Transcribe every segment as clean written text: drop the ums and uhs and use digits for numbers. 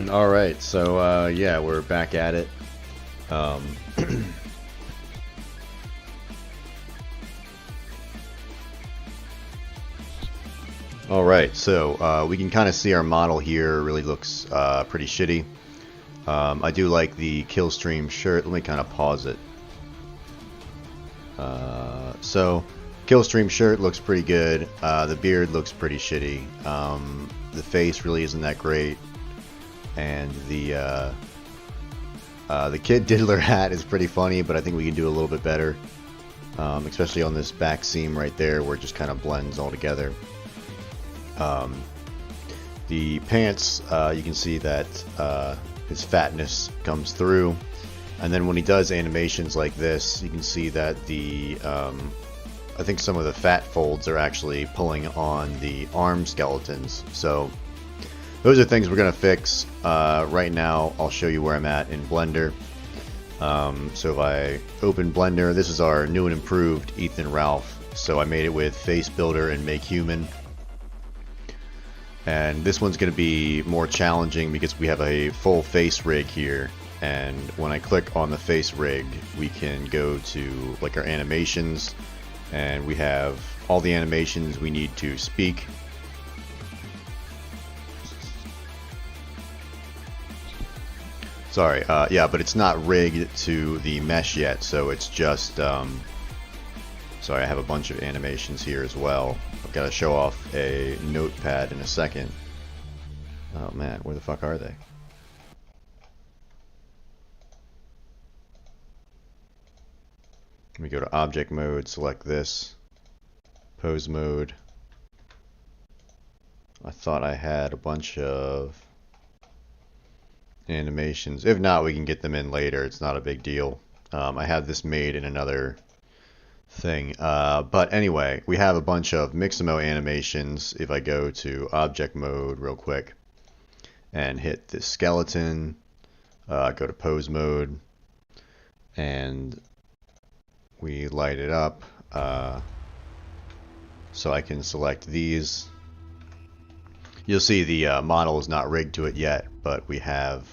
Alright, so yeah, we're back at it. Alright, so we can kind of see our model here really looks pretty shitty. I do like the kill stream shirt. Let me kind of pause it. So kill stream shirt looks pretty good. The beard looks pretty shitty. The face really isn't that great. And the Kid Diddler hat is pretty funny, but I think we can do a little bit better. Especially on this back seam right there where it just kind of blends all together. The pants, you can see that his fatness comes through. And then when he does animations like this, you can see that the I think some of the fat folds are actually pulling on the arm skeletons. So those are things we're going to fix. Right now, I'll show you where I'm at in Blender. So if I open Blender, this is our new and improved Ethan Ralph. So I made it with Face Builder and Make Human. And this one's going to be more challenging because we have a full face rig here. And when I click on the face rig, we can go to like our animations. And we have all the animations we need to speak. Sorry, yeah, but it's not rigged to the mesh yet, so it's just, sorry, I have a bunch of animations here as well. I've got to show off a notepad in a second. Oh man, where the fuck are they? Let me go to object mode, select this, pose mode. I thought I had a bunch of animations. If not, we can get them in later. It's not a big deal. I had this made in another thing. But anyway, we have a bunch of mixamo animations. If I go to object mode real quick and hit this skeleton, go to pose mode, and we light it up. So I can select these. You'll see the model is not rigged to it yet, but we have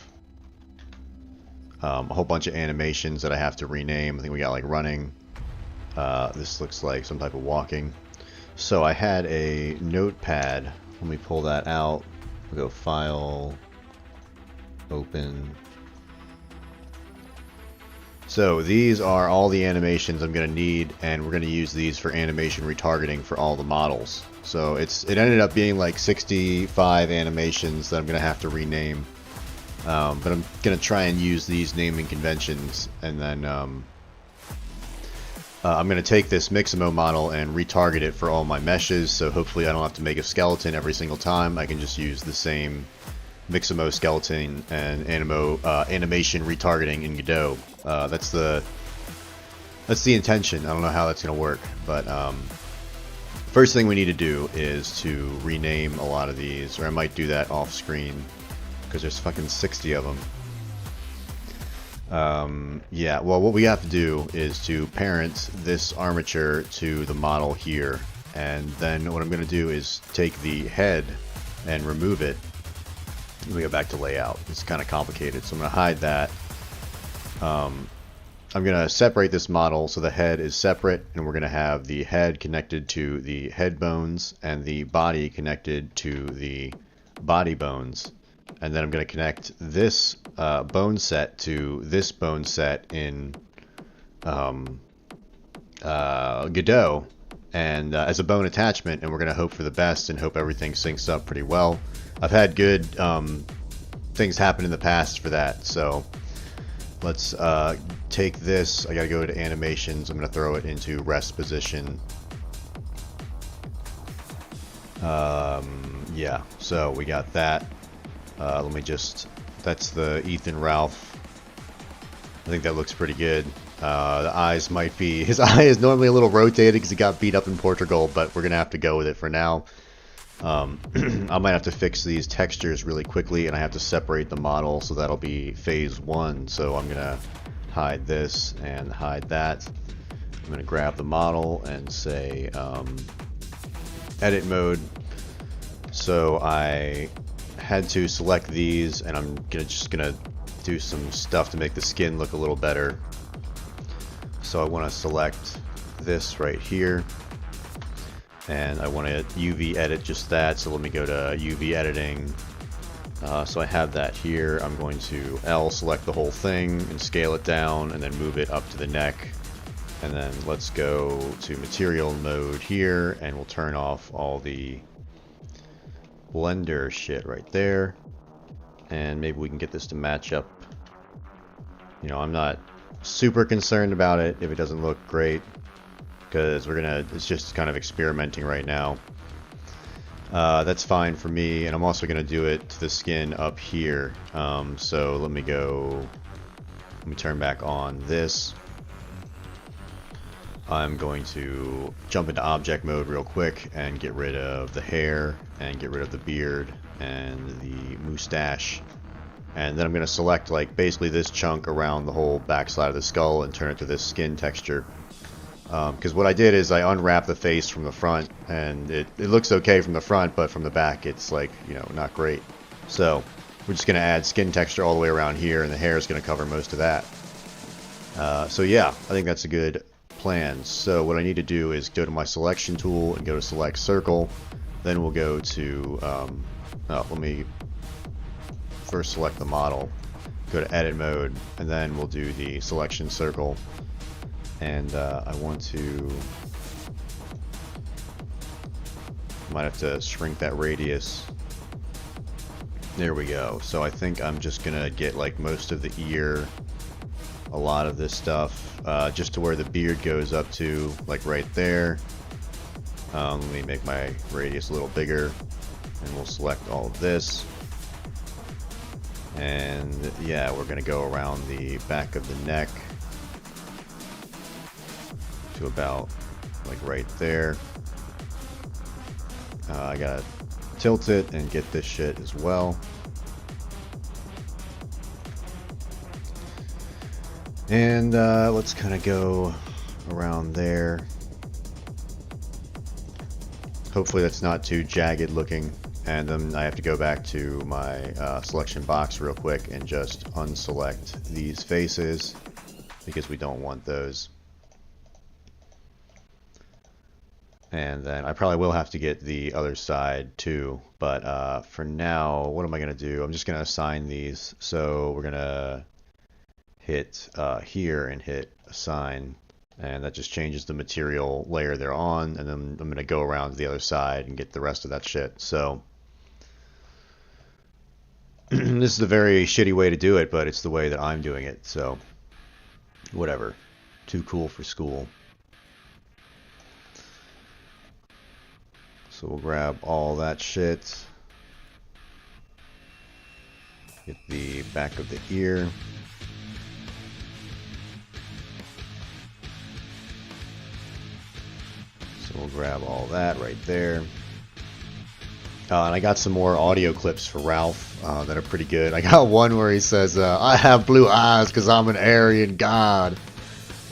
a whole bunch of animations that I have to rename. I think we got like running. This looks like some type of walking. So I had a notepad. Let me pull that out. We'll go File, Open. So these are all the animations I'm going to need, and we're going to use these for animation retargeting for all the models. So it ended up being like 65 animations that I'm going to have to rename. But I'm going to try and use these naming conventions, and then I'm going to take this Mixamo model and retarget it for all my meshes, so hopefully I don't have to make a skeleton every single time. I can just use the same Mixamo skeleton and animation retargeting in Godot. That's the intention. I don't know how that's going to work, but first thing we need to do is to rename a lot of these, or I might do that off screen because there's fucking 60 of them. Yeah, well, what we have to do is to parent this armature to the model here, and then what I'm going to do is take the head and remove it. Let me go back to layout. It's kind of complicated, so I'm going to hide that. I'm going to separate this model so the head is separate, and we're going to have the head connected to the head bones and the body connected to the body bones. And then I'm going to connect this bone set to this bone set in Godot and as a bone attachment, and we're going to hope for the best and hope everything syncs up pretty well. I've had good things happen in the past for that, so let's take this. I got to go to animations. I'm going to throw it into rest position. Yeah, so we got that. Let me just, that's the Ethan Ralph. I think that looks pretty good. The eyes might be, his eye is normally a little rotated because he got beat up in Portugal, but we're going to have to go with it for now. I might have to fix these textures really quickly, and I have to separate the model, so that'll be phase 1. So I'm going to hide this and hide that. I'm going to grab the model and say edit mode. So I had to select these, and I'm just gonna do some stuff to make the skin look a little better. So I want to select this right here, and I want to UV edit just that. So let me go to UV editing. So I have that here. I'm going to L select the whole thing and scale it down, and then move it up to the neck. And then let's go to material mode here, and we'll turn off all the blender shit right there. And maybe we can get this to match up. You know, I'm not super concerned about it if it doesn't look great, because it's just kind of experimenting right now. That's fine for me, and I'm also gonna do it to the skin up here. So let me turn back on this. I'm going to jump into object mode real quick and get rid of the hair and get rid of the beard and the mustache. And then I'm going to select like basically this chunk around the whole backside of the skull and turn it to this skin texture. Because what I did is I unwrapped the face from the front, and it looks okay from the front, but from the back it's like, you know, not great. So we're just going to add skin texture all the way around here, and the hair is going to cover most of that. So yeah, I think that's a good plan. So what I need to do is go to my selection tool and go to select circle. Then we'll go to, let me first select the model, go to edit mode, and then we'll do the selection circle. And I want to, might have to shrink that radius. There we go. So I think I'm just gonna get like most of the ear, a lot of this stuff, just to where the beard goes up to, like right there. Let me make my radius a little bigger, and we'll select all of this. And yeah, we're gonna go around the back of the neck to about like right there. I gotta tilt it and get this shit as well. And let's kind of go around there. Hopefully that's not too jagged looking. And then I have to go back to my selection box real quick and just unselect these faces, because we don't want those. And then I probably will have to get the other side too, but for now, what am I going to do? I'm just going to assign these. So we're going to hit here and hit assign, and that just changes the material layer they're on, and then I'm going to go around to the other side and get the rest of that shit. So this is a very shitty way to do it, but it's the way that I'm doing it, so whatever. Too cool for school. So we'll grab all that shit, get the back of the ear, so we'll grab all that right there. And I got some more audio clips for Ralph that are pretty good. I got one where he says, I have blue eyes because I'm an Aryan god.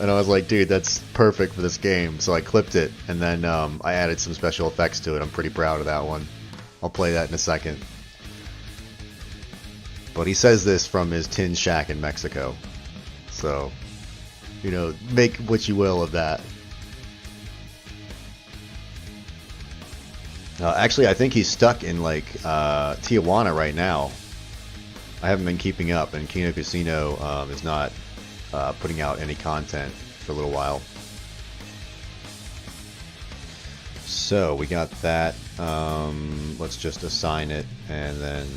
And I was like, dude, that's perfect for this game. So I clipped it, and then I added some special effects to it. I'm pretty proud of that one. I'll play that in a second. But he says this from his tin shack in Mexico. So, you know, make what you will of that. Actually, I think he's stuck in, like, Tijuana right now. I haven't been keeping up, and Kino Casino is not putting out any content for a little while. So we got that. Let's just assign it, and then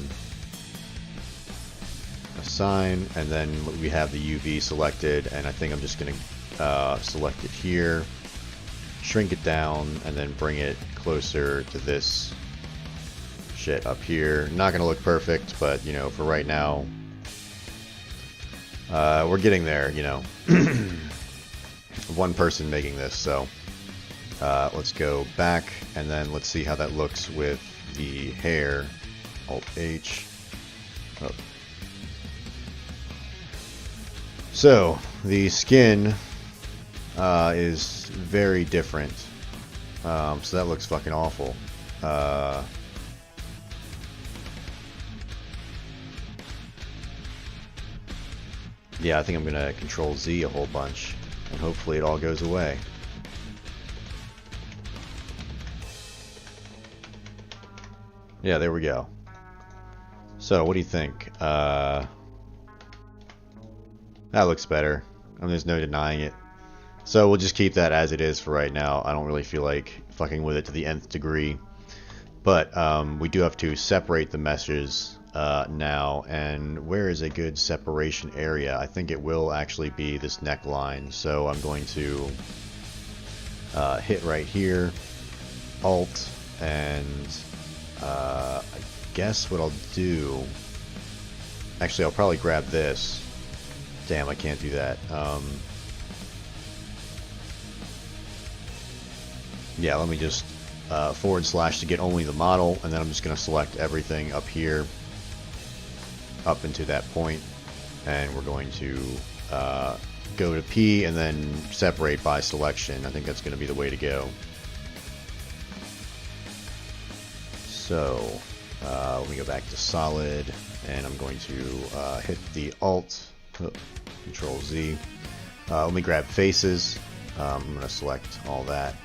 assign, and then we have the UV selected, and I think I'm just going to select it here, shrink it down, and then bring it closer to this shit up here. Not going to look perfect, but you know, for right now, we're getting there, you know. One person making this, so let's go back, and then let's see how that looks with the hair. Alt H. Oh. So the skin is very different. So that looks fucking awful. Yeah, I think I'm gonna Control Z a whole bunch, and hopefully it all goes away. Yeah, there we go. So, what do you think? That looks better. I mean, there's no denying it. So we'll just keep that as it is for right now. I don't really feel like fucking with it to the nth degree. But we do have to separate the meshes now. And where is a good separation area? I think it will actually be this neckline. So I'm going to hit right here, Alt, and I guess what I'll do... Actually, I'll probably grab this. Damn, I can't do that. Yeah, let me just / to get only the model, and then I'm just going to select everything up here, up into that point, and we're going to go to P and then separate by selection. I think that's going to be the way to go. So let me go back to solid, and I'm going to hit the Alt, Control Z. Let me grab faces. I'm going to select all that.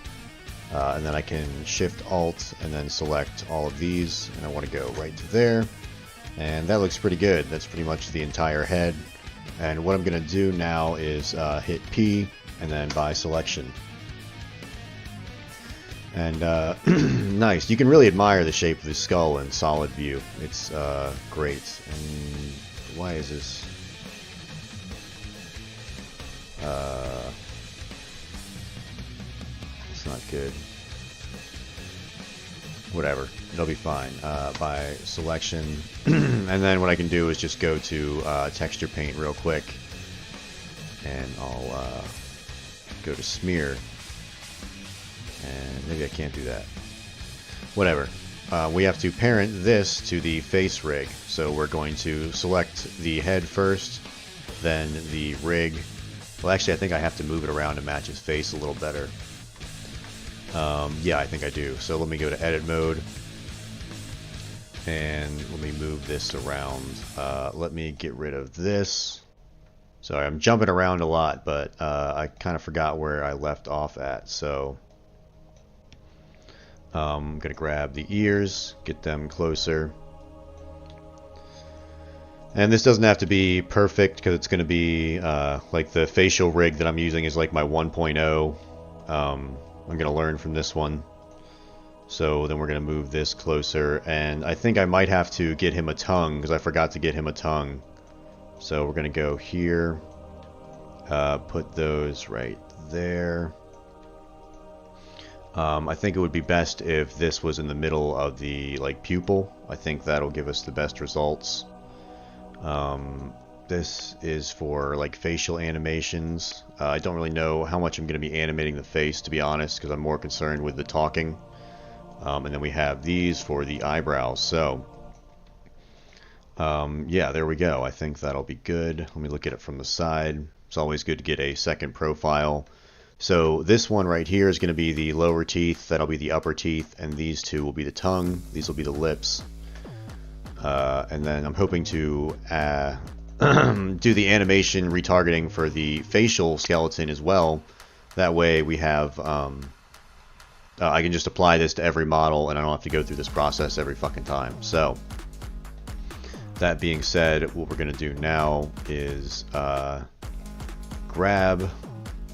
And then I can Shift Alt and then select all of these, and I want to go right to there, and that looks pretty good. That's pretty much the entire head. And what I'm going to do now is hit P and then by selection. And nice. You can really admire the shape of the skull in solid view. It's great. And why is this? It's not good. Whatever. It'll be fine. By selection. And then what I can do is just go to texture paint real quick. And I'll go to smear. And maybe I can't do that. Whatever. We have to parent this to the face rig. So we're going to select the head first, then the rig. Well, actually, I think I have to move it around to match his face a little better. Yeah, I think I do. So let me go to edit mode. And let me move this around. Let me get rid of this. Sorry, I'm jumping around a lot, but I kind of forgot where I left off at. So I'm going to grab the ears, get them closer. And this doesn't have to be perfect because it's going to be like the facial rig that I'm using is like my 1.0. I'm going to learn from this one. So then we're going to move this closer. And I think I might have to get him a tongue because I forgot to get him a tongue. So we're going to go here. Put those right there. I think it would be best if this was in the middle of the like pupil. I think that'll give us the best results. This is for like facial animations. I don't really know how much I'm going to be animating the face, to be honest, because I'm more concerned with the talking. And then we have these for the eyebrows. So yeah, there we go. I think that'll be good. Let me look at it from the side. It's always good to get a second profile. So this one right here is going to be the lower teeth, that'll be the upper teeth, and these two will be the tongue, these will be the lips. And then I'm hoping to do the animation retargeting for the facial skeleton as well. That way we have, I can just apply this to every model and I don't have to go through this process every fucking time. So, that being said, what we're going to do now is grab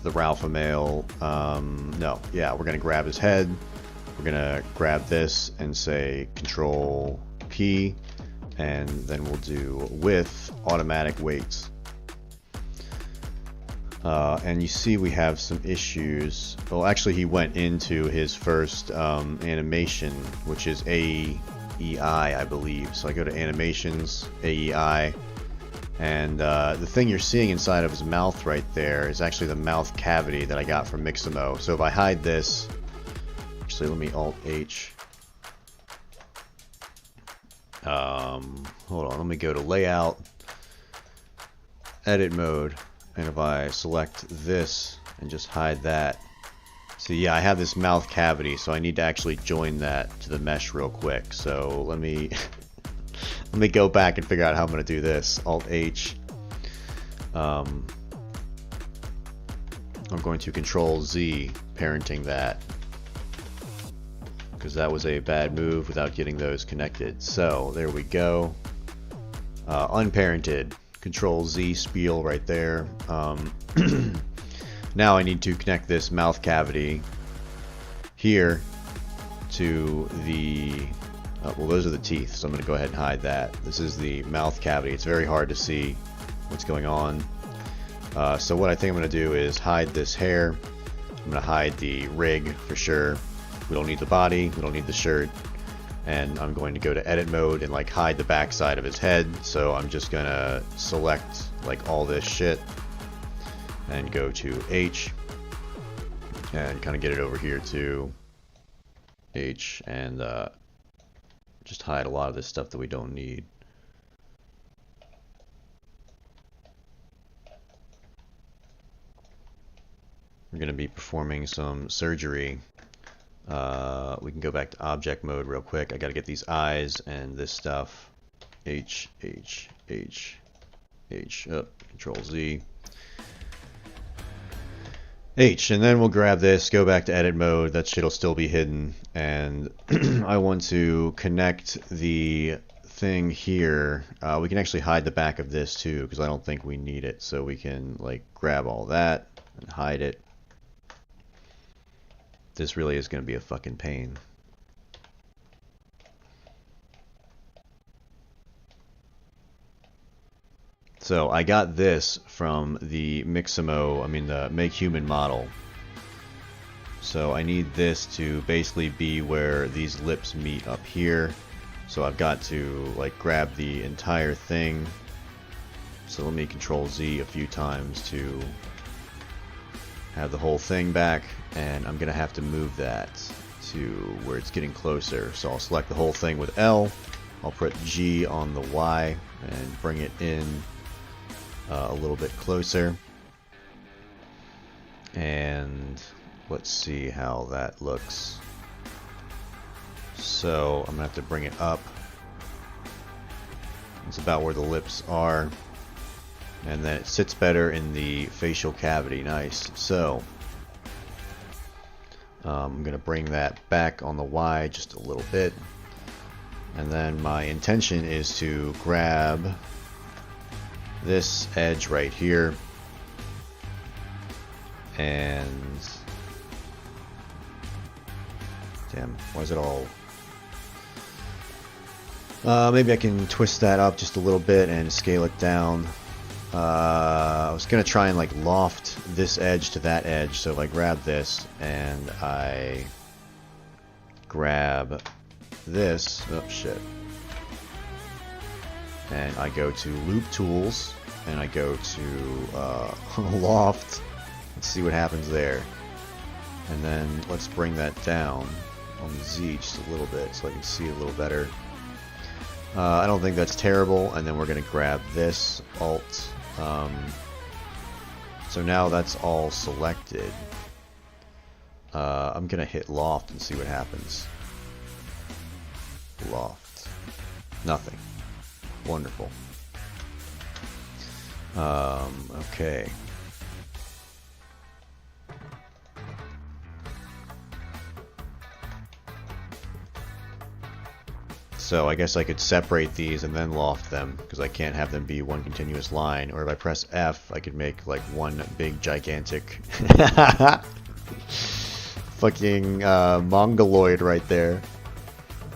the Ralpha male. No, yeah, we're going to grab his head. We're going to grab this and say Control P, and then we'll do with automatic weights. And you see we have some issues. Well, actually he went into his first animation, which is AEI, I believe. So I go to animations, AEI. And the thing you're seeing inside of his mouth right there is actually the mouth cavity that I got from Mixamo. So if I hide this, actually let me Alt-H. Hold on, let me go to layout, edit mode, and if I select this and just hide that. So yeah, I have this mouth cavity, so I need to actually join that to the mesh real quick. So let me let me go back and figure out how I'm going to do this. Alt-H. I'm going to Control Z, parenting that, because that was a bad move without getting those connected. So there we go. Unparented. Control Z spiel right there. Now I need to connect this mouth cavity here to the well, those are the teeth, so I'm going to go ahead and hide that. This is the mouth cavity. It's very hard to see what's going on. So what I think I'm going to do is hide this hair. I'm going to hide the rig for sure. We don't need the body, we don't need the shirt. And I'm going to go to edit mode and like hide the back side of his head. So I'm just going to select like all this shit and go to H and kind of get it over here to H and just hide a lot of this stuff that we don't need. We're going to be performing some surgery. We can go back to object mode real quick. I got to get these eyes and this stuff. H, H, H, H, Control Z. H, and then we'll grab this, go back to edit mode. That shit'll still be hidden. And I want to connect the thing here. We can actually hide the back of this too, because I don't think we need it. So we can like grab all that and hide it. This really is going to be a fucking pain. So I got this from the mixamo, the make human model. So I need this to basically be where these lips meet up here. So I've got to like grab the entire thing. So let me Control Z a few times to have the whole thing back, and I'm gonna have to move that to where it's getting closer. So I'll select the whole thing with L. I'll put G on the Y and bring it in a little bit closer. And let's see how that looks. So I'm gonna have to bring it up. It's about where the lips are. And then it sits better in the facial cavity. Nice. So I'm going to bring that back on the Y just a little bit. And then my intention is to grab this edge right here. And damn, why is it all... maybe I can twist that up just a little bit and scale it down. I was gonna try and like loft this edge to that edge, so if I grab this and I grab this, oh shit, and I go to loop tools and I go to loft, let's see what happens there, and then let's bring that down on the Z just a little bit so I can see a little better. I don't think that's terrible, and then we're going to grab this, Alt. So now that's all selected. I'm going to hit Loft and see what happens. Loft. Nothing. Wonderful. Okay. So I guess I could separate these and then loft them, because I can't have them be one continuous line. Or if I press F, I could make like one big gigantic fucking mongoloid right there.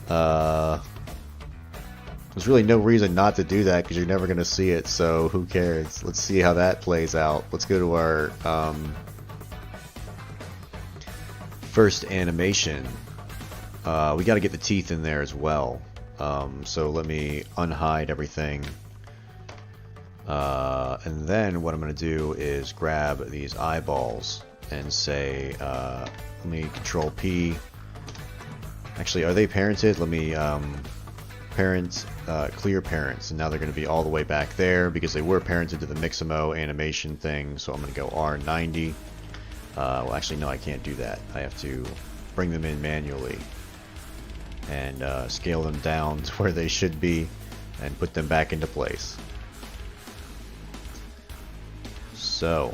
There's really no reason not to do that, because you're never going to see it, so who cares? Let's see how that plays out. Let's go to our first animation. We got to get the teeth in there as well. So let me unhide everything. And then what I'm going to do is grab these eyeballs and say, let me Control P. Actually, are they parented? Let me parent, clear parents. And now they're going to be all the way back there because they were parented to the mixamo animation thing. So I'm going to go R90. Well, actually, no, I can't do that. I have to bring them in manually and scale them down to where they should be and put them back into place. So,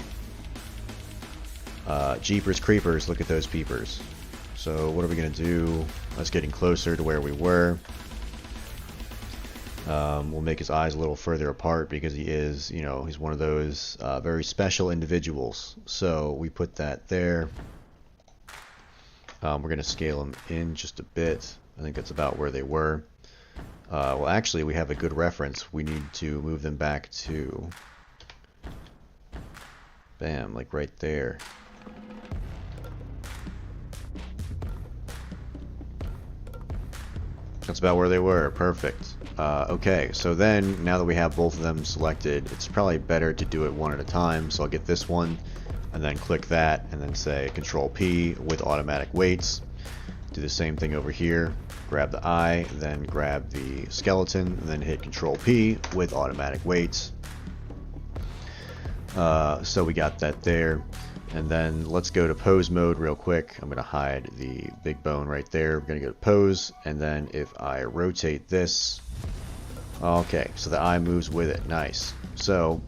Jeepers Creepers, look at those peepers. So what are we going to do? That's getting closer to where we were. We'll make his eyes a little further apart because he is, you know, he's one of those very special individuals. So we put that there. We're going to scale them in just a bit. I think that's about where they were. Well, actually, we have a good reference. We need to move them back to, bam, like right there. That's about where they were. Perfect. Okay, so then, now that we have both of them selected, it's probably better to do it one at a time. So I'll get this one, and then click that, and then say Control P with automatic weights. Do the same thing over here. Grab the eye, then grab the skeleton, and then hit Control P with automatic weights. So we got that there. And then let's go to pose mode real quick. I'm going to hide the big bone right there. We're going to go to pose, and then if I rotate this, okay, so the eye moves with it. Nice. So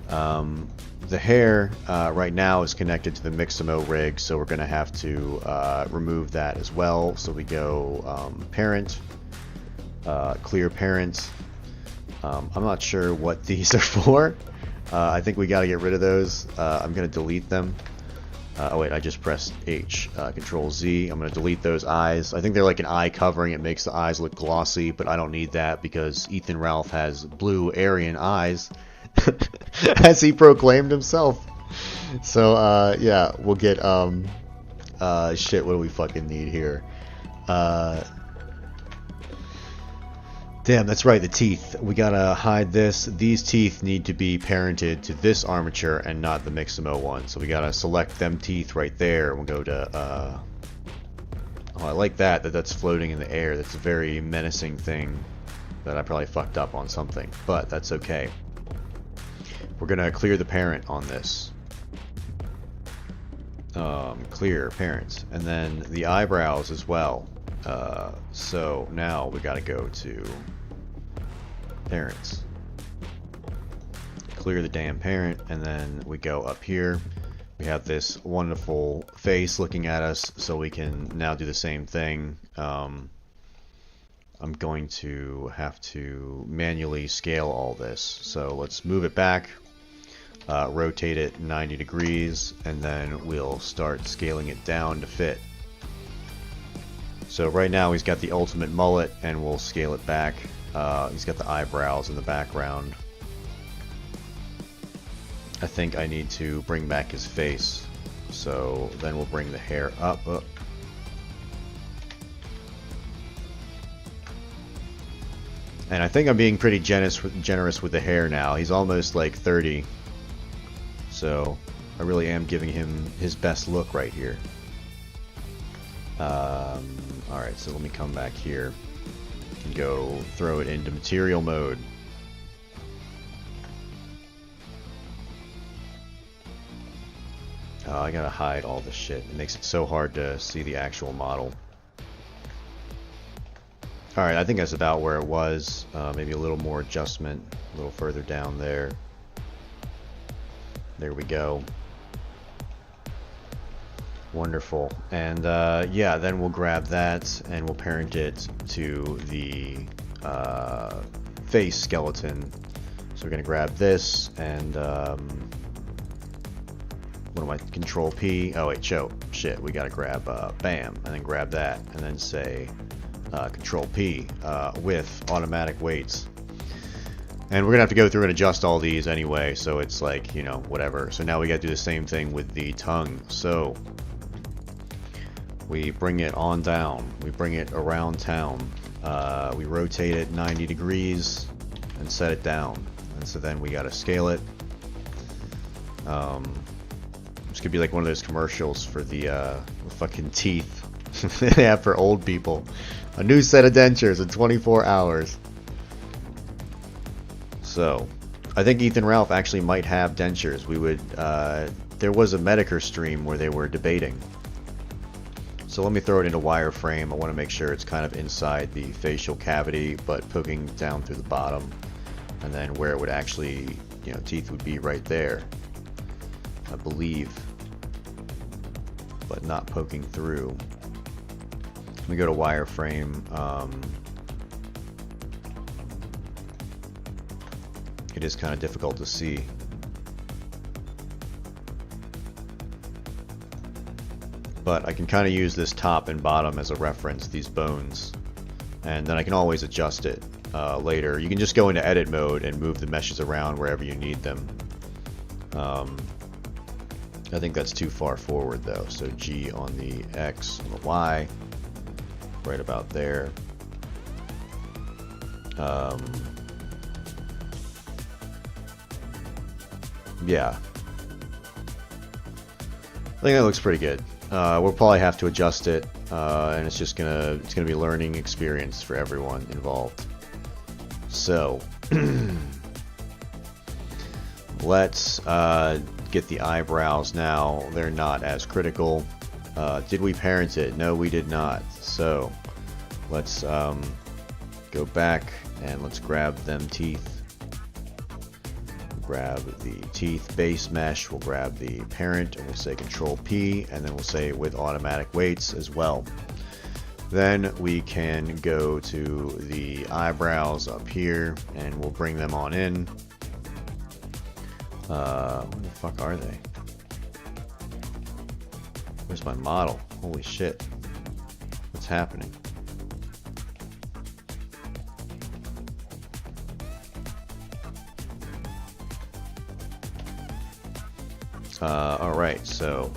the hair right now is connected to the mixamo rig, so we're going to have to remove that as well. So we go parent, clear parent. I'm not sure what these are for. I think we got to get rid of those. I'm going to delete them. Oh wait, I just pressed H. Control Z. I'm going to delete those eyes. I think they're like an eye covering. It makes the eyes look glossy, but I don't need that because Ethan Ralph has blue Aryan eyes, as he proclaimed himself. So yeah, we'll get shit. What do we fucking need here? Damn, that's right, the teeth. We gotta hide this. These teeth need to be parented to this armature and not the mixamo one. So we gotta select them teeth right there. We'll go to, oh, I like that's floating in the air. That's a very menacing thing that I probably fucked up on something, but that's okay. We're gonna clear the parent on this. Clear parent. And then the eyebrows as well. So now we gotta go to parents, clear the damn parent, and then we go up here. We have this wonderful face looking at us, so we can now do the same thing. I'm going to have to manually scale all this, so let's move it back, rotate it 90 degrees, and then we'll start scaling it down to fit. So right now he's got the ultimate mullet, and we'll scale it back. He's got the eyebrows in the background. I think I need to bring back his face. So then we'll bring the hair up. And I think I'm being pretty generous with the hair now. He's almost like 30. So I really am giving him his best look right here. Alright, so let me come back here and go throw it into material mode. Oh, I gotta hide all this shit. It makes it so hard to see the actual model. Alright, I think that's about where it was. Maybe a little more adjustment, a little further down there. There we go. Wonderful. And yeah, then we'll grab that and we'll parent it to the face skeleton. So we're going to grab this and what am I? Control P. Oh wait, shit. We got to grab bam, and then grab that, and then say Control P with automatic weights. And we're gonna have to go through and adjust all these anyway, so it's like, you know, whatever. So now we gotta do the same thing with the tongue. So we bring it on down, we bring it around town, we rotate it 90 degrees and set it down. And so then we gotta scale it. This could be like one of those commercials for the fucking teeth they have for old people. A new set of dentures in 24 hours. So, I think Ethan Ralph actually might have dentures. We would, there was a Medicare stream where they were debating. So let me throw it into wireframe. I want to make sure it's kind of inside the facial cavity, but poking down through the bottom. And then where it would actually, you know, teeth would be right there. I believe, but not poking through. Let me go to wireframe. It is kind of difficult to see. But I can kind of use this top and bottom as a reference, these bones. And then I can always adjust it later. You can just go into edit mode and move the meshes around wherever you need them. I think that's too far forward though. So G on the X, on the Y, right about there. Yeah. I think that looks pretty good. We'll probably have to adjust it, and it's gonna be a learning experience for everyone involved. So let's get the eyebrows now. They're not as critical. Did we parent it? No, we did not. So let's go back and let's grab them teeth. Grab the teeth base mesh, we'll grab the parent, and we'll say Control P, and then we'll say with automatic weights as well. Then we can go to the eyebrows up here, and we'll bring them on in. Where the fuck are they? Where's my model? Holy shit. What's happening? Alright, so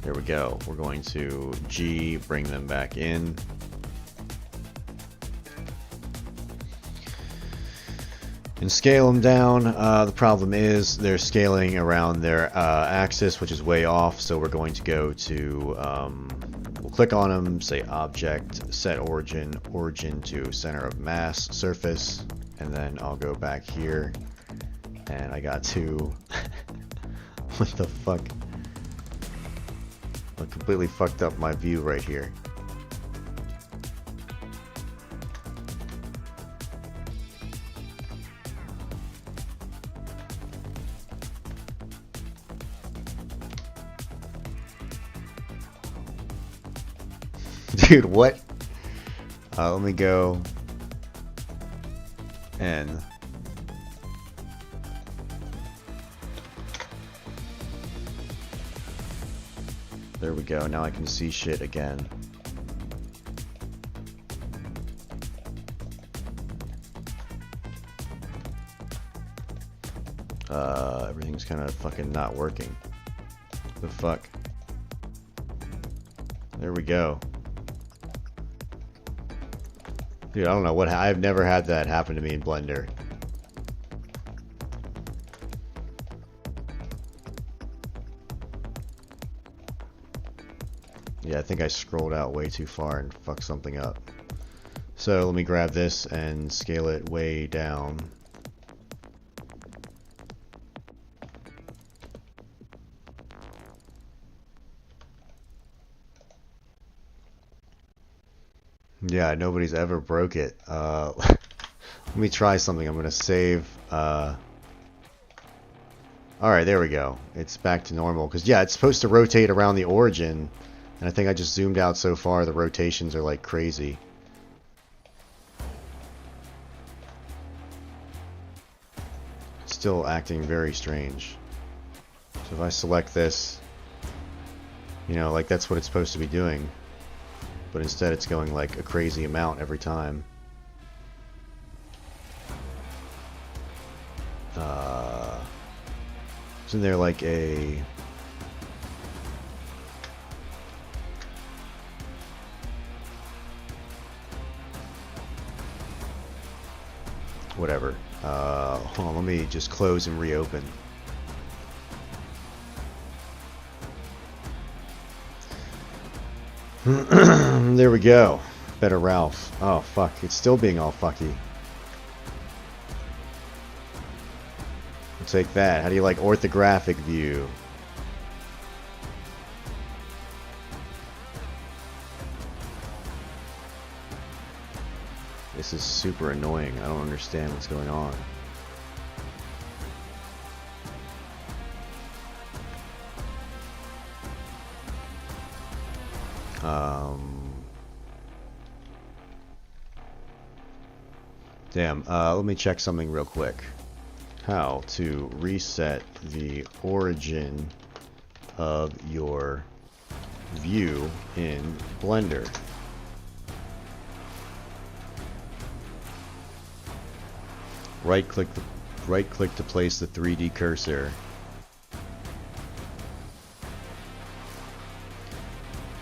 there we go. We're going to G, bring them back in. And scale them down. The problem is they're scaling around their axis, which is way off, so we're going to go to, we'll click on them, say Object, Set Origin, Origin to Center of Mass, Surface, and then I'll go back here, and I got to... What the fuck? I completely fucked up my view right here. Dude, what? Let me go and... There we go, now I can see shit again. Everything's kind of fucking not working. The fuck? There we go. Dude, I don't know what, I've never had that happen to me in Blender. Yeah, I think I scrolled out way too far and fucked something up. So let me grab this and scale it way down. Yeah, nobody's ever broke it. Let me try something. I'm going to save. Alright, there we go. It's back to normal. Because, yeah, it's supposed to rotate around the origin. And I think I just zoomed out so far, the rotations are like crazy. It's still acting very strange. So if I select this, you know, like that's what it's supposed to be doing. But instead it's going like a crazy amount every time. Isn't there like a... Whatever. Hold on, let me just close and reopen. There we go. Better Ralph. Oh, fuck. It's still being all fucky. We'll take that. How do you like orthographic view? This is super annoying. I don't understand what's going on. Damn, let me check something real quick. How to reset the origin of your view in Blender. Right click to place the 3D cursor.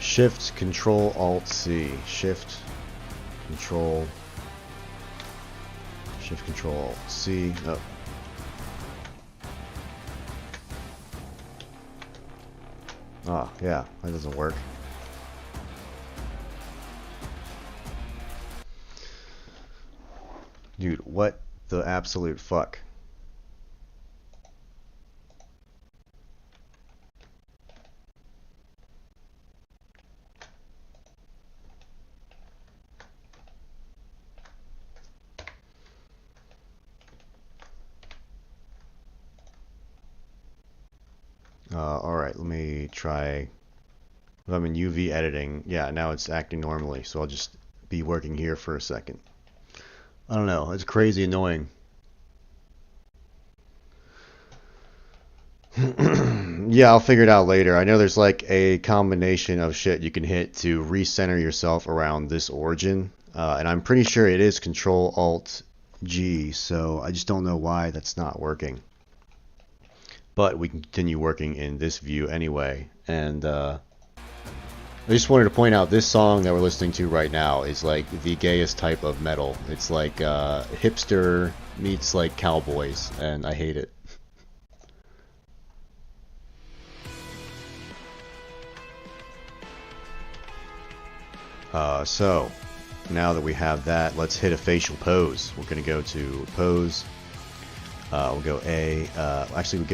Shift Control Alt C. Shift Control Alt C. Oh. Ah, yeah, that doesn't work. Dude, what the absolute fuck? Alright, let me try. If I'm in UV editing, yeah, now it's acting normally, so I'll just be working here for a second. I don't know, it's crazy annoying. Yeah, I'll figure it out later. I know there's like a combination of shit you can hit to recenter yourself around this origin, and I'm pretty sure it is Control Alt G, so I just don't know why that's not working. But we can continue working in this view anyway, and I just wanted to point out this song that we're listening to right now is like the gayest type of metal. It's like hipster meets like cowboys, and I hate it. So now that we have that, let's hit a facial pose. We're gonna go to pose. We'll go actually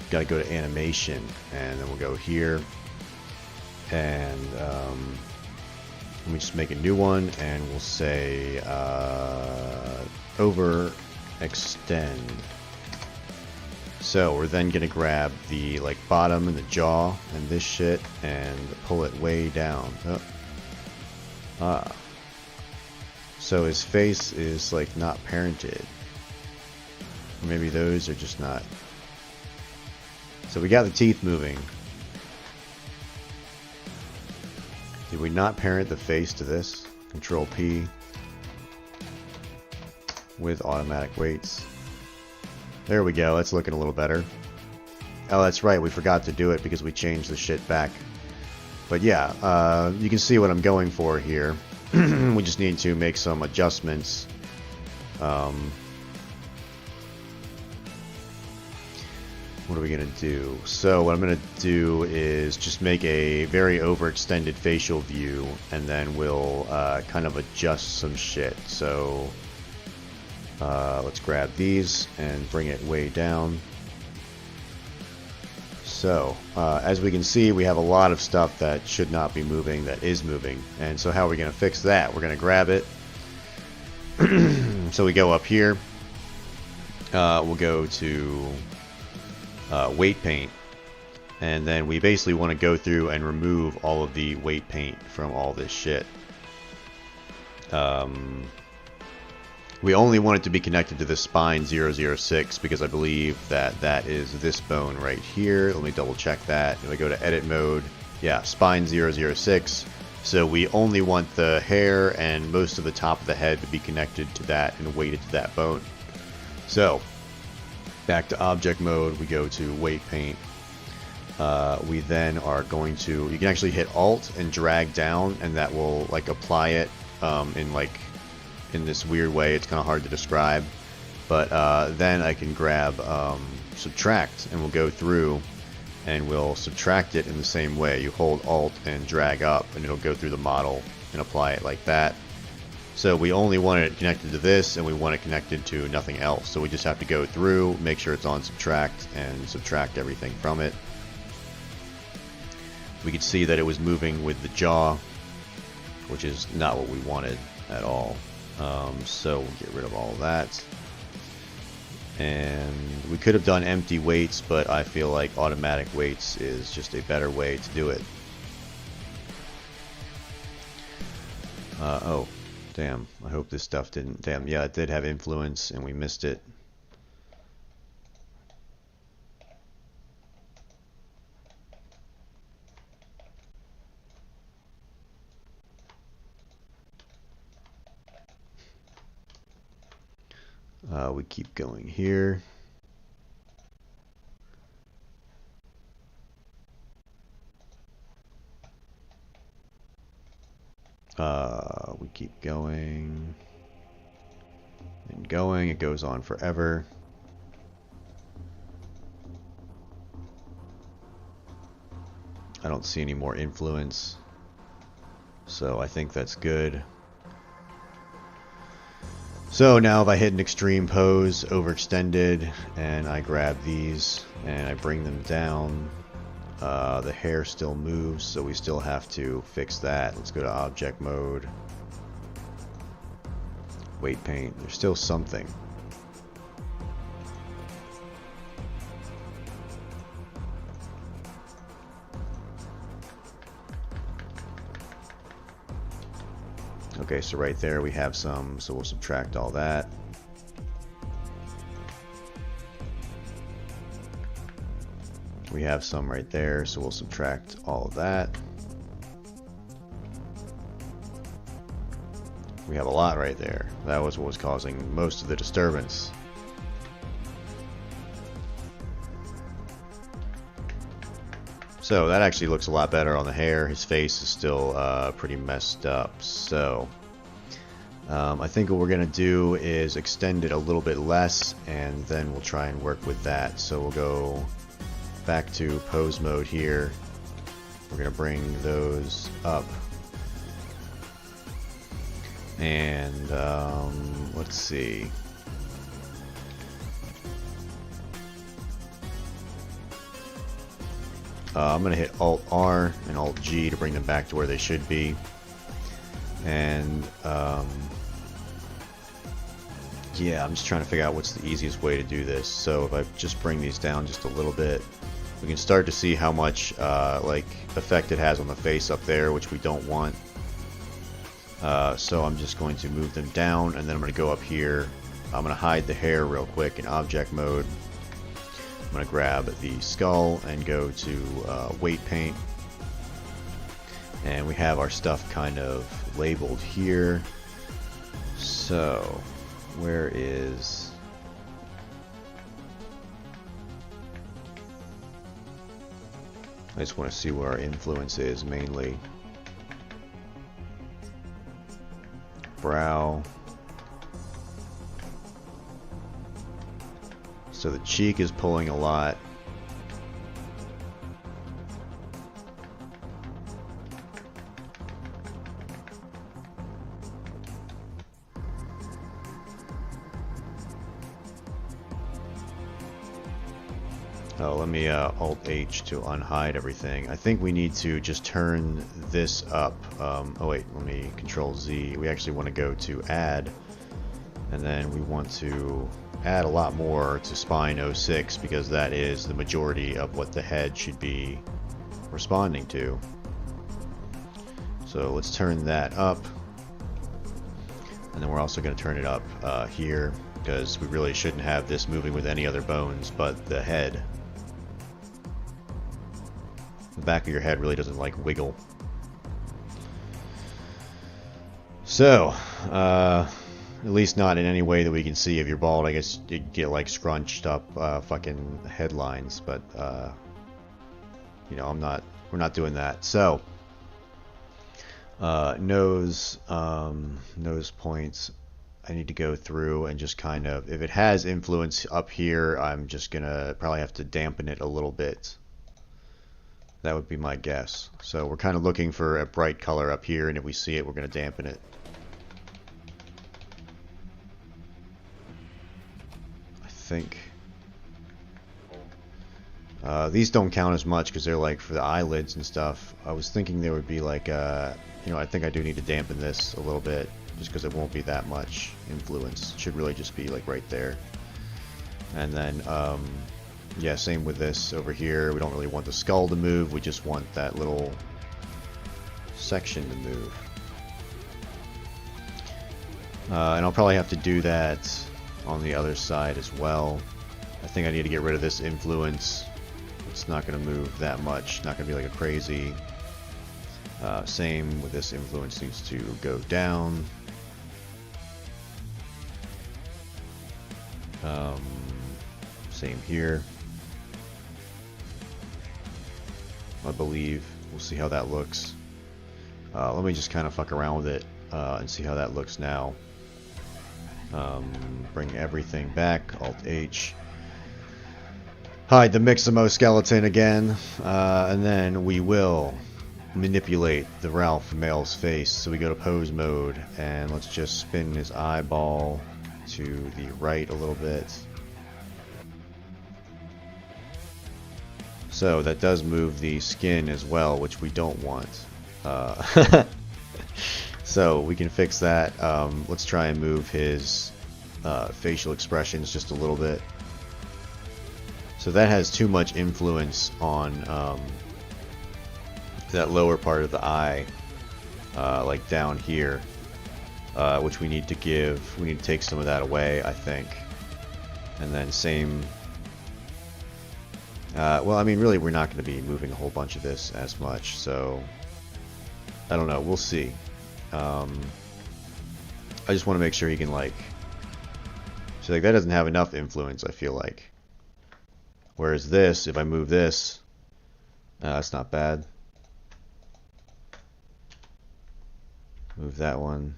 gotta go to animation, and then we'll go here, and let me just make a new one, and we'll say overextend. So we're then gonna grab the like bottom and the jaw and this shit and pull it way down. So his face is like not parented. Or maybe those are just not. So we got the teeth moving. Did we not parent the face to this? Control P with automatic weights. There we go, that's looking a little better. Oh, that's right, we forgot to do it because we changed the shit back. But yeah, you can see what I'm going for here. We just need to make some adjustments. What are we going to do? So what I'm going to do is just make a very overextended facial view, and then we'll kind of adjust some shit. So let's grab these and bring it way down. So as we can see, we have a lot of stuff that should not be moving that is moving. And so how are we going to fix that? We're going to grab it. So we go up here. We'll go to weight paint, and then we basically want to go through and remove all of the weight paint from all this shit. We only want it to be connected to the spine 006 because I believe that that is this bone right here. Let me double check that. If I go to edit mode, yeah, spine 006. So we only want the hair and most of the top of the head to be connected to that and weighted to that bone. So back to object mode, we go to weight paint. We then are going to, you can actually hit Alt and drag down, and that will like apply it in this weird way. It's kind of hard to describe, but then I can grab subtract, and we'll go through and we'll subtract it in the same way. You hold Alt and drag up, and it'll go through the model and apply it like that. So we only want it connected to this, and we want it connected to nothing else. So we just have to go through, make sure it's on subtract, and subtract everything from it. We could see that it was moving with the jaw, which is not what we wanted at all. So we'll get rid of all of that. And we could have done empty weights, but I feel like automatic weights is just a better way to do it. Oh, damn. I hope this stuff didn't... Damn, yeah, it did have influence, and we missed it. We keep going here. We keep going and going. It goes on forever. I don't see any more influence, so I think that's good. So now if I hit an extreme pose, overextended, and I grab these and I bring them down, the hair still moves, so we still have to fix that. Let's go to object mode. Weight paint. There's still something. Okay, so right there we have some, so we'll subtract all that. We have some right there, so we'll subtract all of that. We have a lot right there. That was what was causing most of the disturbance. So that actually looks a lot better on the hair. His face is still pretty messed up. So I think what we're going to do is extend it a little bit less, and then we'll try and work with that. So we'll go back to pose mode here. We're going to bring those up. And let's see. I'm going to hit Alt R and Alt G to bring them back to where they should be. And yeah, I'm just trying to figure out what's the easiest way to do this. So if I just bring these down just a little bit, we can start to see how much like effect it has on the face up there, which we don't want. So I'm just going to move them down, and then I'm going to go up here. I'm going to hide the hair real quick in object mode. I'm going to grab the skull and go to weight paint. And we have our stuff kind of labeled here. So, where is... I just want to see where our influence is mainly. Brow. So the cheek is pulling a lot. Oh, let me Alt H to unhide everything. I think we need to just turn this up. Oh wait, let me Control Z. We actually want to go to Add, and then we want to add a lot more to Spine 06 because that is the majority of what the head should be responding to. So let's turn that up, and then we're also going to turn it up here because we really shouldn't have this moving with any other bones but the head. The back of your head really doesn't like wiggle. So, at least not in any way that we can see. If you're bald, I guess you'd get like scrunched up fucking headlines, but you know, we're not doing that. So, nose points, I need to go through and just kind of, if it has influence up here, I'm just gonna probably have to dampen it a little bit. That would be my guess. So we're kind of looking for a bright color up here, and if we see it, we're going to dampen it. I think. These don't count as much because they're like for the eyelids and stuff. I was thinking there would be like, you know, I think I do need to dampen this a little bit just because it won't be that much influence. It should really just be like right there. And then, yeah, same with this over here. We don't really want the skull to move. We just want that little section to move. And I'll probably have to do that on the other side as well. I think I need to get rid of this influence. It's not going to move that much. Not going to be like a crazy. Same with this influence, needs to go down. Same here. I believe. We'll see how that looks. Let me just kind of fuck around with it and see how that looks now. Bring everything back. Alt-H. Hide the mixamo skeleton again. And then we will manipulate the Ralph male's face. So we go to pose mode. And let's just spin his eyeball to the right a little bit. So that does move the skin as well, which we don't want. So we can fix that. Let's try and move his facial expressions just a little bit. So that has too much influence on that lower part of the eye, like down here, which we need to take some of that away, I think. And then same. Well, I mean, really, we're not going to be moving a whole bunch of this as much, so I don't know. We'll see. I just want to make sure he can, like... So, like, that doesn't have enough influence, I feel like. Whereas this, if I move this, that's not bad. Move that one.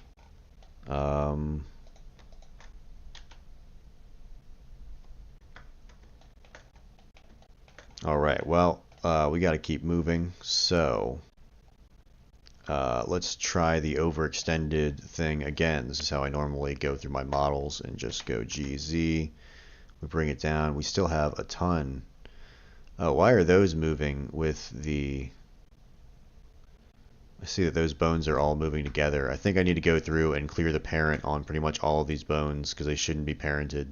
Alright, well, we got to keep moving, so let's try the overextended thing again. This is how I normally go through my models and just go GZ. We bring it down. We still have a ton. Oh, why are those moving with the... I see that those bones are all moving together. I think I need to go through and clear the parent on pretty much all of these bones because they shouldn't be parented.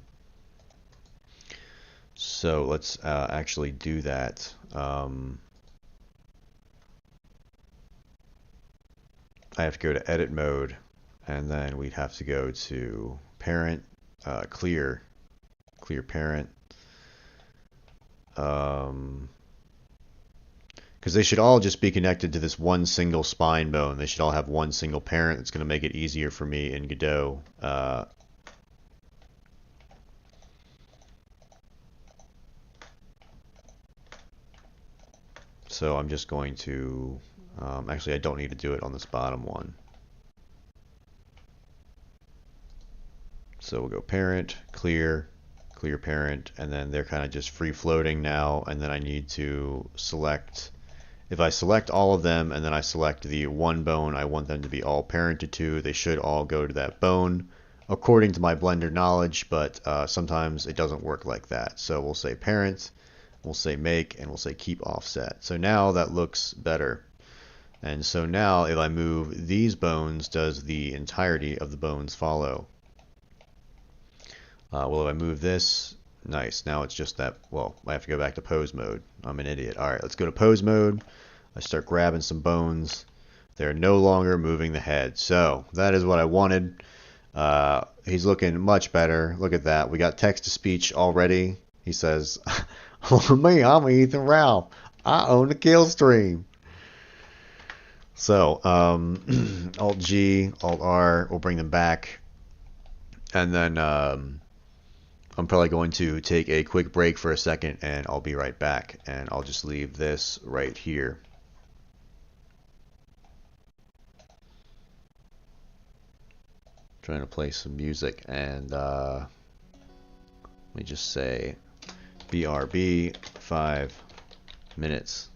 So let's actually do that. I have to go to edit mode, and then we'd have to go to parent, clear parent. Because they should all just be connected to this one single spine bone. They should all have one single parent. It's going to make it easier for me in Godot. So I'm just going to, actually I don't need to do it on this bottom one. So we'll go parent, clear parent, and then they're kind of just free floating now, and then I need to select, if I select all of them and then I select the one bone I want them to be all parented to, they should all go to that bone according to my Blender knowledge, but sometimes it doesn't work like that. So we'll say parent, we'll say make, and we'll say keep offset. So now that looks better. And so now if I move these bones, does the entirety of the bones follow? Well, if I move this, nice. Now it's just that, well, I have to go back to pose mode. I'm an idiot. All right, let's go to pose mode. I start grabbing some bones. They're no longer moving the head. So that is what I wanted. He's looking much better. Look at that. We got text-to-speech already. He says, me, I'm Ethan Ralph. I own the kill stream. So, Alt-G, Alt-R will bring them back. And then I'm probably going to take a quick break for a second, and I'll be right back. And I'll just leave this right here. Trying to play some music, and let me just say BRB 5 minutes.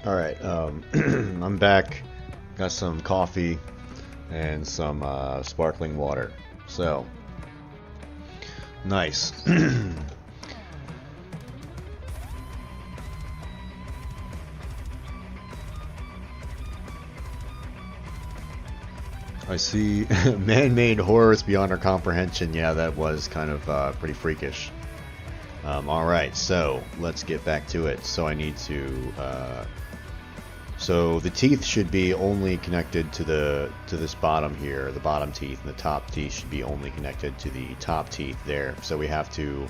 Alright, I'm back. Got some coffee and some sparkling water. So, nice. I see man-made horrors beyond our comprehension. Yeah, that was kind of pretty freakish. Alright, so let's get back to it. So I need to... so the teeth should be only connected to this bottom here, the bottom teeth, and the top teeth should be only connected to the top teeth there. So we have to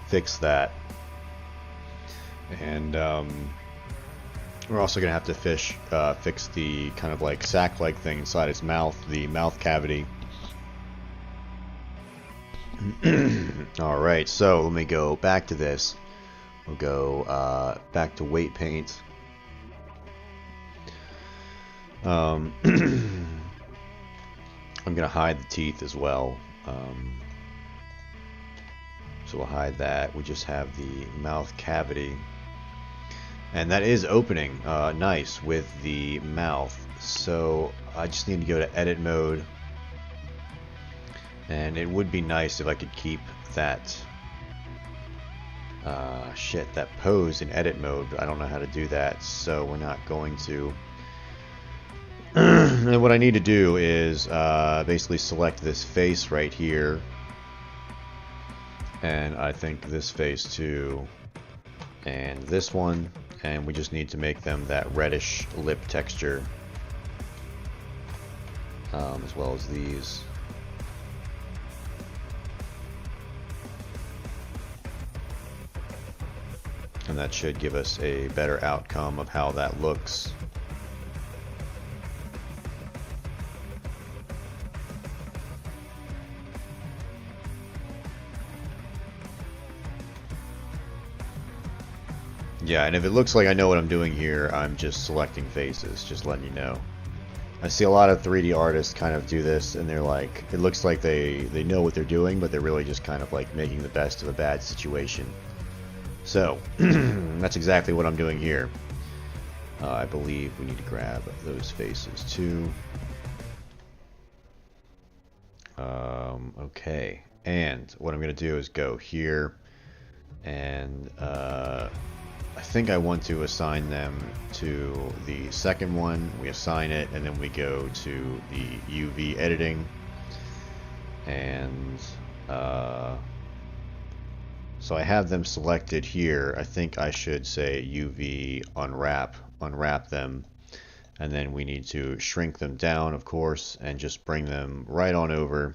fix that. And we're also going to have to fix the kind of like sac-like thing inside his mouth, the mouth cavity. Alright, so let me go back to this. We'll go back to weight paint. I'm gonna hide the teeth as well. So we'll hide that. We just have the mouth cavity. And that is opening nice with the mouth. So I just need to go to edit mode. And it would be nice if I could keep that that pose in edit mode, but I don't know how to do that, so we're not going to. And what I need to do is basically select this face right here, and I think this face too, and this one, and we just need to make them that reddish lip texture, as well as these. And that should give us a better outcome of how that looks. Yeah, and if it looks like I know what I'm doing here, I'm just selecting faces, just letting you know. I see a lot of 3D artists kind of do this, and they're like, it looks like they know what they're doing, but they're really just kind of like making the best of a bad situation. So, that's exactly what I'm doing here. I believe we need to grab those faces too. Okay, and what I'm going to do is go here, and I think I want to assign them to the second one. We assign it, and then we go to the UV editing, and so I have them selected here. I think I should say UV unwrap them, and then we need to shrink them down, of course, and just bring them right on over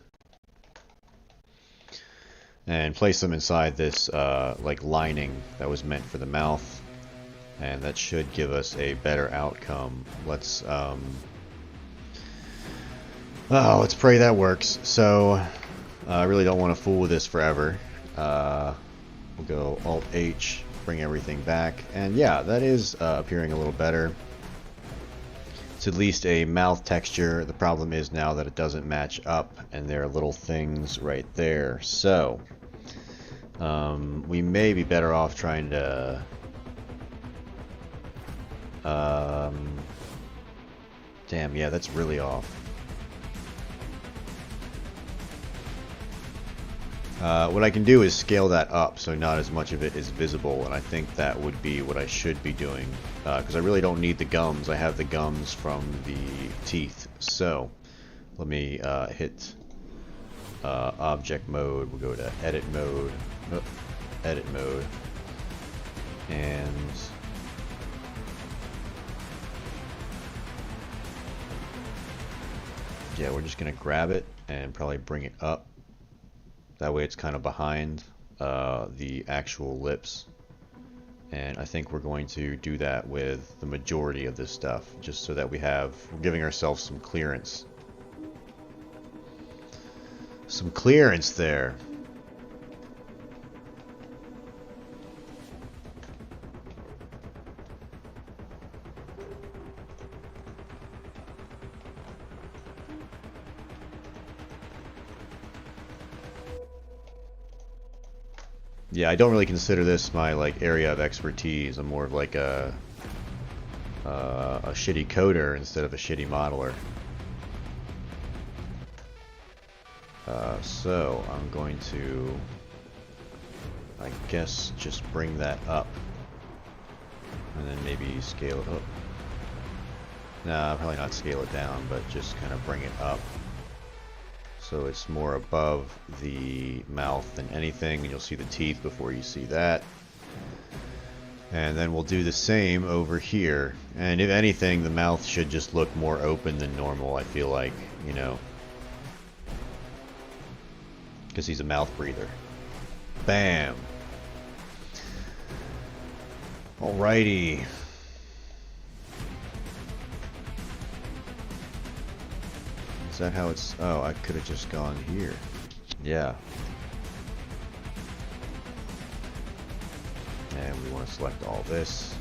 and place them inside this like lining that was meant for the mouth, and that should give us a better outcome. Let's let's pray that works. So I really don't want to fool with this forever. We'll go Alt-H, bring everything back, and yeah, that is appearing a little better. It's at least a mouth texture. The problem is now that it doesn't match up, and there are little things right there. So, we may be better off trying to... damn, yeah, that's really off. What I can do is scale that up so not as much of it is visible, and I think that would be what I should be doing, because I really don't need the gums. I have the gums from the teeth. So let me hit object mode. We'll go to edit mode, and yeah, we're just gonna grab it and probably bring it up. That way it's kind of behind the actual lips. And I think we're going to do that with the majority of this stuff, just so that we're giving ourselves some clearance. Some clearance there. Yeah, I don't really consider this my like area of expertise. I'm more of like a a shitty coder instead of a shitty modeler. So I'm going to, I guess, just bring that up, and then maybe scale it up. Nah, probably not scale it down, but just kind of bring it up so it's more above the mouth than anything, and you'll see the teeth before you see that. And then we'll do the same over here, and if anything, the mouth should just look more open than normal, I feel like, you know, because he's a mouth breather. Bam! Alrighty. Is that how it's... Oh, I could have just gone here. Yeah. And we want to select all this.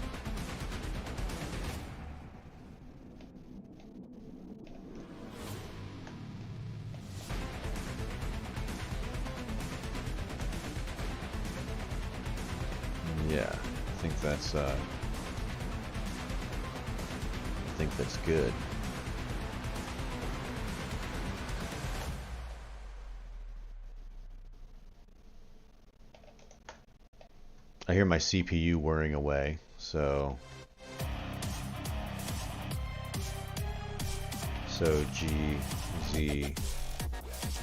Yeah, I think that's good. I hear my CPU whirring away, so G, Z,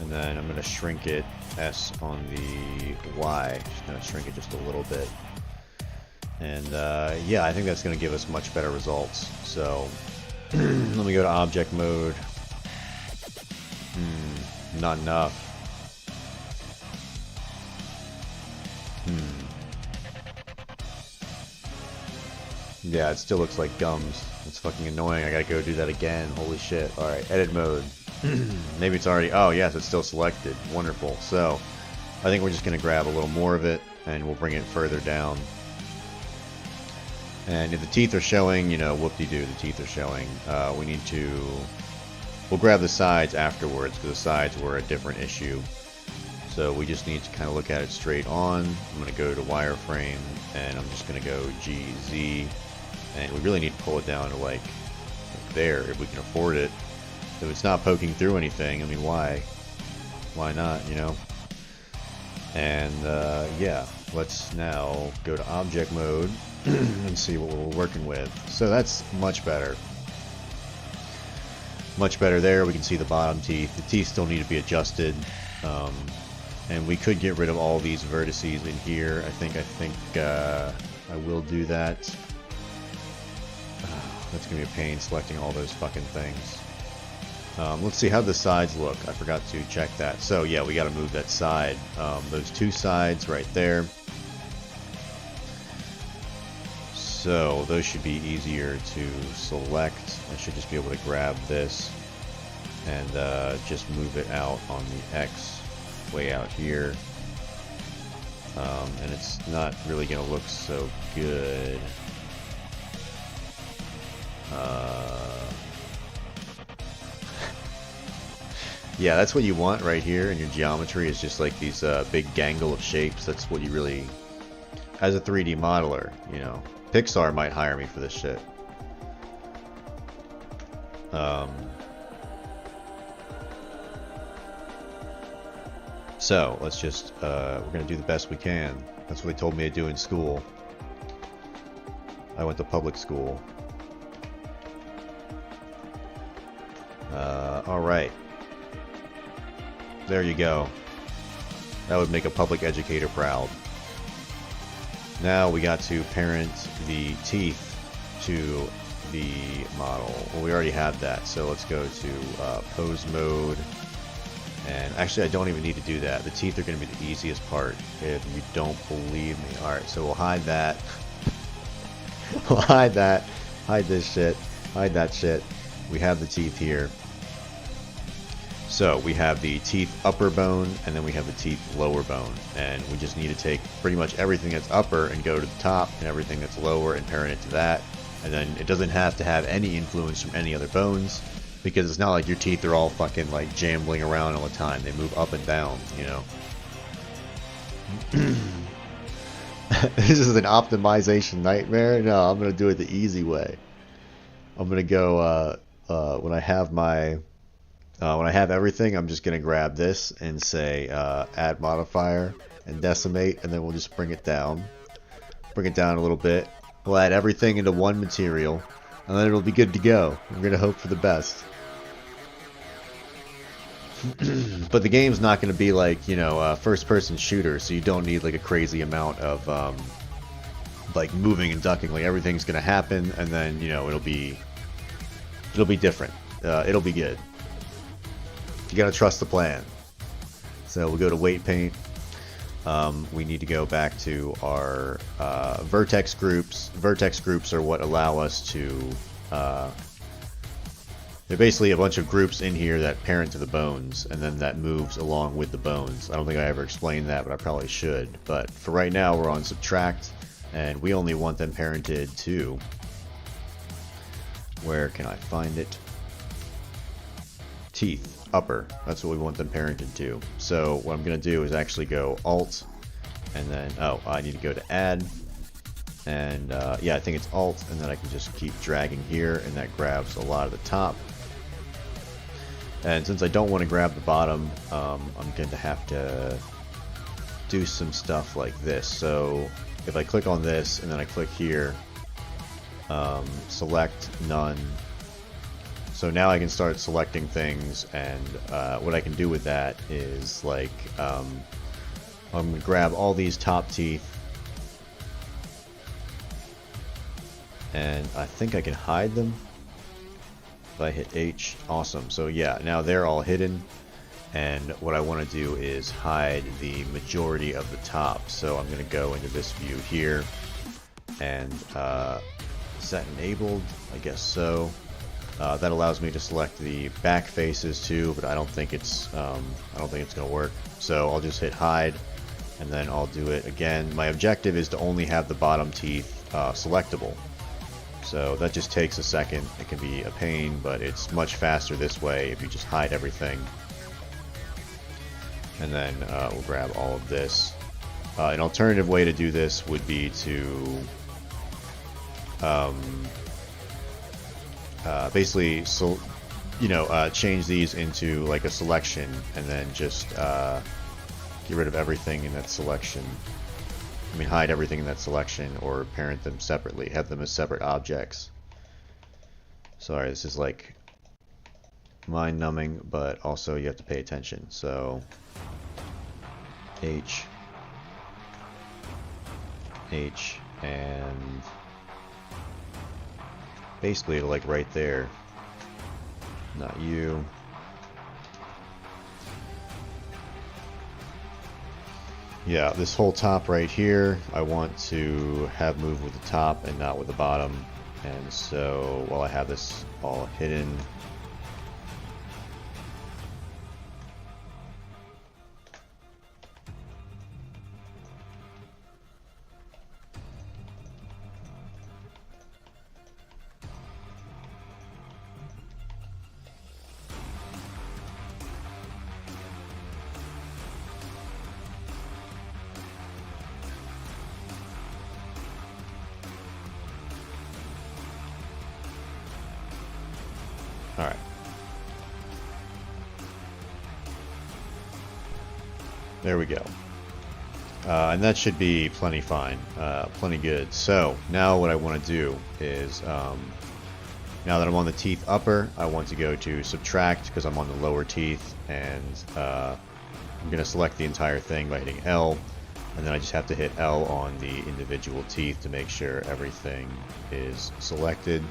and then I'm going to shrink it, S on the Y, just going to shrink it just a little bit. And yeah, I think that's going to give us much better results. So let me go to object mode. Not enough. Yeah, it still looks like gums. It's fucking annoying. I gotta go do that again. Holy shit. Alright, edit mode. Maybe it's already... Oh, yes, it's still selected. Wonderful. So, I think we're just gonna grab a little more of it, and we'll bring it further down. And if the teeth are showing, you know, whoop-de-doo, the teeth are showing. We need to... We'll grab the sides afterwards, because the sides were a different issue. So we just need to kind of look at it straight on. I'm going to go to wireframe, and I'm just going to go GZ. And we really need to pull it down to like there, if we can afford it. If it's not poking through anything, I mean, why? Why not, you know? And yeah, let's now go to object mode and see what we're working with. So that's much better. Much better there. We can see the bottom teeth. The teeth still need to be adjusted. And we could get rid of all these vertices in here. I think I will do that. That's gonna be a pain selecting all those fucking things. Let's see how the sides look. I forgot to check that. So yeah, we got to move that side. Those two sides right there. So those should be easier to select. I should just be able to grab this and just move it out on the X way out here. And it's not really going to look so good. Yeah, that's what you want right here in your geometry, is just like these big gangle of shapes. That's what you really, as a 3D modeler, you know. Pixar might hire me for this shit. So let's just we're gonna do the best we can. That's what they told me to do in school. I went to public school. All right. There you go. That would make a public educator proud. Now we got to parent the teeth to the model. Well, we already have that, so let's go to pose mode. And actually, I don't even need to do that. The teeth are going to be the easiest part, if you don't believe me. Alright, so we'll hide that. We'll hide that. Hide this shit. Hide that shit. We have the teeth here. So we have the teeth upper bone, and then we have the teeth lower bone. And we just need to take pretty much everything that's upper and go to the top, and everything that's lower and parent it to that. And then it doesn't have to have any influence from any other bones, because it's not like your teeth are all fucking like jambling around all the time. They move up and down, you know. This is an optimization nightmare? No, I'm going to do it the easy way. I'm gonna go when I have my when I have everything, I'm just gonna grab this and say add modifier and decimate, and then we'll just bring it down a little bit. We'll add everything into one material, and then it'll be good to go. We're gonna hope for the best. But the game's not going to be like, you know, first-person shooter, so you don't need like a crazy amount of like moving and ducking. Like everything's going to happen, and then, you know, it'll be different. It'll be good. You got to trust the plan. So we'll go to weight paint. We need to go back to our vertex groups. Vertex groups are what allow us to they're basically a bunch of groups in here that parent to the bones, and then that moves along with the bones. I don't think I ever explained that, but I probably should. But for right now, we're on subtract, and we only want them parented to... Where can I find it? Teeth, upper. That's what we want them parented to. So what I'm going to do is actually go Alt, and then... Oh, I need to go to Add. And yeah, I think it's Alt, and then I can just keep dragging here, and that grabs a lot of the top. And since I don't want to grab the bottom, I'm going to have to do some stuff like this. So if I click on this and then I click here, select none. So now I can start selecting things, and what I can do with that is like I'm going to grab all these top teeth, and I think I can hide them. If I hit H, awesome. So yeah, now they're all hidden, and what I want to do is hide the majority of the top. So I'm going to go into this view here, and is that enabled? I guess so. That allows me to select the back faces too, but I don't think it's going to work. So I'll just hit hide, and then I'll do it again. My objective is to only have the bottom teeth selectable. So that just takes a second. It can be a pain, but it's much faster this way if you just hide everything. And then we'll grab all of this. An alternative way to do this would be to basically, change these into like a selection, and then just get rid of everything in that selection. I mean, hide everything in that selection, or parent them separately, have them as separate objects. Sorry, this is like mind-numbing, but also you have to pay attention. So H, and basically like right there. Not you. Yeah, this whole top right here, I want to have move with the top and not with the bottom. And so while I have this all hidden, alright. There we go. And that should be plenty fine, plenty good. So now what I want to do is, now that I'm on the teeth upper, I want to go to subtract because I'm on the lower teeth, and I'm going to select the entire thing by hitting L, and then I just have to hit L on the individual teeth to make sure everything is selected.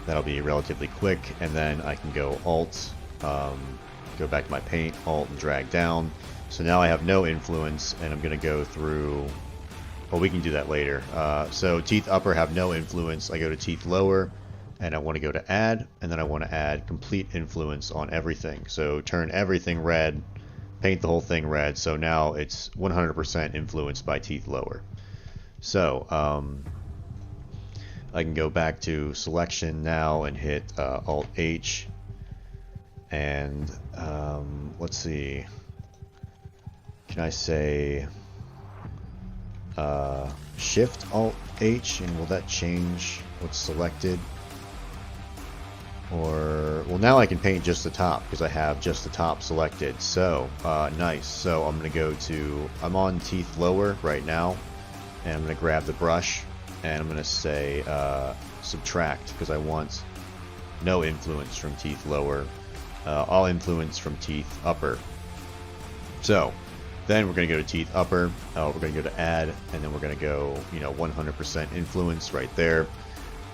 That'll be relatively quick, and then I can go Alt, go back to my paint, Alt, and drag down. So now I have no influence, and I'm going to go through... Well, we can do that later. So teeth upper have no influence. I go to teeth lower, and I want to go to add, and then I want to add complete influence on everything. So turn everything red, paint the whole thing red, so now it's 100% influenced by teeth lower. So, I can go back to selection now and hit Alt H, and let's see, can I say Shift Alt H, and will that change what's selected? Or, well, now I can paint just the top because I have just the top selected. So, nice. So I'm going to go to, I'm on teeth lower right now, and I'm going to grab the brush, and I'm going to say subtract because I want no influence from teeth lower, all influence from teeth upper. So then we're going to go to teeth upper, we're going to go to add, and then we're going to go, 100% influence right there.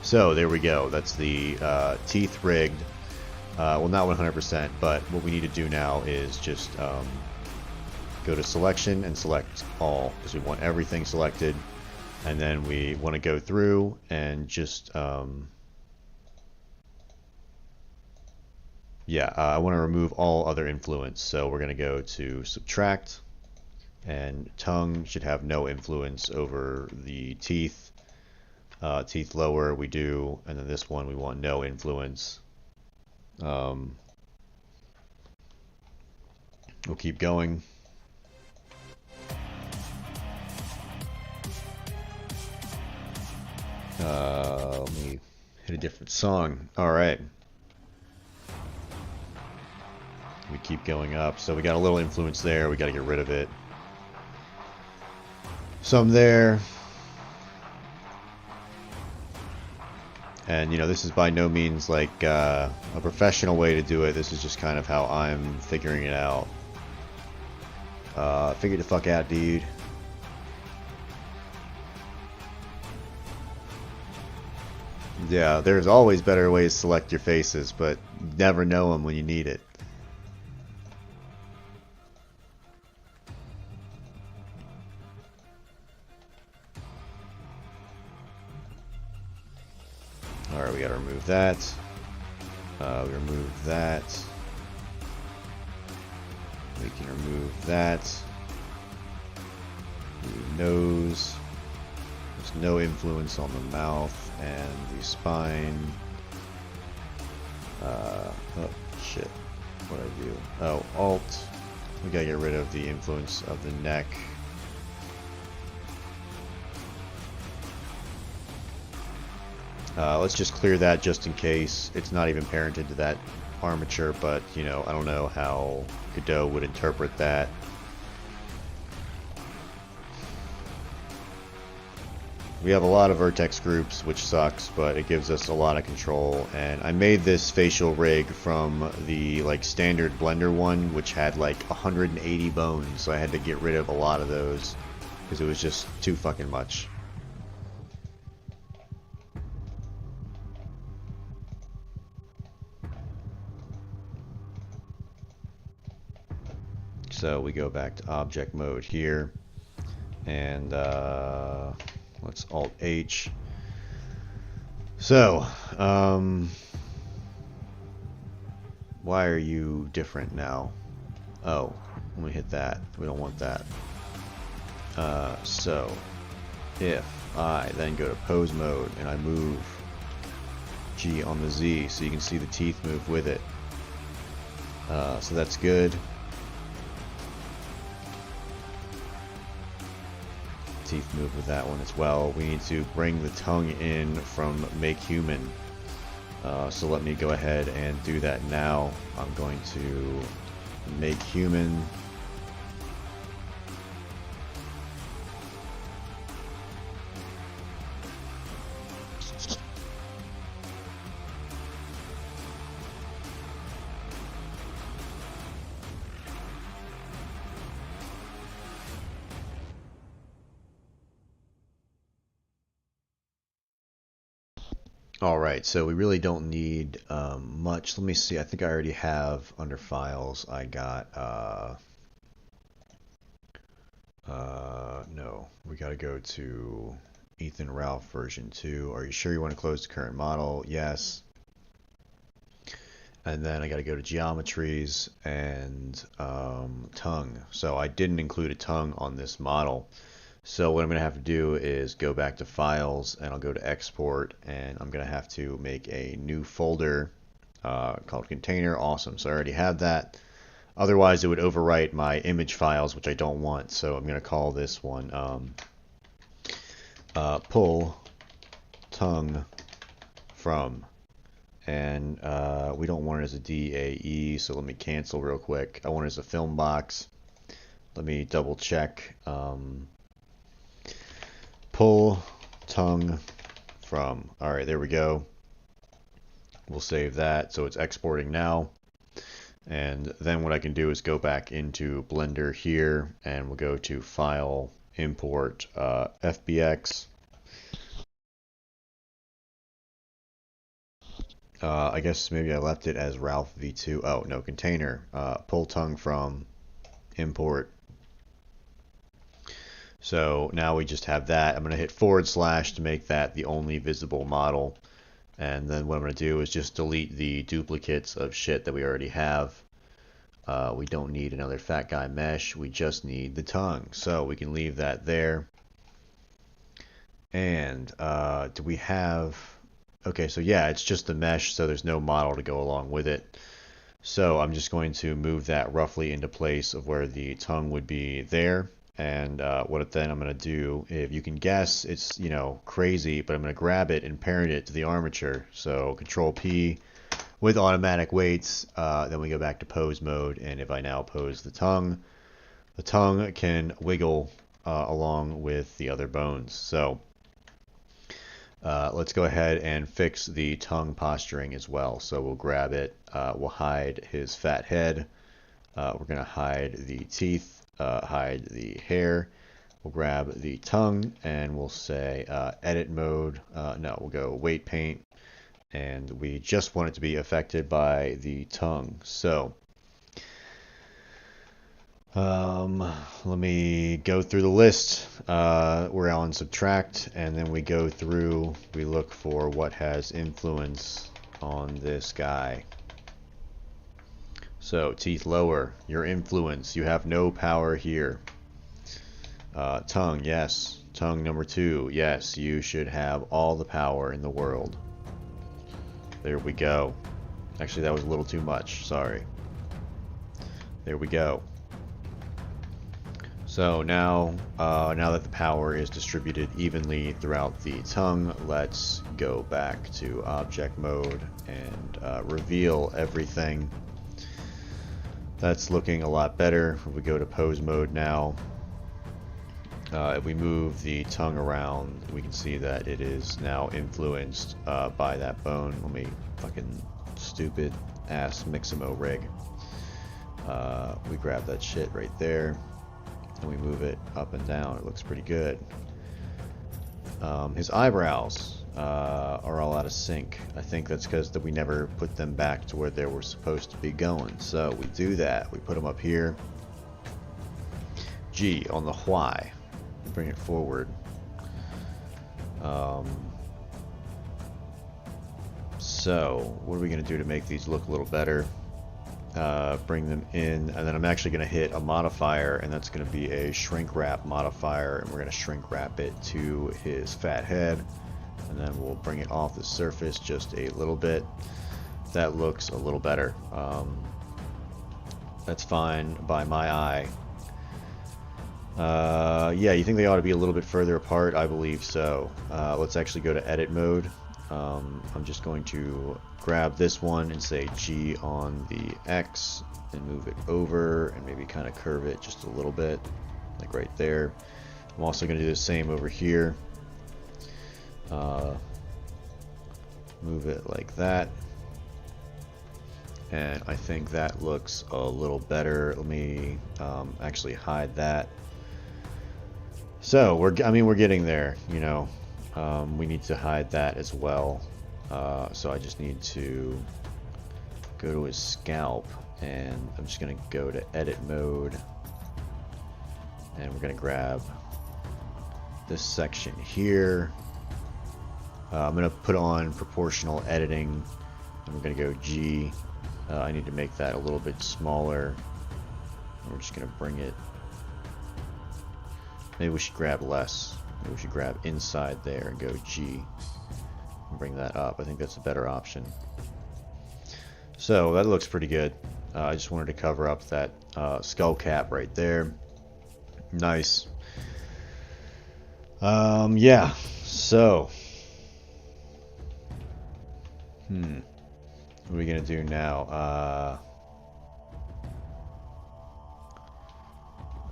So there we go. That's the teeth rigged. Well, not 100%, but what we need to do now is just go to selection and select all because we want everything selected. And then we want to go through and just, I want to remove all other influence. So we're going to go to subtract, and tongue should have no influence over the teeth. Teeth lower we do, and then this one we want no influence. We'll keep going. Let me hit a different song. Alright. We keep going up. So we got a little influence there. We got to get rid of it. Some there. And, this is by no means like a professional way to do it. This is just kind of how I'm figuring it out. Figure the fuck out, dude. Yeah, there's always better ways to select your faces, but you never know them when you need it. Alright, we gotta remove that. We remove that. We can remove that. The nose. There's no influence on the mouth and the spine. Oh, shit. What do I do? Oh, Alt. We gotta get rid of the influence of the neck. Let's just clear that just in case. It's not even parented to that armature, but, I don't know how Godot would interpret that. We have a lot of vertex groups, which sucks, but it gives us a lot of control. And I made this facial rig from the standard Blender one, which had 180 bones, so I had to get rid of a lot of those because it was just too fucking much. So we go back to object mode here, and let's Alt H. So, why are you different now? Oh, let me hit that. We don't want that. So, if I then go to pose mode and I move G on the Z, so you can see the teeth move with it. So that's good. Teeth move with that one as well. We need to bring the tongue in from make human. So let me go ahead and do that now. I'm going to make human. Alright, so we really don't need much. Let me see, I think I already have under files, I got, no, we gotta go to Ethan Ralph version 2. Are you sure you want to close the current model? Yes. And then I gotta go to geometries and tongue. So I didn't include a tongue on this model. So what I'm going to have to do is go back to files, and I'll go to export, and I'm going to have to make a new folder called container. Awesome. So I already have that. Otherwise it would overwrite my image files, which I don't want. So I'm going to call this one pull tongue from, And we don't want it as a DAE, so let me cancel real quick. I want it as a film box. Let me double check. Pull tongue from. All right, there we go. We'll save that, so it's exporting now. And then what I can do is go back into Blender here, and we'll go to File, Import, FBX. I guess maybe I left it as Ralph v2. Oh, no, container. Pull tongue from, import. So now we just have that. I'm going to hit / to make that the only visible model. And then what I'm going to do is just delete the duplicates of shit that we already have. We don't need another fat guy mesh. We just need the tongue. So we can leave that there. And do we have... Okay, so yeah, it's just the mesh, so there's no model to go along with it. So I'm just going to move that roughly into place of where the tongue would be there. And what then I'm going to do, if you can guess, it's, you know, crazy, but I'm going to grab it and parent it to the armature. So Control P with automatic weights. Then we go back to pose mode, and if I now pose the tongue can wiggle along with the other bones. So let's go ahead and fix the tongue posturing as well. So we'll grab it, we'll hide his fat head, we're going to hide the teeth, hide the hair, we'll grab the tongue, and we'll say edit mode, no, we'll go weight paint, and we just want it to be affected by the tongue. So let me go through the list. We're on subtract, and then we go through, we look for what has influence on this guy. So teeth lower, your influence, you have no power here. Tongue, yes. Tongue number 2, yes, you should have all the power in the world. There we go. Actually, that was a little too much, sorry. There we go. So now that the power is distributed evenly throughout the tongue, let's go back to object mode and reveal everything. That's looking a lot better. If we go to pose mode now, if we move the tongue around, we can see that it is now influenced by that bone. Let me fucking stupid ass mixamo rig. We grab that shit right there, and we move it up and down. It looks pretty good. His eyebrows are all out of sync. I think that's because we never put them back to where they were supposed to be going. So we do that. We put them up here. G on the Y. Bring it forward. So what are we going to do to make these look a little better? Bring them in, and then I'm actually going to hit a modifier, and that's going to be a shrink wrap modifier, and we're going to shrink wrap it to his fat head, and then we'll bring it off the surface just a little bit. That looks a little better. That's fine by my eye. Yeah, you think they ought to be a little bit further apart? I believe so. Let's actually go to edit mode. I'm just going to grab this one and say G on the X and move it over and maybe kind of curve it just a little bit, like right there. I'm also going to do the same over here. Move it like that. And I think that looks a little better. Let me actually hide that. So we're getting there, you know. We need to hide that as well. So I just need to go to his scalp, and I'm just going to go to edit mode, and we're going to grab this section here. I'm going to put on proportional editing, and we're going to go G. I need to make that a little bit smaller, and we're just going to bring it. Maybe we should grab less. Maybe we should grab inside there and go G and bring that up. I think that's a better option. So that looks pretty good. I just wanted to cover up that skull cap right there. Nice. Yeah, so What are we gonna do now?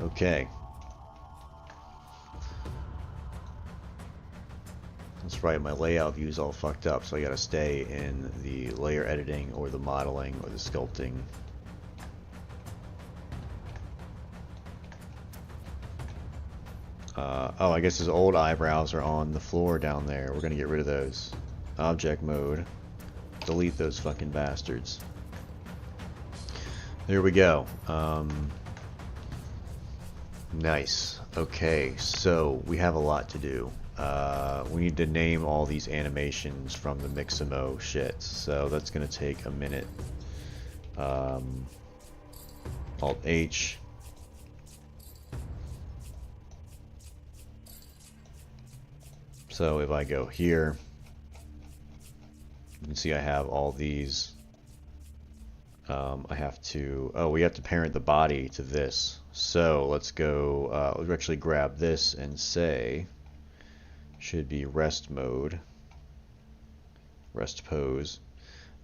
Okay. That's right, my layout view is all fucked up, so I gotta stay in the layer editing or the modeling or the sculpting. Oh, I guess his old eyebrows are on the floor down there. We're gonna get rid of those. Object mode. Delete those fucking bastards. There we go. Nice. Okay, so we have a lot to do. We need to name all these animations from the mixamo shit, so that's gonna take a minute. Alt H. So if I go here, you can see I have all these. I have to, we have to parent the body to this. So let's go, let's actually grab this and say, should be rest mode, rest pose.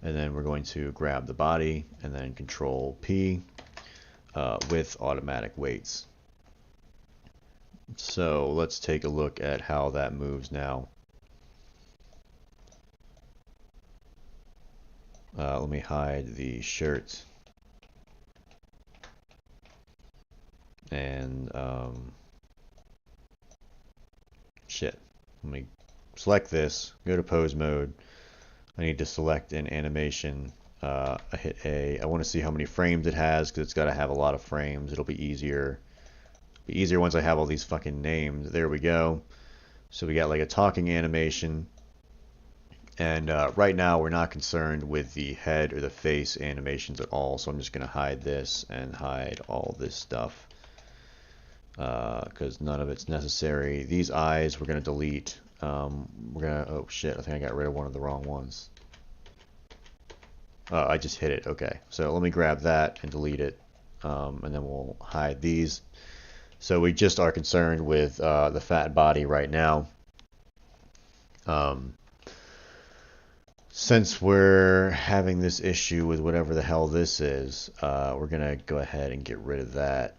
And then we're going to grab the body and then Control P with automatic weights. So let's take a look at how that moves now. Let me hide the shirt. And shit. Let me select this, go to pose mode. I need to select an animation. I hit A. I want to see how many frames it has because it's got to have a lot of frames. It'll be easier. Be easier once I have all these fucking names. There we go. So we got like a talking animation. And right now we're not concerned with the head or the face animations at all. So I'm just going to hide this and hide all this stuff. Because none of it's necessary. These eyes we're going to delete. We're going to... Oh shit, I think I got rid of one of the wrong ones. I just hit it. Okay. So let me grab that and delete it. And then we'll hide these. So we just are concerned with the fat body right now. Since we're having this issue with whatever the hell this is, we're going to go ahead and get rid of that.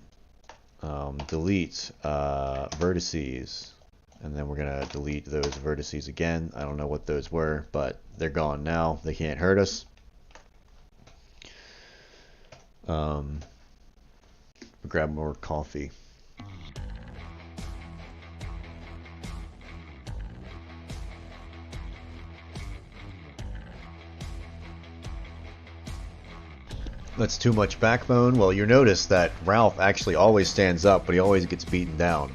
Delete vertices. And then we're going to delete those vertices again. I don't know what those were, but they're gone now. They can't hurt us. Grab more coffee. That's too much backbone. Well, you notice that Ralph actually always stands up, but he always gets beaten down.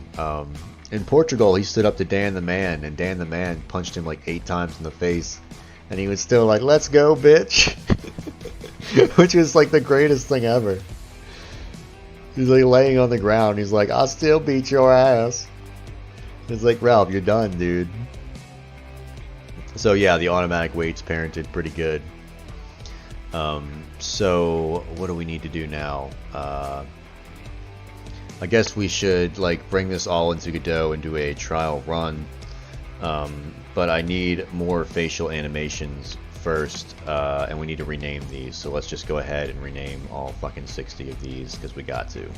In Portugal, he stood up to Dan the Man, and Dan the Man punched him like 8 times in the face. And he was still like, "Let's go, bitch." Which was like the greatest thing ever. He's like laying on the ground. He's like, "I'll still beat your ass." It's like, Ralph, you're done, dude. So yeah, the automatic weights parented pretty good. So what do we need to do now? I guess we should like bring this all into Godot and do a trial run. But I need more facial animations first, and we need to rename these. So let's just go ahead and rename all fucking 60 of these because we got to.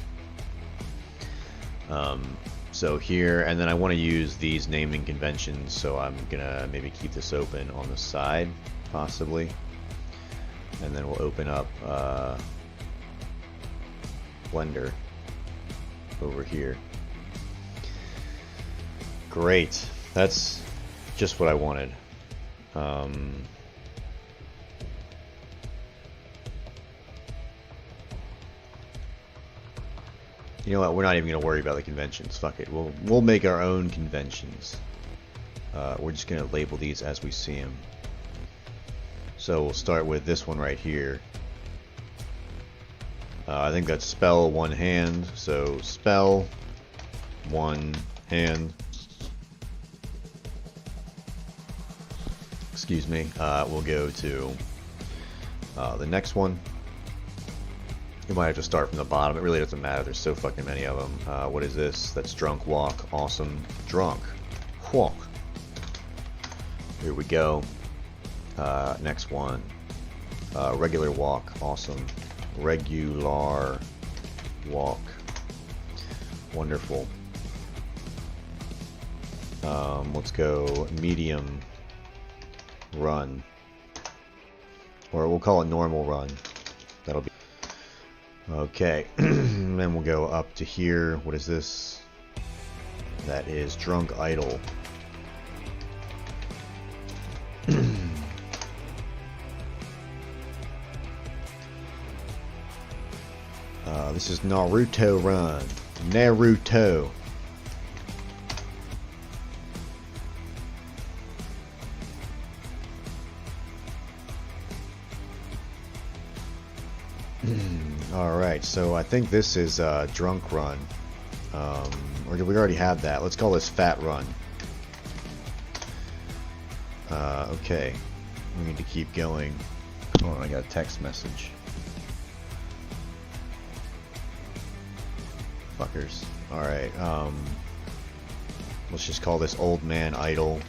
So here, and then I want to use these naming conventions, so I'm gonna maybe keep this open on the side, possibly. And then we'll open up Blender over here. Great. That's just what I wanted. You know what? We're not even going to worry about the conventions. Fuck it. We'll make our own conventions. We're just going to label these as we see them. So we'll start with this one right here. I think that's spell one hand. So spell one hand. Excuse me. We'll go to the next one. You might have to start from the bottom. It really doesn't matter. There's so fucking many of them. What is this? That's drunk walk. Awesome. Drunk walk. Here we go. Next one. Regular walk, awesome. Regular walk, wonderful. Let's go medium run, or we'll call it normal run. That'll be okay. Then we'll go up to here. What is this? That is drunk idle. This is Naruto run. Naruto. Alright, so I think this is drunk run. Or did we already have that? Let's call this fat run. Okay. We need to keep going. Oh, I got a text message. Fuckers. Alright, let's just call this old man idle.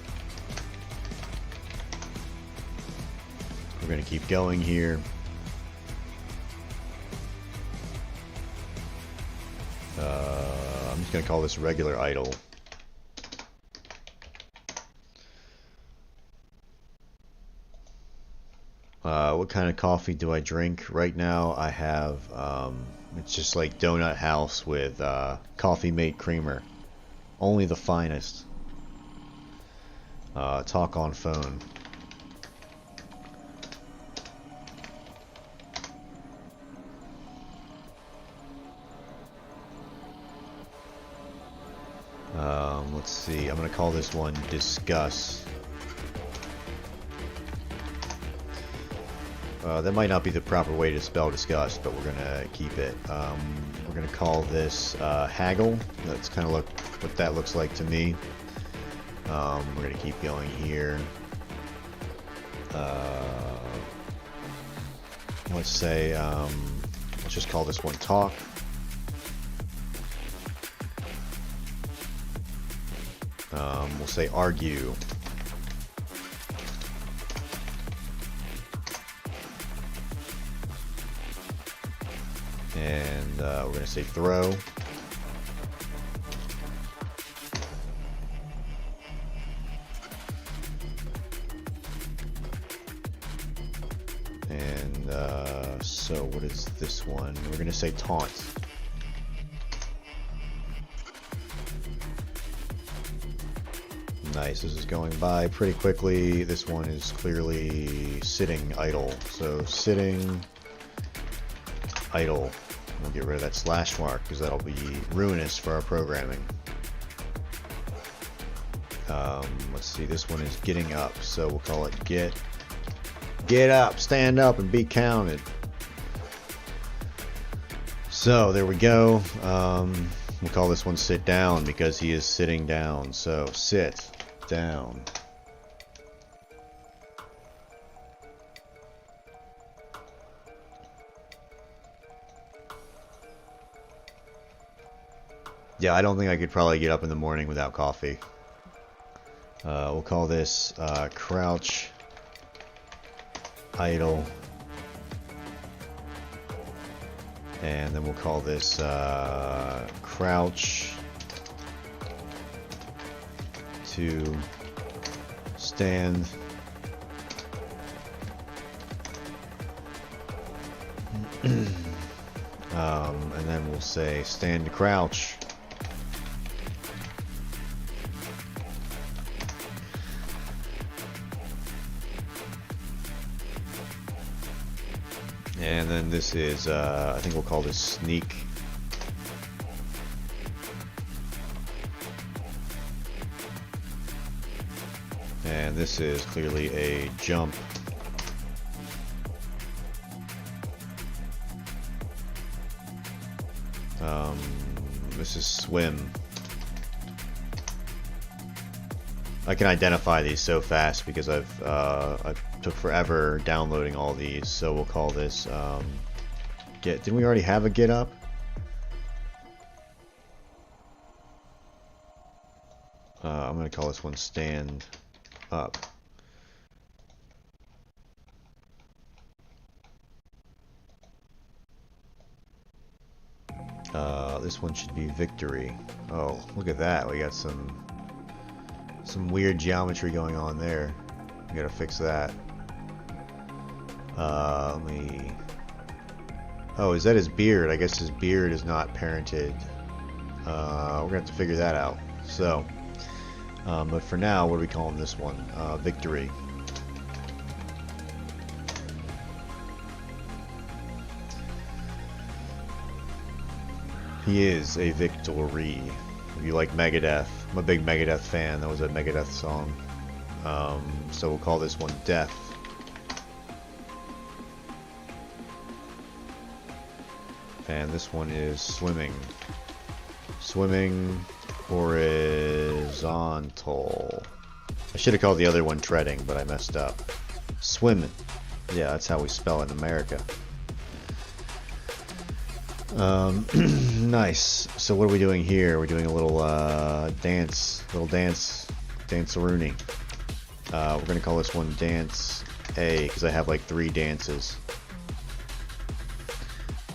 We're gonna keep going here. I'm just gonna call this regular idle. What kind of coffee do I drink? Right now I have, it's just like Donut House with Coffee Mate Creamer. Only the finest. Talk on phone. Let's see, I'm gonna call this one Discuss. That might not be the proper way to spell discuss, but we're gonna keep it. We're gonna call this Haggle. That's kind of what that looks like to me. We're gonna keep going here. Let's say, let's just call this one Talk. We'll say Argue. And we're going to say Throw. And so what is this one? We're going to say Taunt. Nice, this is going by pretty quickly. This one is clearly sitting idle. So sitting idle. We'll get rid of that slash mark because that'll be ruinous for our programming. Let's see, this one is getting up, so we'll call it get up, stand up and be counted. So there we go. We'll call this one sit down because he is sitting down. So sit down. Yeah, I don't think I could probably get up in the morning without coffee. We'll call this crouch idle. And then we'll call this crouch to stand. And then we'll say stand to crouch. And then this is, I think we'll call this sneak. And this is clearly a jump. This is swim. I can identify these so fast because I took forever downloading all these, so we'll call this get. Didn't we already have a get up? I'm gonna call this one stand up. This one should be victory. Oh, look at that. We got some weird geometry going on there. We gotta fix that. Let me... Oh, is that his beard? I guess his beard is not parented. We're gonna have to figure that out. So, but for now, what are we calling this one? Victory. He is a victory. If you like Megadeth, I'm a big Megadeth fan. That was a Megadeth song. So we'll call this one Death. And this one is Swimming. Swimming horizontal. I should have called the other one Treading, but I messed up. Swimming. Yeah, that's how we spell it in America. Nice. So what are we doing here? We're doing a little dance-a-rooney. We're gonna call this one Dance A because I have like 3 dances.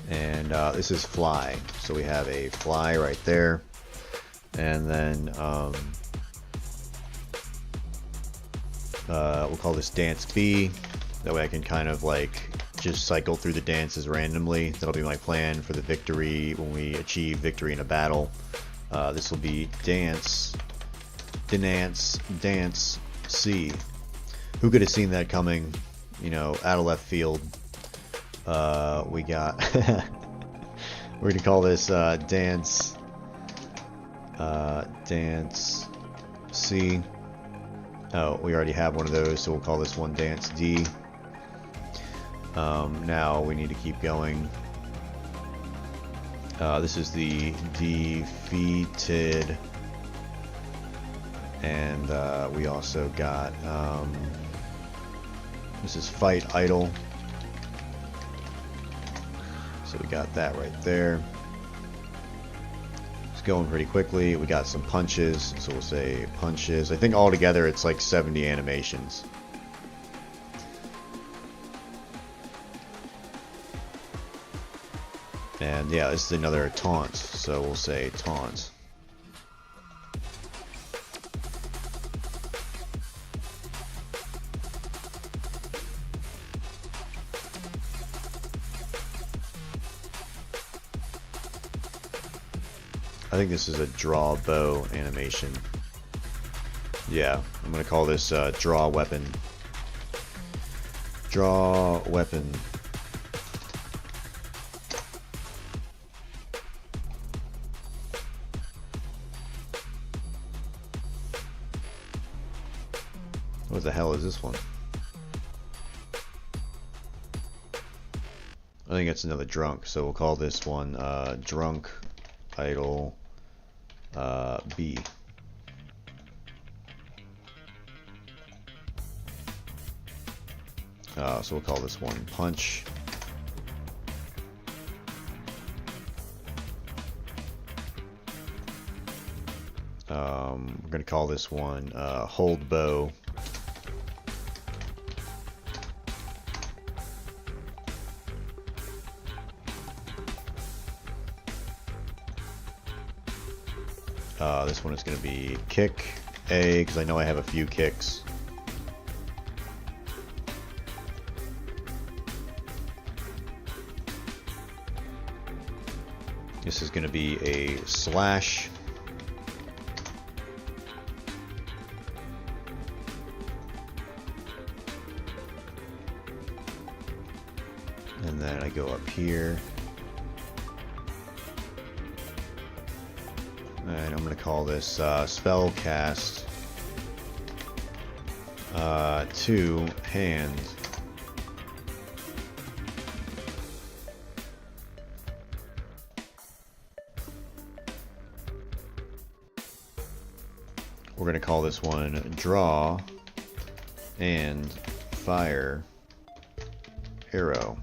And this is Fly. So we have a fly right there, and then we'll call this Dance B. That way I can kind of like just cycle through the dances randomly. That'll be my plan for the victory when we achieve victory in a battle. This will be Dance C. Who could have seen that coming, you know, out of left field? We got we're gonna call this Dance C. Oh, we already have one of those, so we'll call this one Dance D. Now we need to keep going. This is the defeated, and we also got this is Fight Idle. So we got that right there. It's going pretty quickly. We got some punches, so we'll say punches. I think altogether it's like 70 animations. And yeah, this is another taunt, so we'll say taunt. I think this is a draw bow animation. Yeah, I'm gonna call this draw weapon. Draw weapon. What the hell is this one? I think it's another drunk, so we'll call this one drunk idle B. So we'll call this one punch. We're going to call this one hold bow. This one is going to be kick A, because I know I have a few kicks. This is going to be a slash. And then I go up here. And I'm going to call this spell cast to hand. We're going to call this one draw and fire arrow.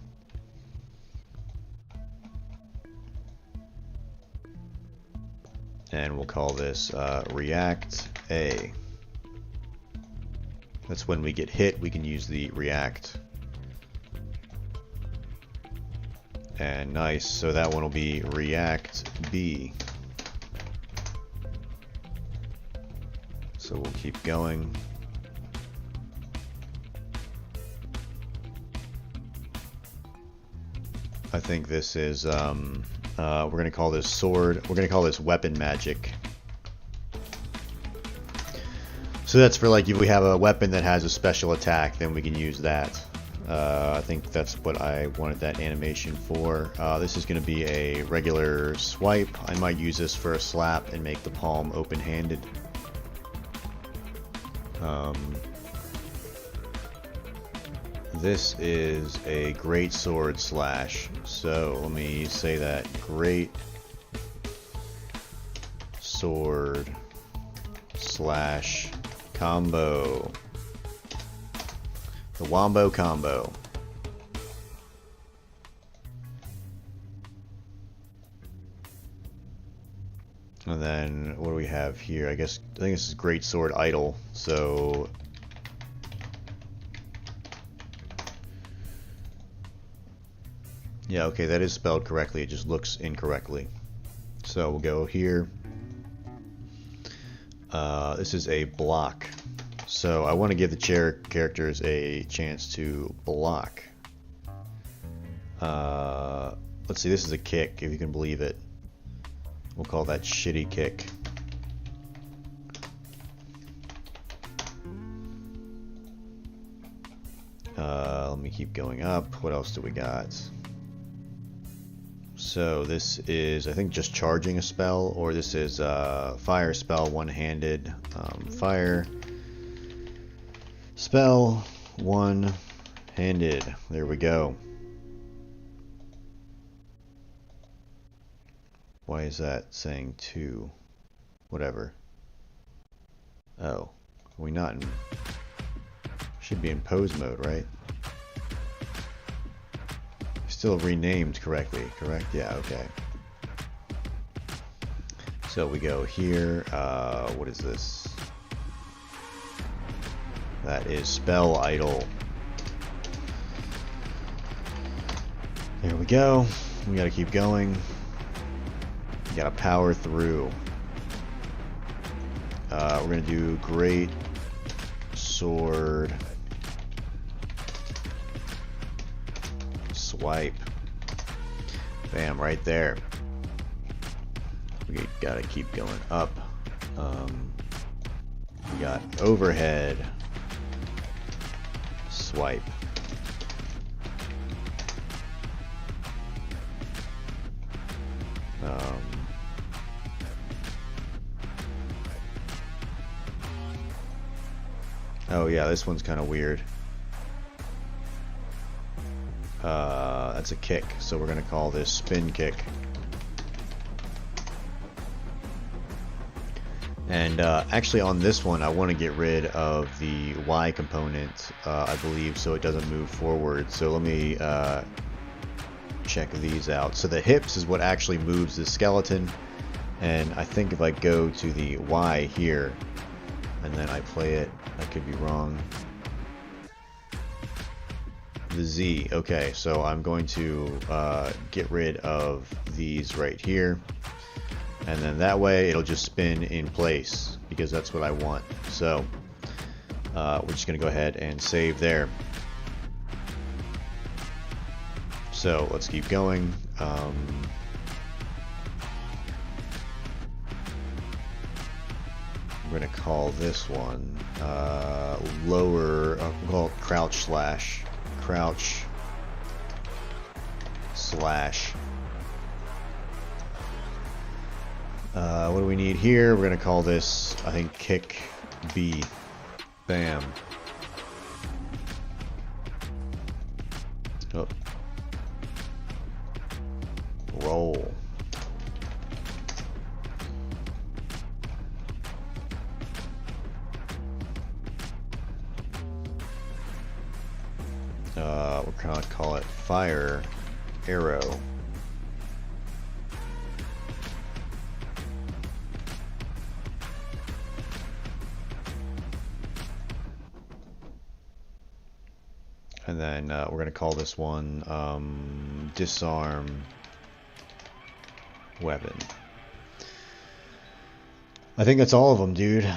And we'll call this react A. That's when we get hit, we can use the react. And nice, so that one will be react B. So we'll keep going. I think this is, we're going to call this sword, we're going to call this weapon magic. So that's for like if we have a weapon that has a special attack, then we can use that. I think that's what I wanted that animation for. This is going to be a regular swipe. I might use this for a slap and make the palm open-handed. This is a great sword slash. So let me say that. Great sword slash combo. The wombo combo. And then what do we have here? I think this is great sword idle. So yeah, okay, that is spelled correctly. It just looks incorrectly. So we'll go here. This is a block. So I want to give the characters a chance to block. Let's see, this is a kick, if you can believe it. We'll call that shitty kick. Let me keep going up. What else do we got? So this is, I think, just charging a spell, or this is fire spell, one-handed. Fire spell, one-handed. There we go. Why is that saying 2? Whatever. Oh, are we not in? Should be in pose mode, right? Still renamed correctly, correct? Yeah, okay. So we go here. What is this? That is spell idle. There we go. We gotta keep going. We gotta power through. We're gonna do great sword swipe. Bam, right there. We gotta keep going up. We got overhead swipe. Oh yeah, this one's kind of weird. That's a kick, so we're gonna call this spin kick. And actually on this one I want to get rid of the Y component, I believe, so it doesn't move forward. So let me check these out. So the hips is what actually moves the skeleton, and I think if I go to the Y here and then I play it, I could be wrong. The Z, okay, so I'm going to get rid of these right here, and then that way it'll just spin in place because that's what I want. So we're just gonna go ahead and save there. So let's keep going. We're gonna call this one lower. We'll call it crouch slash. Crouch slash. What do we need here? We're gonna call this, I think, kick B. Bam. Oh. Roll. We're gonna call it fire arrow. And then we're going to call this one disarm weapon. I think that's all of them, dude.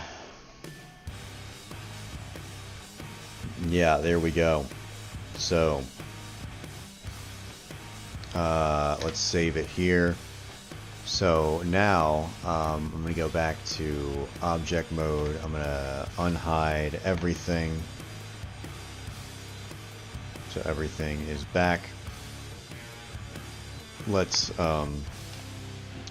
Yeah, there we go. So, let's save it here. So now, I'm going to go back to object mode. I'm going to unhide everything. So everything is back. Let's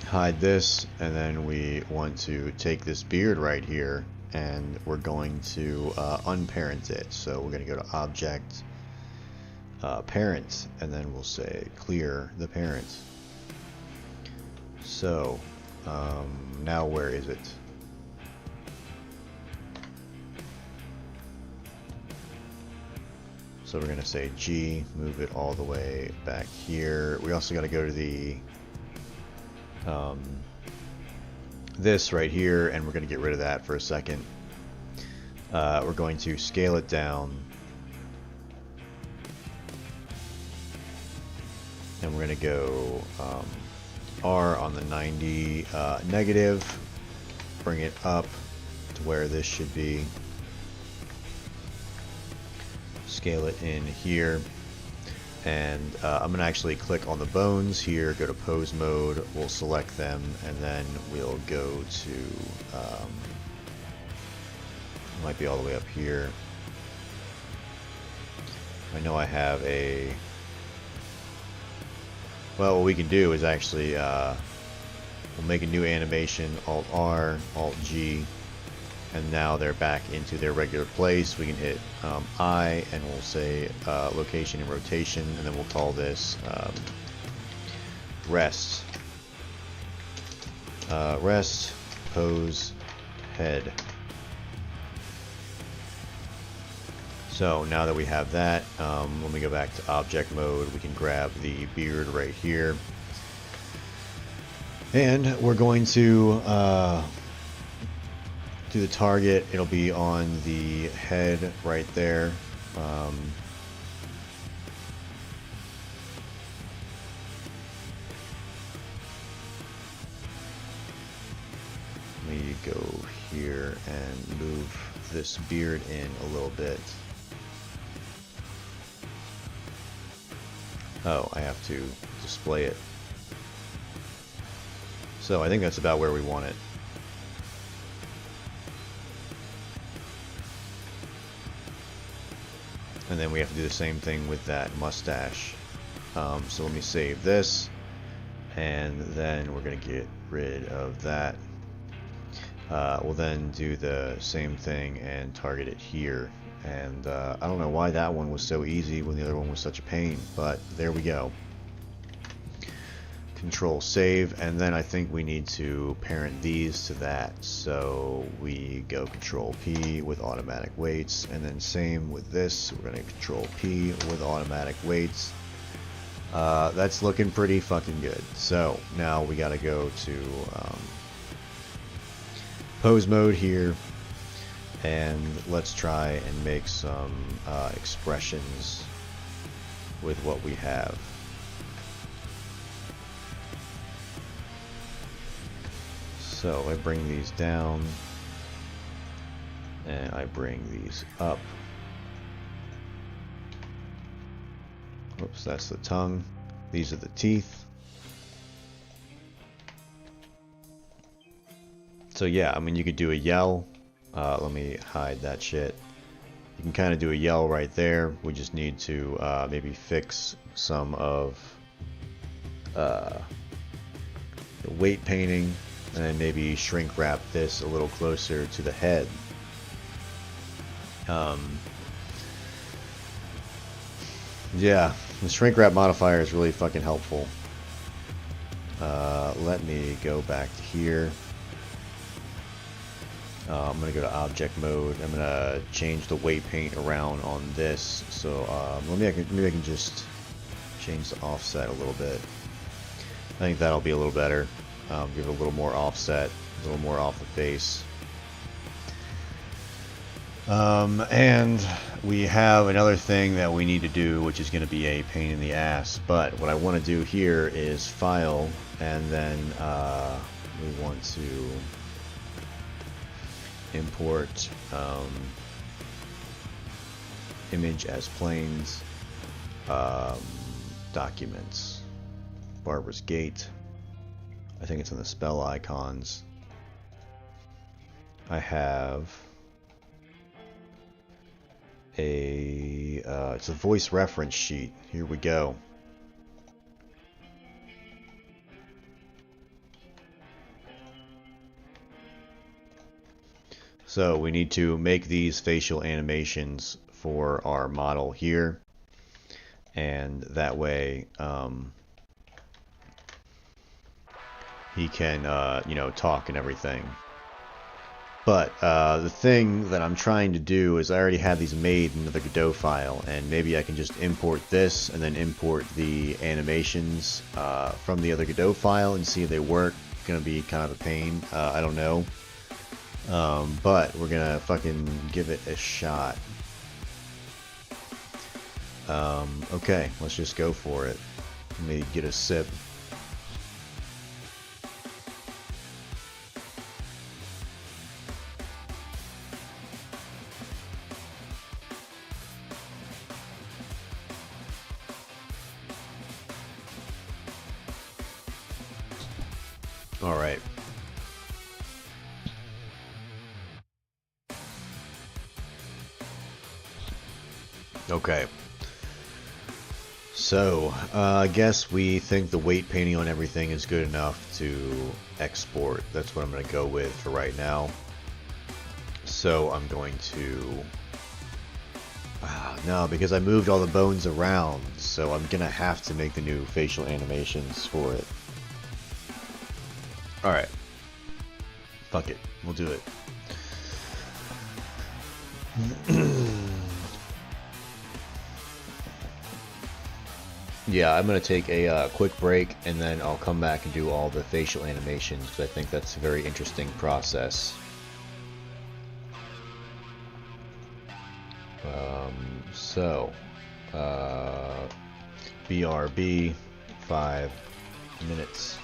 hide this, and then we want to take this beard right here, and we're going to unparent it. So we're going to go to object, parent, and then we'll say clear the parent. So now where is it? So we're going to say G, move it all the way back here. We also got to go to the this right here, and we're going to get rid of that for a second. We're going to scale it down, and we're going to go R on the 90 negative, bring it up to where this should be. Scale it in here, and I'm going to actually click on the bones here, go to pose mode, we'll select them, and then we'll go to, might be all the way up here. I know I have a, well, what we can do is actually, we'll make a new animation, Alt R, Alt G, and now they're back into their regular place. We can hit I, and we'll say location and rotation, and then we'll call this rest. Rest, pose, head. So now that we have that, when we go back to object mode, we can grab the beard right here. And we're going to do the target. It'll be on the head right there. Let me go here and move this beard in a little bit. Oh, I have to display it. So I think that's about where we want it. And then we have to do the same thing with that mustache. So let me save this, and then we're going to get rid of that. We'll then do the same thing and target it here. And I don't know why that one was so easy when the other one was such a pain, but there we go. Control save, and then I think we need to parent these to that. So we go Control P with automatic weights, and then same with this. We're going to Control P with automatic weights. That's looking pretty fucking good. So now we got to go to pose mode here, and let's try and make some expressions with what we have. So I bring these down, and I bring these up. Oops, that's the tongue. These are the teeth. So yeah, I mean, you could do a yell. Let me hide that shit. You can kind of do a yell right there. We just need to maybe fix some of the weight painting, and then maybe shrink wrap this a little closer to the head. Yeah, the shrink wrap modifier is really fucking helpful. Let me go back to here. I'm going to go to object mode. I'm going to change the weight paint around on this. So maybe I can just change the offset a little bit. I think that'll be a little better. Give it a little more offset, a little more off the face. And we have another thing that we need to do, which is going to be a pain in the ass. But what I want to do here is file, and then we want to import image as planes, documents, Barber's Gate. I think it's in the spell icons. I have it's a voice reference sheet. Here we go. So we need to make these facial animations for our model here, and that way he can you know, talk and everything. But the thing that I'm trying to do is I already have these made in the Godot file, and maybe I can just import this and then import the animations from the other Godot file and see if they work. Gonna be kind of a pain. I don't know. But we're gonna fucking give it a shot. Okay, let's just go for it. Let me get a sip. All right. Okay. So, I guess we think the weight painting on everything is good enough to export. That's what I'm going to go with for right now. So, I'm going to... no, because I moved all the bones around, so I'm going to have to make the new facial animations for it. Alright. Fuck it. We'll do it. Yeah, I'm going to take a quick break, and then I'll come back and do all the facial animations, because I think that's a very interesting process. BRB, 5 minutes.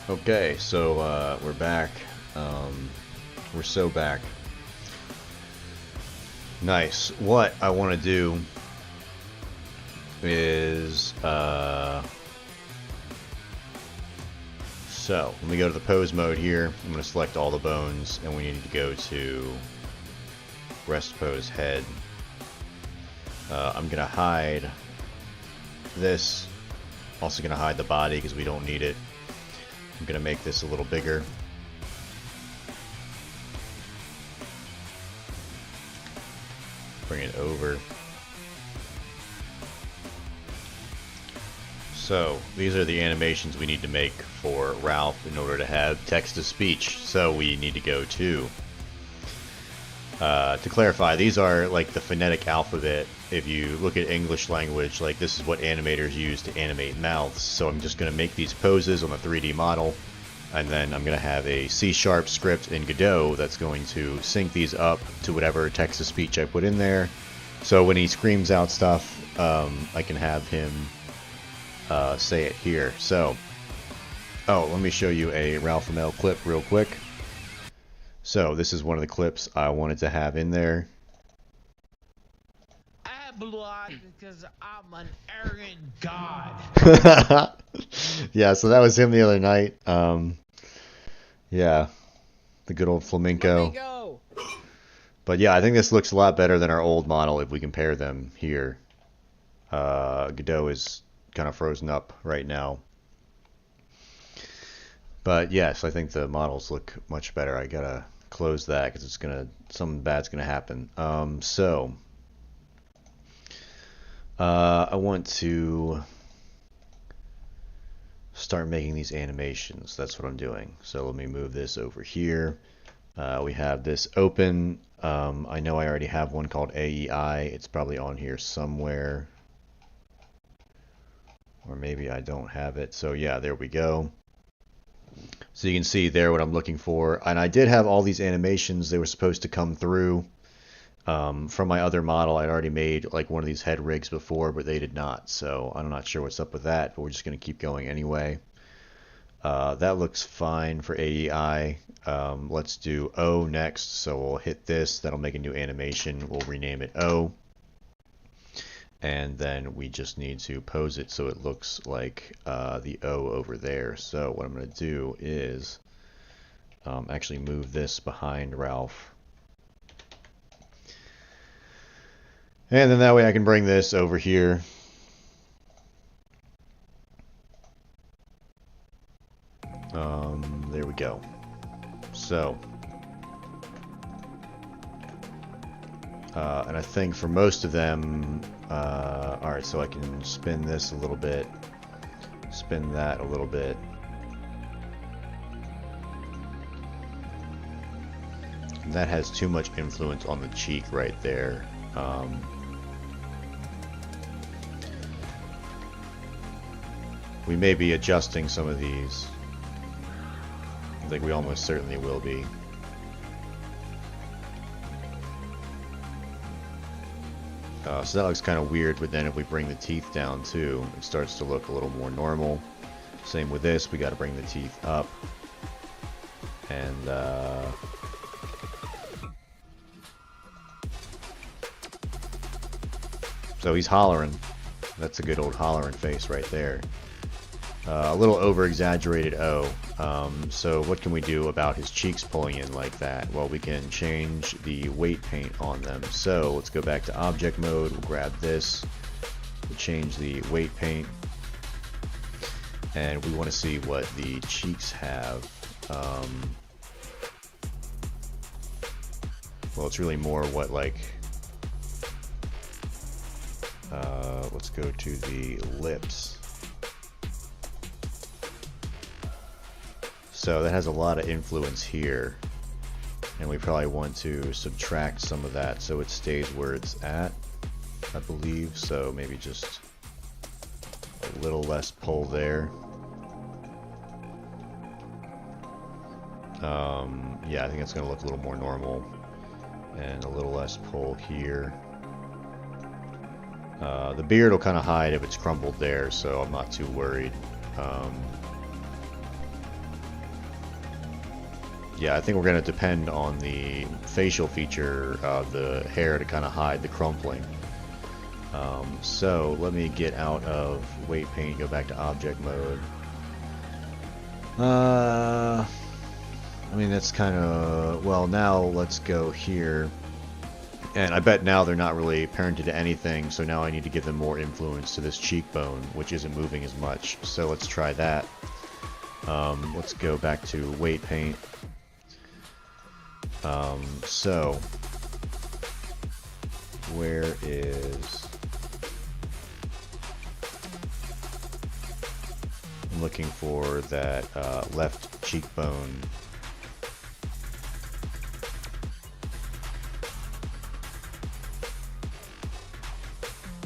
Okay, so we're back. We're so back. Nice. What I want to do is so let me go to the pose mode here. I'm going to select all the bones, and we need to go to rest pose head. I'm going to hide this. Also going to hide the body because we don't need it. I'm going to make this a little bigger. Bring it over. So these are the animations we need to make for Ralph in order to have text-to-speech. So we need to go to clarify, these are like the phonetic alphabet. If you look at English language, like this is what animators use to animate mouths. So I'm just going to make these poses on the 3D model, and then I'm going to have a C# script in Godot that's going to sync these up to whatever text-to-speech I put in there. So when he screams out stuff, I can have him say it here. So, let me show you a Ralph ML clip real quick. So this is one of the clips I wanted to have in there. I have blood because I'm an arrogant god. Yeah, so that was him the other night. Yeah, the good old flamenco. But yeah, I think this looks a lot better than our old model if we compare them here. Godot is kind of frozen up right now. But yes, I think the models look much better. I gotta close that because it's something bad's gonna happen. I want to start making these animations. That's what I'm doing. So let me move this over here. We have this open. I know I already have one called AEI. It's probably on here somewhere. Or maybe I don't have it. So yeah, there we go. So you can see there what I'm looking for. And I did have all these animations. They were supposed to come through from my other model. I'd already made like one of these head rigs before, but they did not. So I'm not sure what's up with that, but we're just going to keep going anyway. That looks fine for AEI. Let's do O next. So we'll hit this. That'll make a new animation. We'll rename it O. And then we just need to pose it so it looks like the O over there. So what I'm going to do is actually move this behind Ralph. And then that way I can bring this over here. There we go. So, and I think for most of them, alright, so I can spin this a little bit, spin that a little bit. And that has too much influence on the cheek right there. We may be adjusting some of these. I think we almost certainly will be. So that looks kind of weird, but then if we bring the teeth down too, it starts to look a little more normal. Same with this, we got to bring the teeth up. And so he's hollering. That's a good old hollering face right there. A little over-exaggerated O. So what can we do about his cheeks pulling in like that? Well, we can change the weight paint on them. So let's go back to object mode. We'll grab this. We'll change the weight paint. And we want to see what the cheeks have. well, it's really more what, like, let's go to the lips. So that has a lot of influence here, and we probably want to subtract some of that so it stays where it's at, I believe. So maybe just a little less pull there. Yeah, I think it's going to look a little more normal, and a little less pull here. The beard will kind of hide if it's crumbled there, so I'm not too worried. Yeah, I think we're going to depend on the facial feature of the hair to kind of hide the crumpling. So let me get out of weight paint, go back to object mode. I mean, that's kind of, well, now let's go here. And I bet now they're not really parented to anything, so now I need to give them more influence to this cheekbone, which isn't moving as much. So let's try that. Let's go back to weight paint. So where is, I'm looking for that left cheekbone.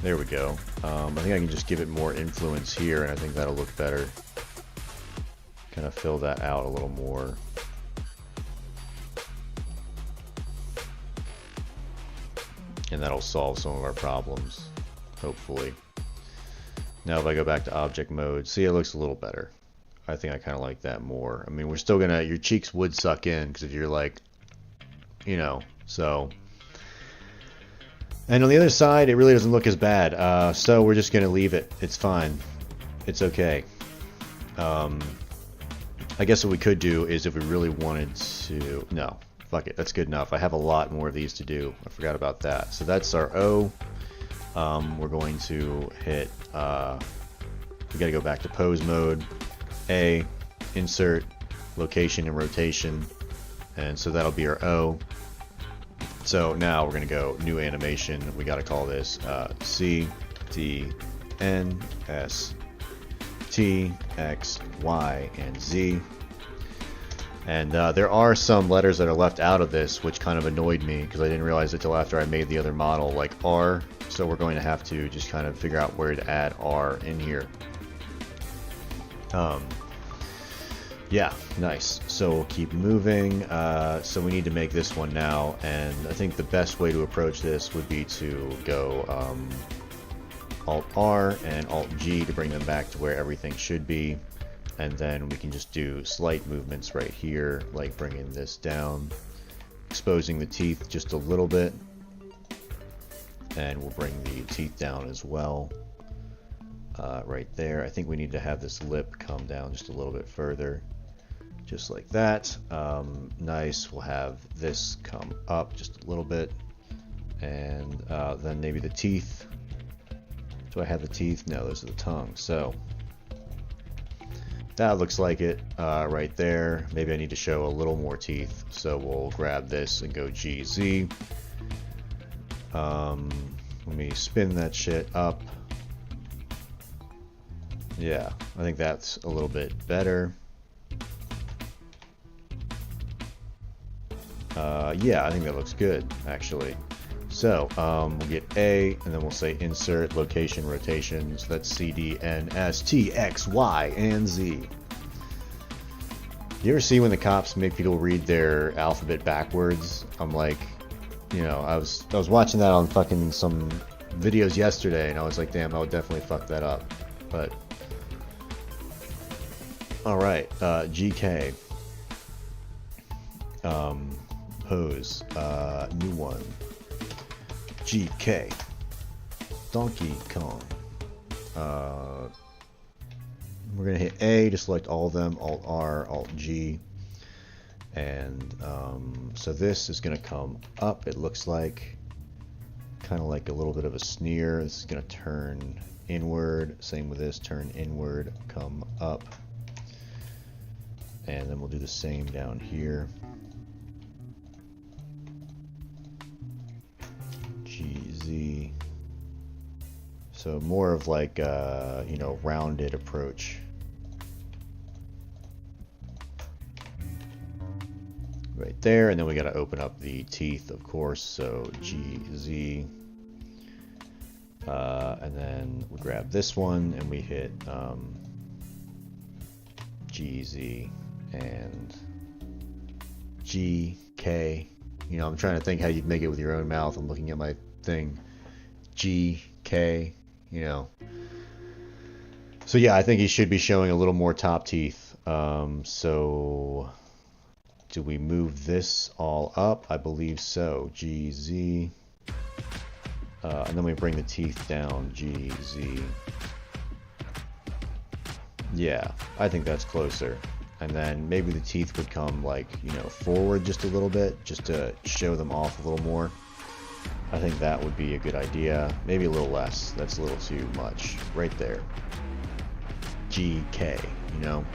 There we go. I think I can just give it more influence here, and I think that'll look better. Kind of fill that out a little more. And that'll solve some of our problems, hopefully. Now if I go back to object mode, see, it looks a little better. I think I kind of like that more. I mean, we're still gonna, your cheeks would suck in, because if you're like, you know, so. And on the other side, it really doesn't look as bad, so we're just gonna leave it. It's fine. It's okay. I guess what we could do is if we really wanted to, no. Fuck it, that's good enough. I have a lot more of these to do. I forgot about that. So that's our O. We're going to hit, we gotta go back to pose mode. A, insert, location and rotation. And so that'll be our O. So now we're gonna go new animation. We gotta call this C, D, N, S, T, X, Y, and Z. And there are some letters that are left out of this, which kind of annoyed me because I didn't realize it till after I made the other model, like R. So we're going to have to just kind of figure out where to add R in here. Yeah, nice. So we'll keep moving. So we need to make this one now, and I think the best way to approach this would be to go Alt R and Alt G to bring them back to where everything should be. And then we can just do slight movements right here, like bringing this down, exposing the teeth just a little bit, and we'll bring the teeth down as well, right there. I think we need to have this lip come down just a little bit further, just like that. Nice. We'll have this come up just a little bit, and then maybe the teeth. Do I have the teeth? No, those are the tongue. So that looks like it right there. Maybe I need to show a little more teeth, so we'll grab this and go GZ. Let me spin that shit up. Yeah, I think that's a little bit better. Yeah, I think that looks good, actually. So, we'll get A, and then we'll say insert, location, rotation. So that's C, D, N, S, T, X, Y, and Z. You ever see when the cops make people read their alphabet backwards? I'm like, you know, I was watching that on fucking some videos yesterday, and I was like, damn, I would definitely fuck that up. But, alright, GK. Pose, new one. GK, Donkey Kong. We're going to hit A to select all of them, Alt R, Alt G. And so this is going to come up, it looks like. Kind of like a little bit of a sneer. This is going to turn inward. Same with this, turn inward, come up. And then we'll do the same down here. So more of like you know, rounded approach. Right there, and then we got to open up the teeth, of course. So GZ, and then we grab this one and we hit GZ and GK. You know, I'm trying to think how you'd make it with your own mouth. I'm looking at my thing. GK. You know. So yeah, I think he should be showing a little more top teeth. So. Do we move this all up? I believe so. GZ. And then we bring the teeth down. GZ. Yeah, I think that's closer. And then maybe the teeth would come like, you know, forward just a little bit, just to show them off a little more. I think that would be a good idea. Maybe a little less. That's a little too much. Right there. GK, you know?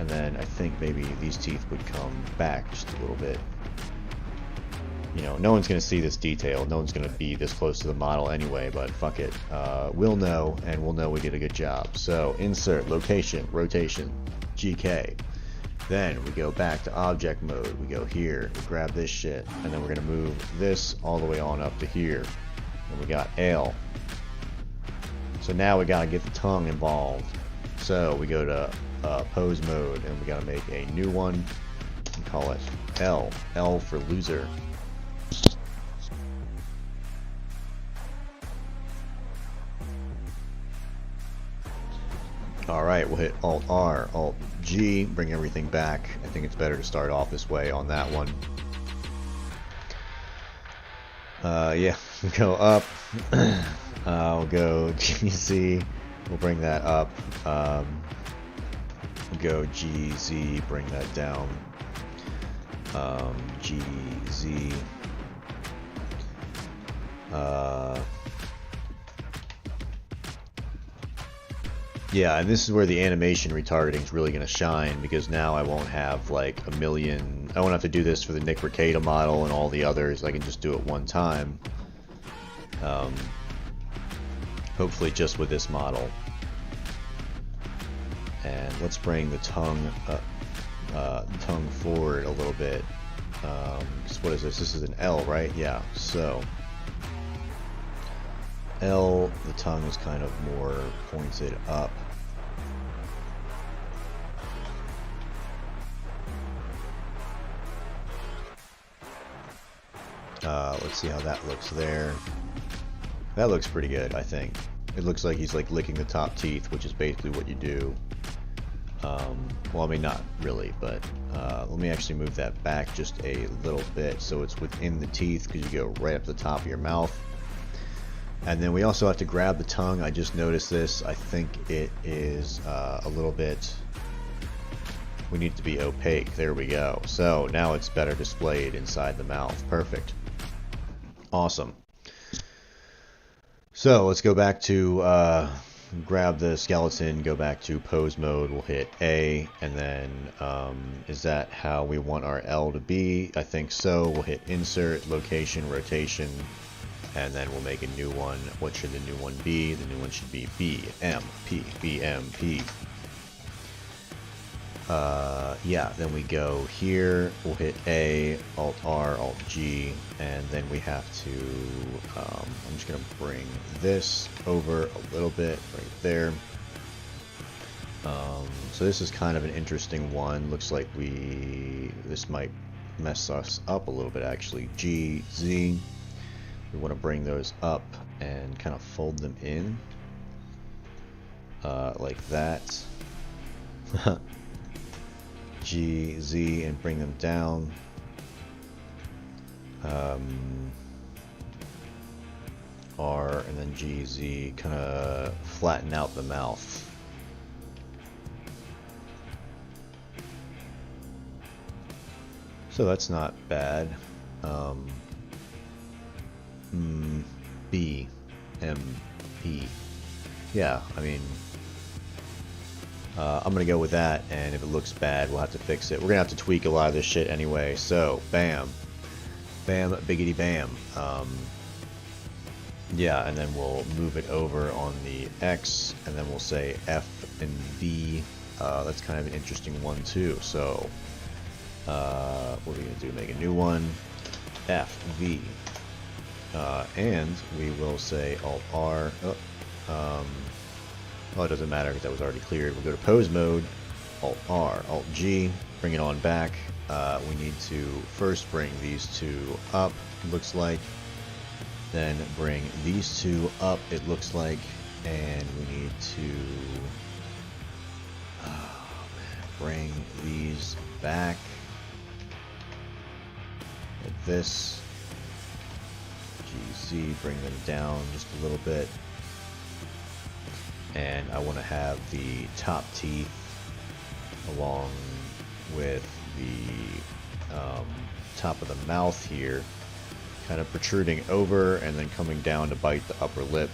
And then I think maybe these teeth would come back just a little bit. You know, no one's going to see this detail. No one's going to be this close to the model anyway, but fuck it. We'll know, and we'll know we did a good job. So, insert, location, rotation, GK. Then we go back to object mode. We go here, we grab this shit, and then we're going to move this all the way on up to here. And we got L. So now we got to get the tongue involved. So we go to pose mode, and we got to make a new one and call it L. L for loser. Alright, we'll hit Alt R, Alt G, bring everything back. I think it's better to start off this way on that one. Yeah, we go up. We'll go GZ, we'll bring that up. We'll go GZ, bring that down. GZ. Yeah, and this is where the animation retargeting is really going to shine, because now I won't have like a million. I won't have to do this for the Nick Rekieta model and all the others. I can just do it one time. Hopefully just with this model. And let's bring the tongue tongue forward a little bit. What is this? This is an L, right? Yeah. So L, the tongue is kind of more pointed up. Let's see how that looks there. That looks pretty good, I think. It looks like he's like licking the top teeth, which is basically what you do. Well, I mean, not really, but let me actually move that back just a little bit so it's within the teeth, because you go right up the top of your mouth. And then we also have to grab the tongue. I just noticed this. I think it is a little bit... We need it to be opaque. There we go. So now it's better displayed inside the mouth. Perfect. Awesome. So let's go back to... grab the skeleton, go back to pose mode, we'll hit A, and then is that how we want our L to be? I think so. We'll hit insert, location, rotation, and then we'll make a new one. What should the new one be? The new one should be BMP, BMP. Yeah, then we go here, we'll hit A, Alt R, Alt G, and then we have to, I'm just going to bring this over a little bit right there. So this is kind of an interesting one. Looks like this might mess us up a little bit actually. G, Z, we want to bring those up and kind of fold them in, like that. G, Z, and bring them down. R, and then G, Z, kind of flatten out the mouth. So that's not bad. B, M, P. Yeah, I mean... I'm gonna go with that, and if it looks bad, we'll have to fix it. We're gonna have to tweak a lot of this shit anyway, so bam. Bam, biggity bam. Yeah, and then we'll move it over on the X, and then we'll say F and V. That's kind of an interesting one too. So what are we going to do? Make a new one, F, V. And we will say Alt R. Well, it doesn't matter because that was already cleared. We'll go to pose mode, Alt R, Alt G, bring it on back. We need to first bring these two up, it looks like. Then bring these two up, it looks like. And we need to bring these back like this. GZ, bring them down just a little bit. And I want to have the top teeth along with the top of the mouth here kind of protruding over and then coming down to bite the upper lip.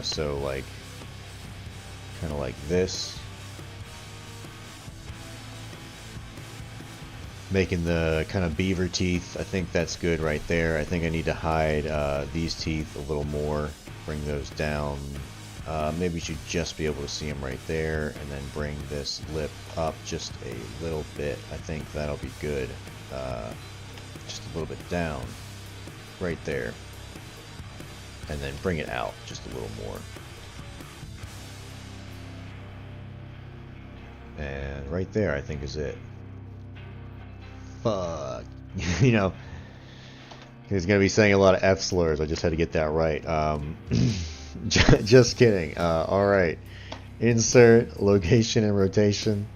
So like kind of like this. Making the kind of beaver teeth. I think that's good right there. I think I need to hide these teeth a little more. Bring those down. Maybe you should just be able to see them right there, and then bring this lip up just a little bit. I think that'll be good. Just a little bit down, right there, and then bring it out just a little more. And right there, I think is it. Fuck, you know, he's gonna be saying a lot of F slurs. I just had to get that right. Just kidding. Alright. Insert, location, and rotation.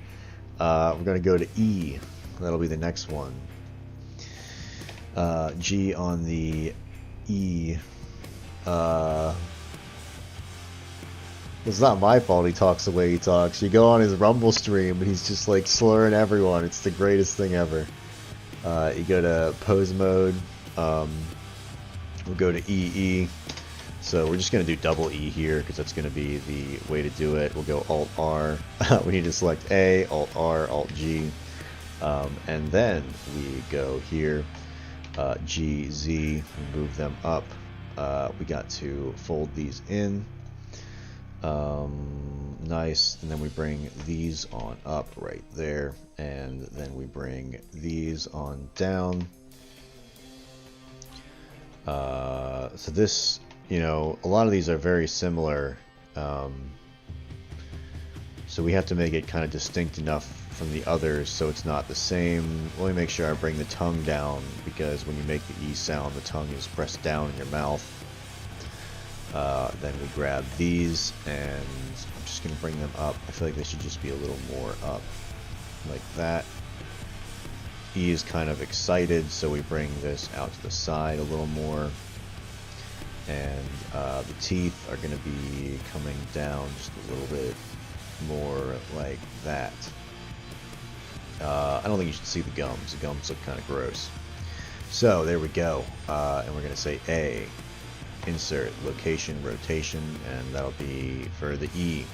We're going to go to E. That'll be the next one. G on the E. It's not my fault he talks the way he talks. You go on his Rumble stream and he's just like slurring everyone. It's the greatest thing ever. You go to pose mode. We'll go to EE. So we're just going to do double E here because that's going to be the way to do it. We'll go Alt R. We need to select A, Alt R, Alt G. And then we go here, G, Z, move them up. We got to fold these in. Nice. And then we bring these on up right there. And then we bring these on down. So this... You know, a lot of these are very similar, so we have to make it kind of distinct enough from the others so it's not the same. Let me make sure I bring the tongue down, because when you make the E sound, the tongue is pressed down in your mouth. Then we grab these, and I'm just going to bring them up. I feel like they should just be a little more up, like that. E is kind of excited, so we bring this out to the side a little more. And the teeth are going to be coming down just a little bit more like that. I don't think you should see the gums. The gums look kind of gross. So there we go. And we're going to say A, insert, location, rotation, and that'll be for the E.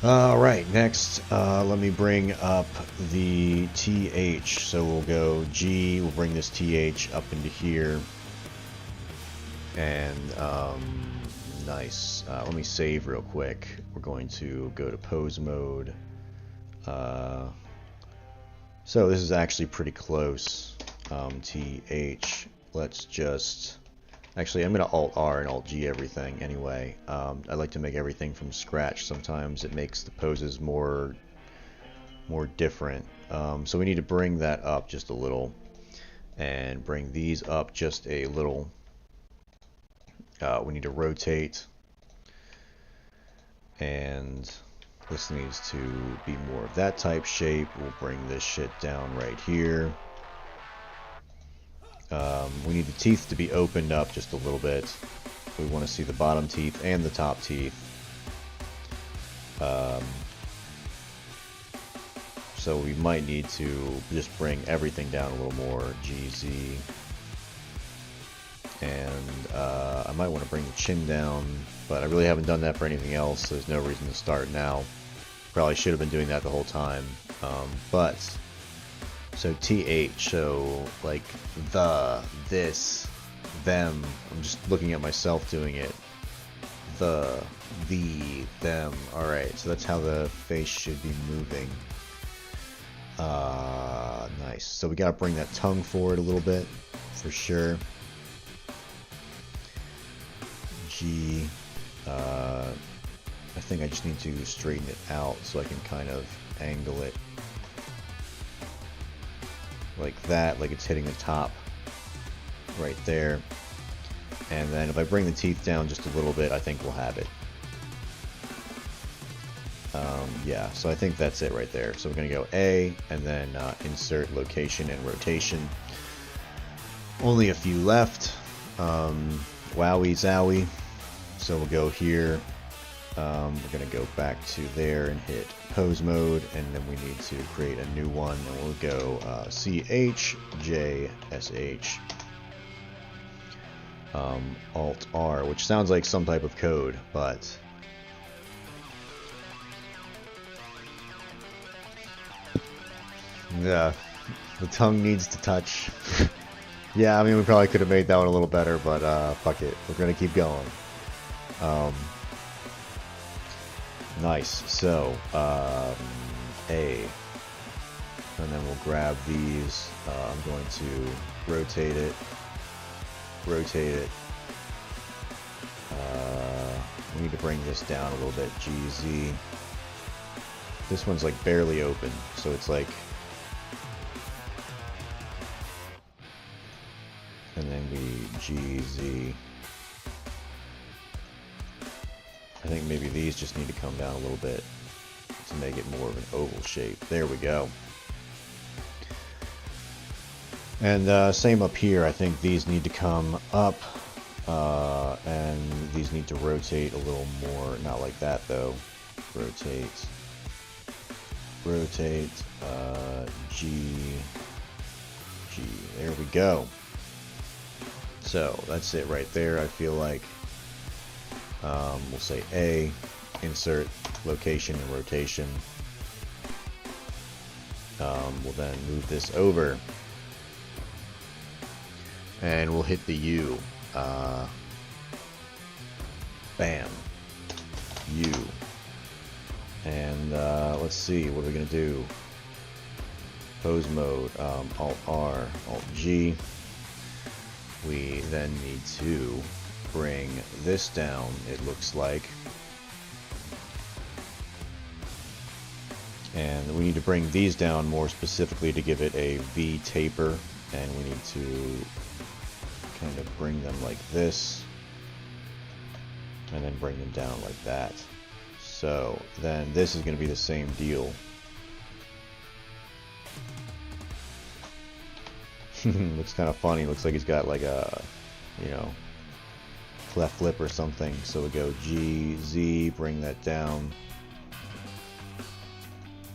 Alright, next, let me bring up the TH. So we'll go G, we'll bring this TH up into here. And nice. Let me save real quick. We're going to go to pose mode. So this is actually pretty close. TH. Let's just... Actually, I'm going to Alt R and Alt G everything anyway. I like to make everything from scratch. Sometimes it makes the poses more different. So we need to bring that up just a little. And bring these up just a little. We need to rotate, and this needs to be more of that type shape. We'll bring this shit down right here. We need the teeth to be opened up just a little bit. We want to see the bottom teeth and the top teeth. So we might need to just bring everything down a little more. GZ. And I might want to bring the chin down, but I really haven't done that for anything else, so there's no reason to start now. Probably should have been doing that the whole time. So TH, so like the, this, them. I'm just looking at myself doing it. The, them. Alright, so that's how the face should be moving. Nice. So we gotta bring that tongue forward a little bit, for sure. G. I think I just need to straighten it out so I can kind of angle it like that, like it's hitting the top right there. And then if I bring the teeth down just a little bit, I think we'll have it. Yeah, so I think that's it right there. So we're going to go A, and then insert location and rotation. Only a few left. Wowie zowie. So we'll go here. We're going to go back to there and hit pose mode, and then we need to create a new one, and we'll go CH, J, SH, Alt R, which sounds like some type of code, but yeah, the tongue needs to touch. Yeah, I mean, we probably could have made that one a little better, but fuck it, we're gonna keep going. Nice. So A, and then we'll grab these. I'm going to rotate it. We need to bring this down a little bit. GZ. This one's like barely open, so it's like, and then we GZ. I think maybe these just need to come down a little bit to make it more of an oval shape. There we go. And same up here. I think these need to come up, and these need to rotate a little more. Not like that though. Rotate. G. There we go. So that's it right there. I feel like. We'll say A, insert location and rotation. We'll then move this over, and we'll hit the U. Bam. U. And let's see, what are we gonna do? Pose mode, Alt R, Alt G. We then need to bring this down, it looks like. And we need to bring these down more specifically to give it a V taper, and we need to kind of bring them like this, and then bring them down like that. So then this is going to be the same deal. Looks kind of funny. Looks like he's got like a, you know, cleft lip or something. So we go G, Z, bring that down,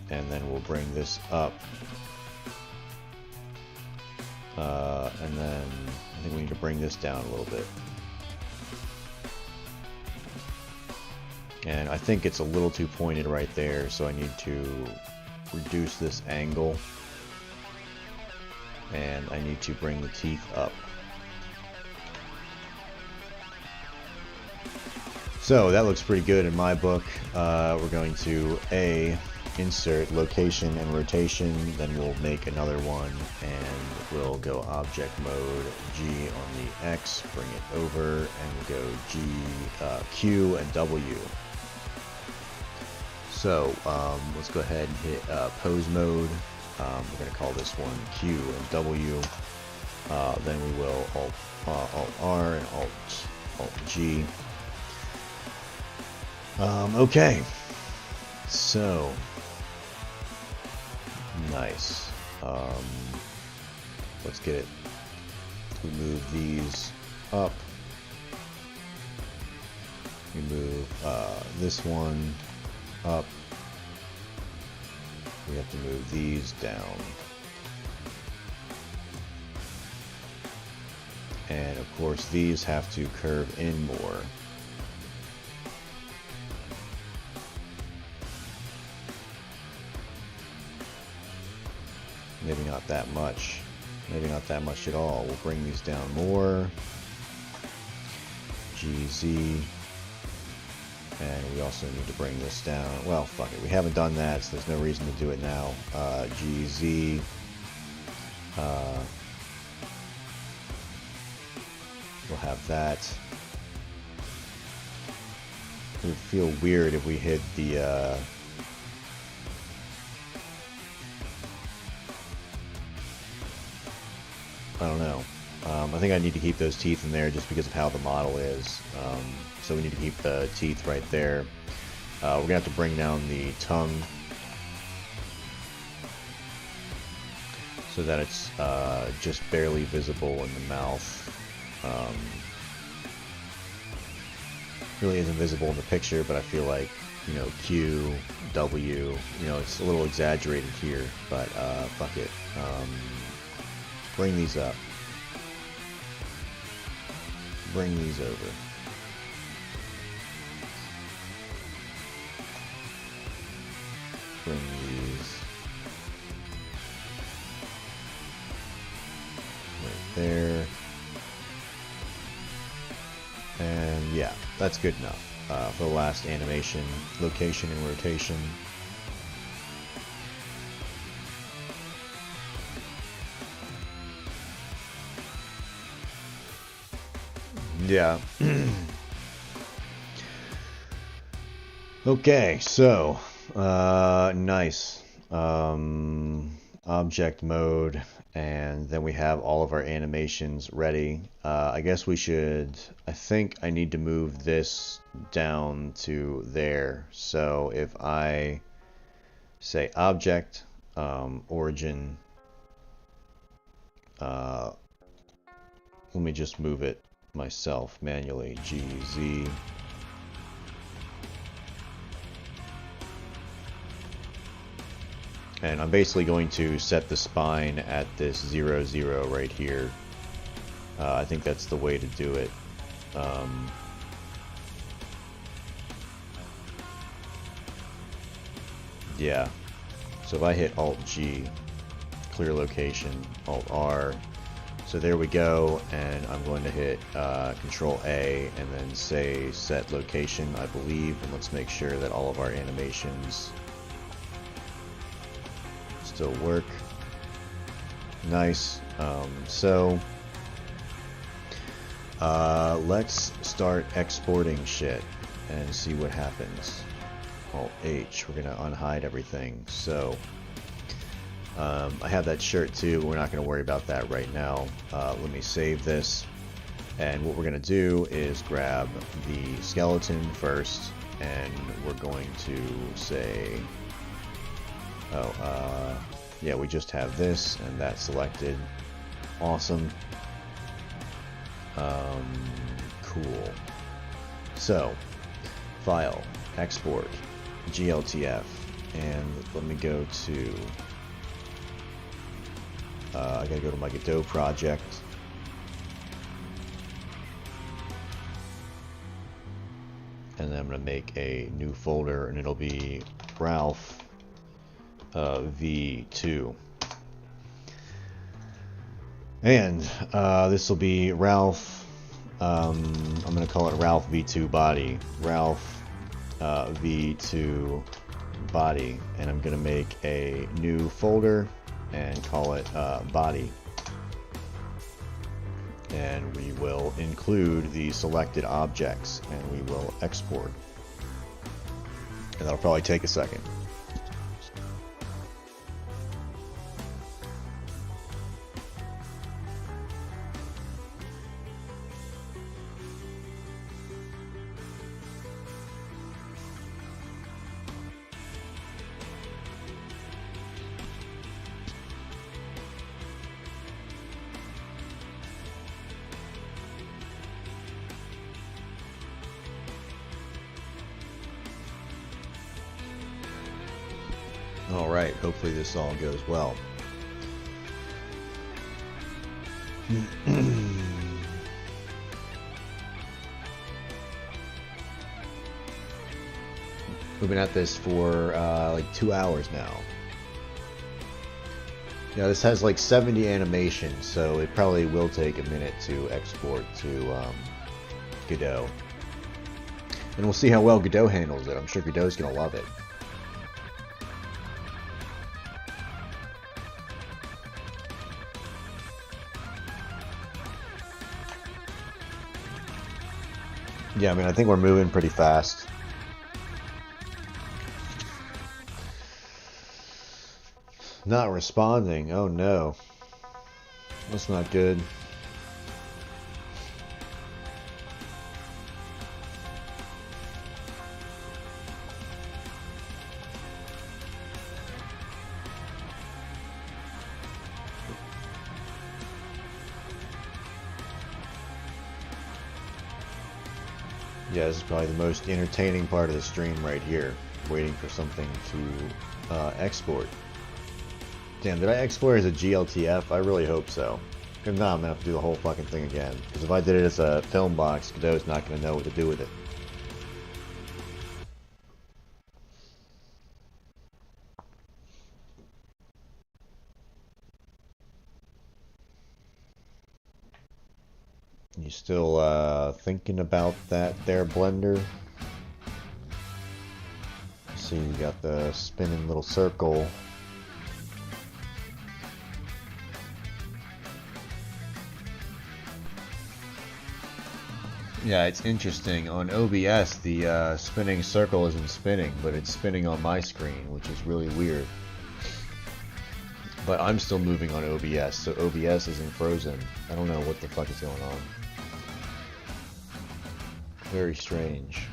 and then we'll bring this up, and then I think we need to bring this down a little bit, and I think it's a little too pointed right there, so I need to reduce this angle, and I need to bring the teeth up. So that looks pretty good in my book. We're going to A, insert location and rotation, then we'll make another one, and we'll go object mode, G on the X, bring it over, and we'll go G, Q, and W. So let's go ahead and hit pose mode. We're going to call this one Q and W. Then we will Alt R and Alt G. Okay, so nice. Let's get it. We move these up. We move this one up. We have to move these down. And of course these have to curve in more. Maybe not that much. Maybe not that much at all. We'll bring these down more. GZ. And we also need to bring this down. Well, fuck it. We haven't done that, so there's no reason to do it now. GZ. We'll have that. It would feel weird if we hid the, I don't know. I think I need to keep those teeth in there just because of how the model is. So we need to keep the teeth right there. We're going to have to bring down the tongue so that it's just barely visible in the mouth. Really isn't visible in the picture, but I feel like, you know, Q, W, you know, it's a little exaggerated here, but fuck it. Bring these up. Bring these over. Bring these right there. And yeah, that's good enough for the last animation, location and rotation. Yeah. Okay, so nice. Object mode, and then we have all of our animations ready. I guess we should, I think I need to move this down to there. So if I say object, origin, let me just move it myself manually, GZ. And I'm basically going to set the spine at this 0, 0 right here. I think that's the way to do it. Yeah. So if I hit Alt-G, clear location, Alt-R. So there we go, and I'm going to hit Control-A and then say set location, I believe, and let's make sure that all of our animations still work. Nice. Let's start exporting shit and see what happens. Alt-H, we're gonna unhide everything. So I have that shirt too, but we're not gonna worry about that right now. Let me save this, and what we're gonna do is grab the skeleton first, and we're going to say, yeah, we just have this, and that's selected. Awesome. Cool. So, file, export, GLTF, and let me go to, I gotta go to my Godot project. And then I'm gonna make a new folder, and it'll be Ralph V2, and this will be Ralph. I'm going to call it Ralph V2 body. Ralph V2 body, and I'm going to make a new folder and call it body. And we will include the selected objects, and we will export. And that'll probably take a second. Alright, hopefully this all goes well. We've been at this for like 2 hours now. Yeah, this has like 70 animations, so it probably will take a minute to export to Godot. And we'll see how well Godot handles it. I'm sure Godot's gonna love it. Yeah, I mean, I think we're moving pretty fast. Not responding. Oh no. That's not good. Yeah, this is probably the most entertaining part of the stream right here. Waiting for something to export. Damn, did I export as a GLTF? I really hope so. If not, I'm gonna have to do the whole fucking thing again. Because if I did it as a film box, Godot's not gonna know what to do with it. You still thinking about that there, Blender? See, you got the spinning little circle. Yeah, it's interesting. On OBS, the spinning circle isn't spinning, but it's spinning on my screen, which is really weird. But I'm still moving on OBS, so OBS isn't frozen. I don't know what the fuck is going on. Very strange.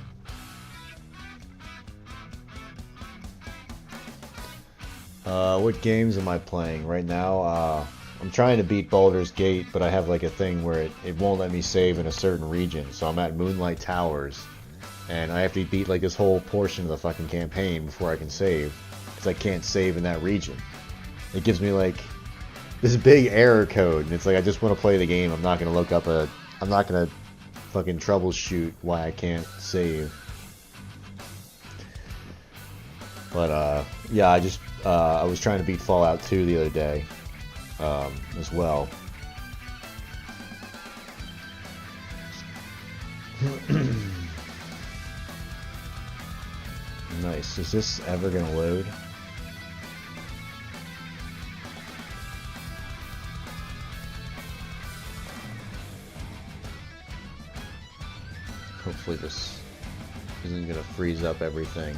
What games am I playing right now? I'm trying to beat Baldur's Gate, but I have like a thing where it won't let me save in a certain region. So I'm at Moonlight Towers, and I have to beat like this whole portion of the fucking campaign before I can save, because I can't save in that region. It gives me like this big error code, and it's like I just want to play the game. I'm not gonna look up I'm not gonna fucking troubleshoot why I can't save. But yeah, I was trying to beat Fallout 2 the other day as well. Nice. Is this ever gonna load? Hopefully this isn't gonna freeze up everything.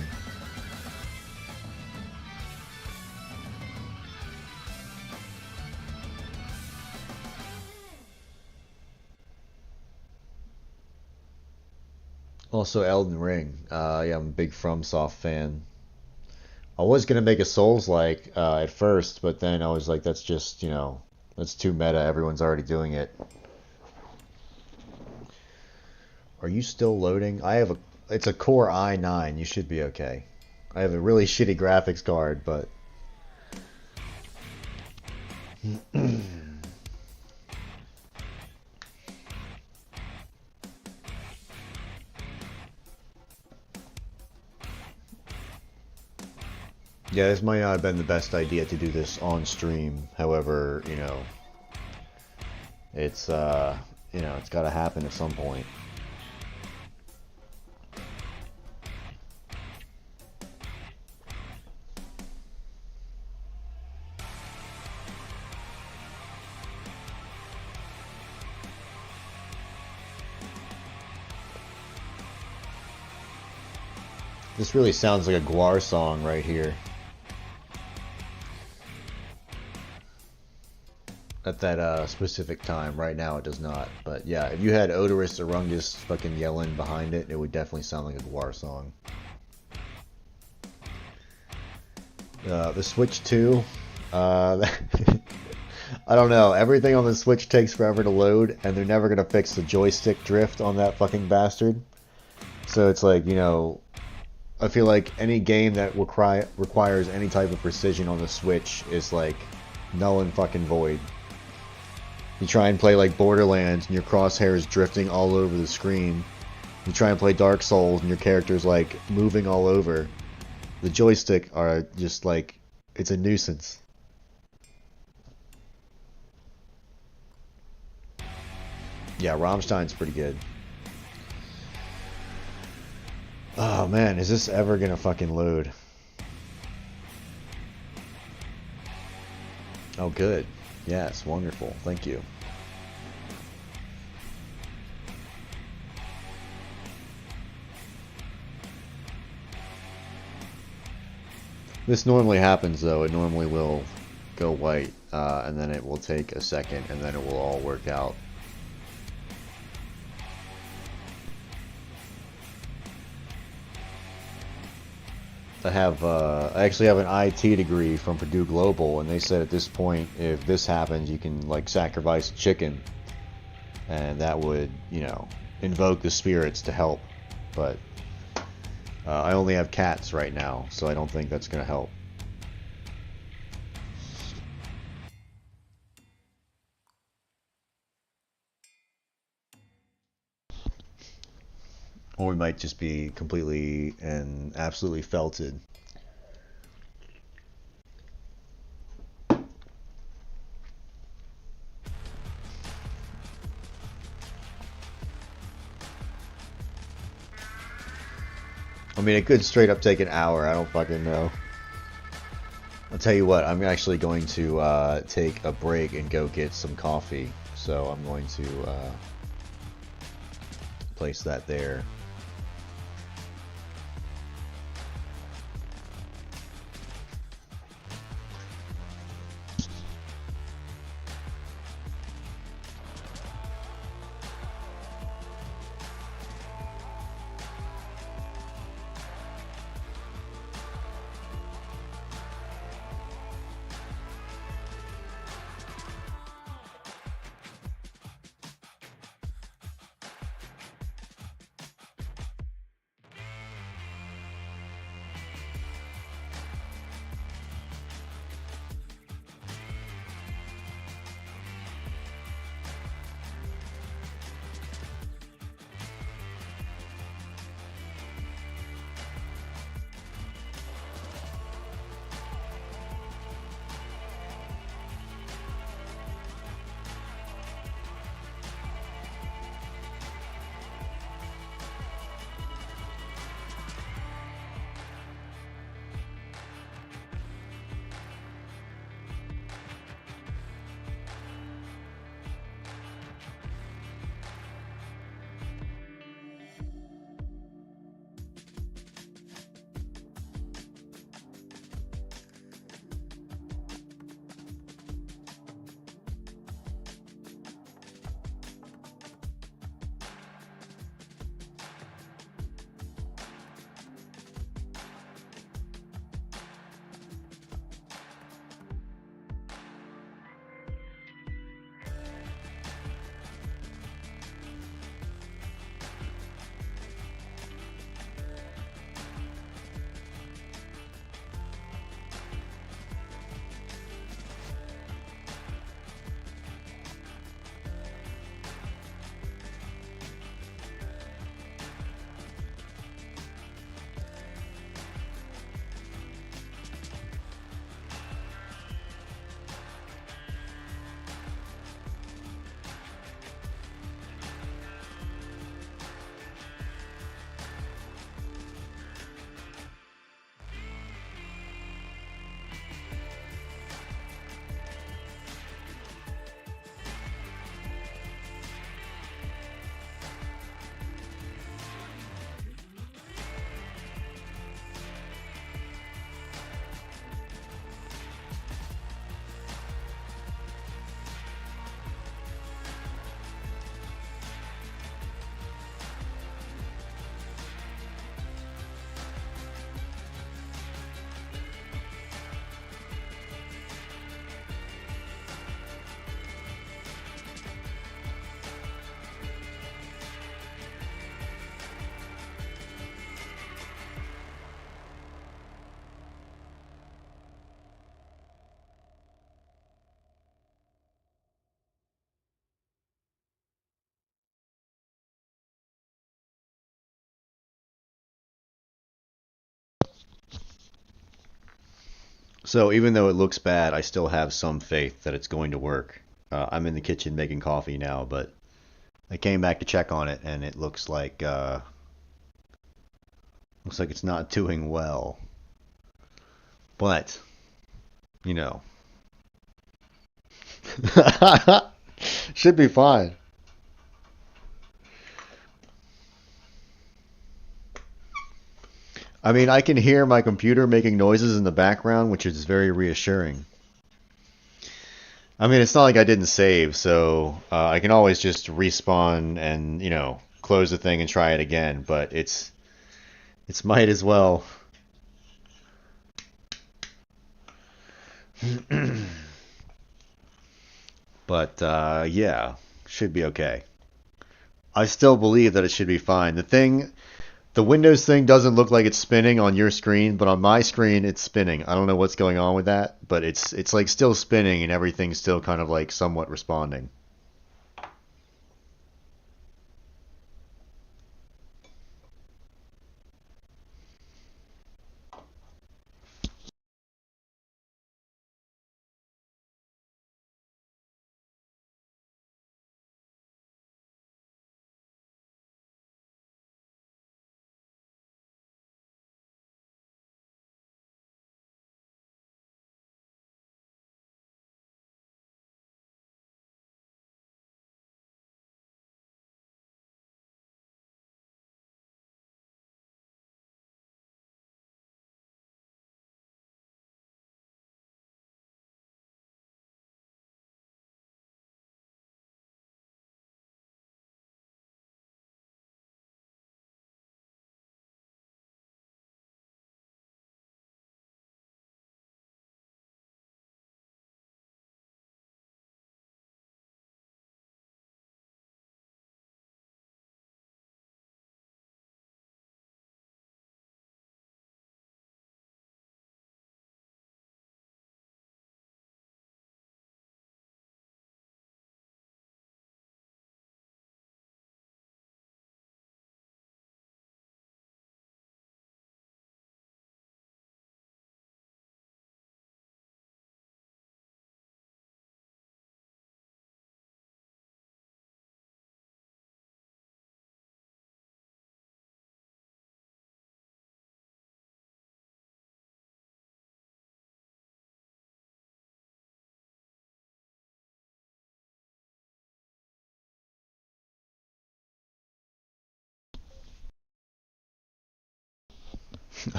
Also Elden Ring. Yeah, I'm a big FromSoft fan. I was gonna make a Souls-like at first, but then I was like, that's just, you know, that's too meta. Everyone's already doing it. Are you still loading? It's a Core i9. You should be okay. I have a really shitty graphics card, but yeah, this might not have been the best idea to do this on stream. However, you know, it's you know, it's got to happen at some point. This really sounds like a Guar song right here. At that specific time. Right now it does not. But yeah, if you had Odorous Orungus fucking yelling behind it, it would definitely sound like a Guar song. The Switch 2. I don't know. Everything on the Switch takes forever to load, and they're never going to fix the joystick drift on that fucking bastard. So it's like, you know, I feel like any game that requires any type of precision on the Switch is like null and fucking void. You try and play like Borderlands and your crosshairs drifting all over the screen. You try and play Dark Souls and your character's like moving all over. The joystick are just like, it's a nuisance. Yeah, Rammstein's pretty good. Oh man, is this ever gonna fucking load? Oh good. Yes, wonderful. Thank you. This normally happens though. It normally will go white, and then it will take a second, and then it will all work out. I actually have an IT degree from Purdue Global, and they said at this point, if this happens, you can like sacrifice a chicken, and that would, you know, invoke the spirits to help. But I only have cats right now, so I don't think that's gonna help. Or we might just be completely and absolutely felted. I mean, it could straight up take an hour. I don't fucking know. I'll tell you what, I'm actually going to take a break and go get some coffee. So I'm going to place that there. So even though it looks bad, I still have some faith that it's going to work. I'm in the kitchen making coffee now, but I came back to check on it, and it looks like Looks like it's not doing well. But, you know. Should be fine. I mean, I can hear my computer making noises in the background, which is very reassuring. I mean, it's not like I didn't save, so I can always just respawn and, you know, close the thing and try it again, but it's might as well. But yeah, should be okay. I still believe that it should be fine. The Windows thing doesn't look like it's spinning on your screen, but on my screen it's spinning. I don't know what's going on with that, but it's like still spinning and everything's still kind of like somewhat responding.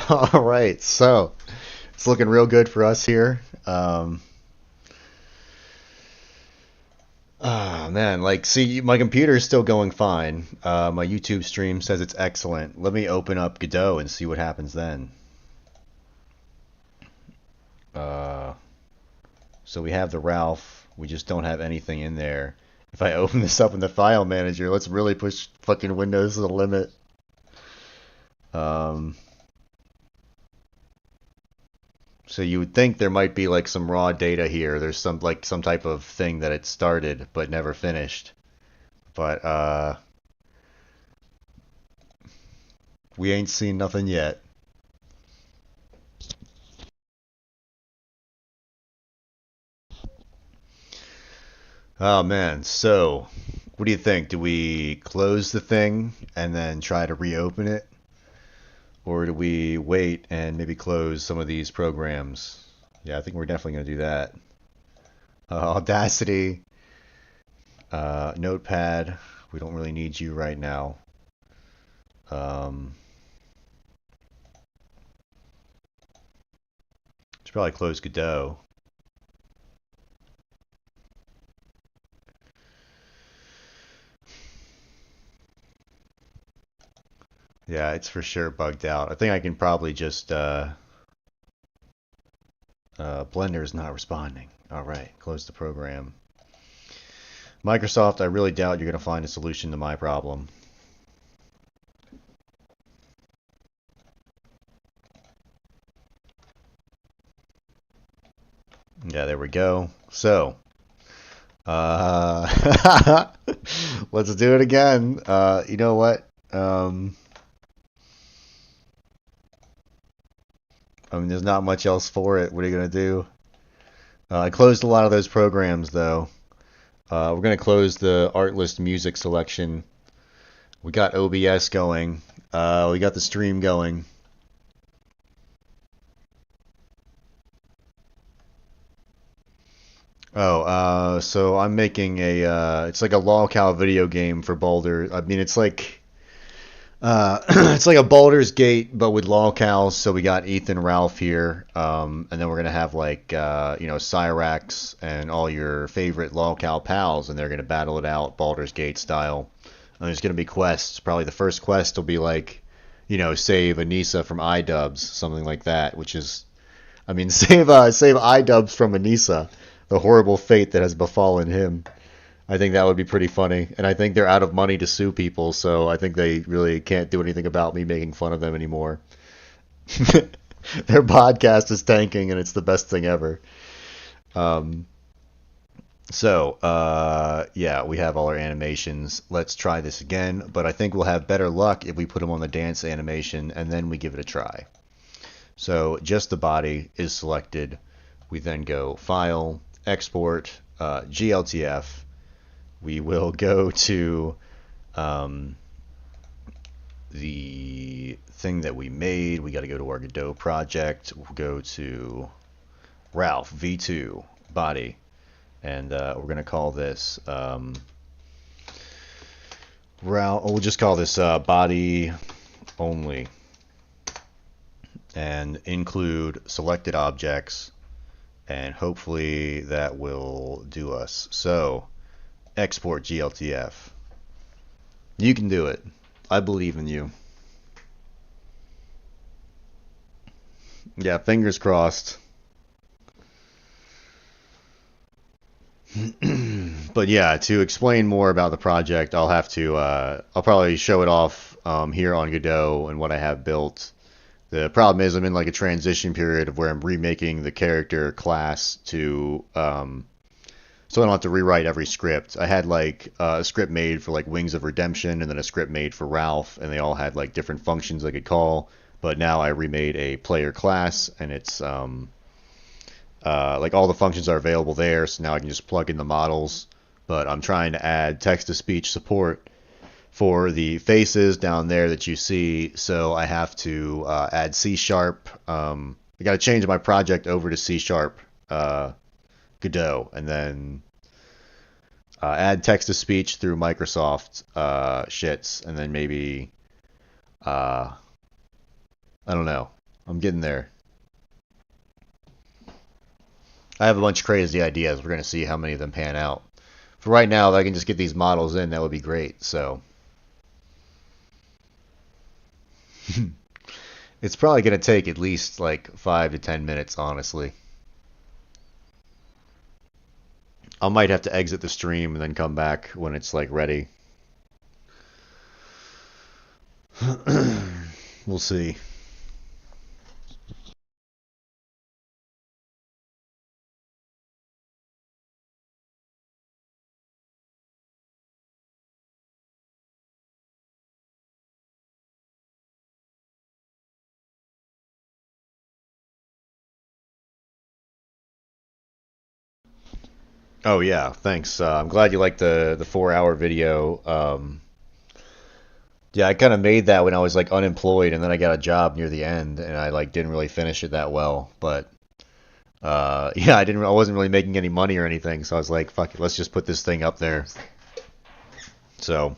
All right, so it's looking real good for us here. Oh man, like, see, my computer is still going fine. My YouTube stream says it's excellent. Let me open up Godot and see what happens then. Uh, so we have the Ralph. We just don't have anything in there. If I open this up in the file manager, let's really push fucking Windows to the limit. So you would think there might be like some raw data here. There's some type of thing that it started but never finished. But we ain't seen nothing yet. Oh man, so what do you think? Do we close the thing and then try to reopen it? Or do we wait and maybe close some of these programs? Yeah, I think we're definitely going to do that. Audacity, Notepad, we don't really need you right now. Should probably close Godot. Yeah, it's for sure bugged out. I think I can probably just Blender's not responding. All right, close the program. Microsoft, I really doubt you're going to find a solution to my problem. Yeah, there we go. So, let's do it again. You know what? I mean, there's not much else for it. What are you going to do? I closed a lot of those programs, though. We're going to close the Artlist music selection. We got OBS going. We got the stream going. So I'm making it's like a Lolcow video game for Boulder. I mean, it's like, it's like a Baldur's Gate, but with Lolcows. So we got Ethan, Ralph here, and then we're gonna have like, Cyrax and all your favorite Lolcow pals, and they're gonna battle it out Baldur's Gate style. And there's gonna be quests. Probably the first quest will be like, save Anissa from iDubbbz, something like that. Which is, I mean, save iDubbbz from Anissa, the horrible fate that has befallen him. I think that would be pretty funny. And I think they're out of money to sue people, so I think they really can't do anything about me making fun of them anymore. Their podcast is tanking, and it's the best thing ever. Um, yeah, we have all our animations. Let's try this again, but I think we'll have better luck if we put them on the dance animation and then we give it a try. So just the body is selected. We then go File, Export, GLTF. We will go to the thing that we made. We got to go to our Godot project. We'll go to Ralph V2 body, and we're gonna call this Ralph. We'll just call this body only, and include selected objects, and hopefully that will do us. So export GLTF. You can do it. I believe in you. Yeah, fingers crossed. But yeah, to explain more about the project, I'll probably show it off here on Godot and what I have built. The problem is I'm in like a transition period of where I'm remaking the character class to so I don't have to rewrite every script. I had like a script made for like Wings of Redemption and then a script made for Ralph, and they all had like different functions I could call. But now I remade a player class, and it's like all the functions are available there, so now I can just plug in the models. But I'm trying to add text-to-speech support for the faces down there that you see, so I have to add C#. I got to change my project over to C# Godot, and then add text-to-speech through Microsoft shits, and then maybe, I don't know. I'm getting there. I have a bunch of crazy ideas. We're going to see how many of them pan out. For right now, if I can just get these models in, that would be great. So it's probably going to take at least like 5 to 10 minutes, honestly. I might have to exit the stream and then come back when it's like ready. We'll see. Oh yeah, thanks. I'm glad you liked the 4 hour video. Yeah, I kind of made that when I was like unemployed, and then I got a job near the end, and I like didn't really finish it that well. But yeah, I wasn't really making any money or anything, so I was like, fuck it, let's just put this thing up there. So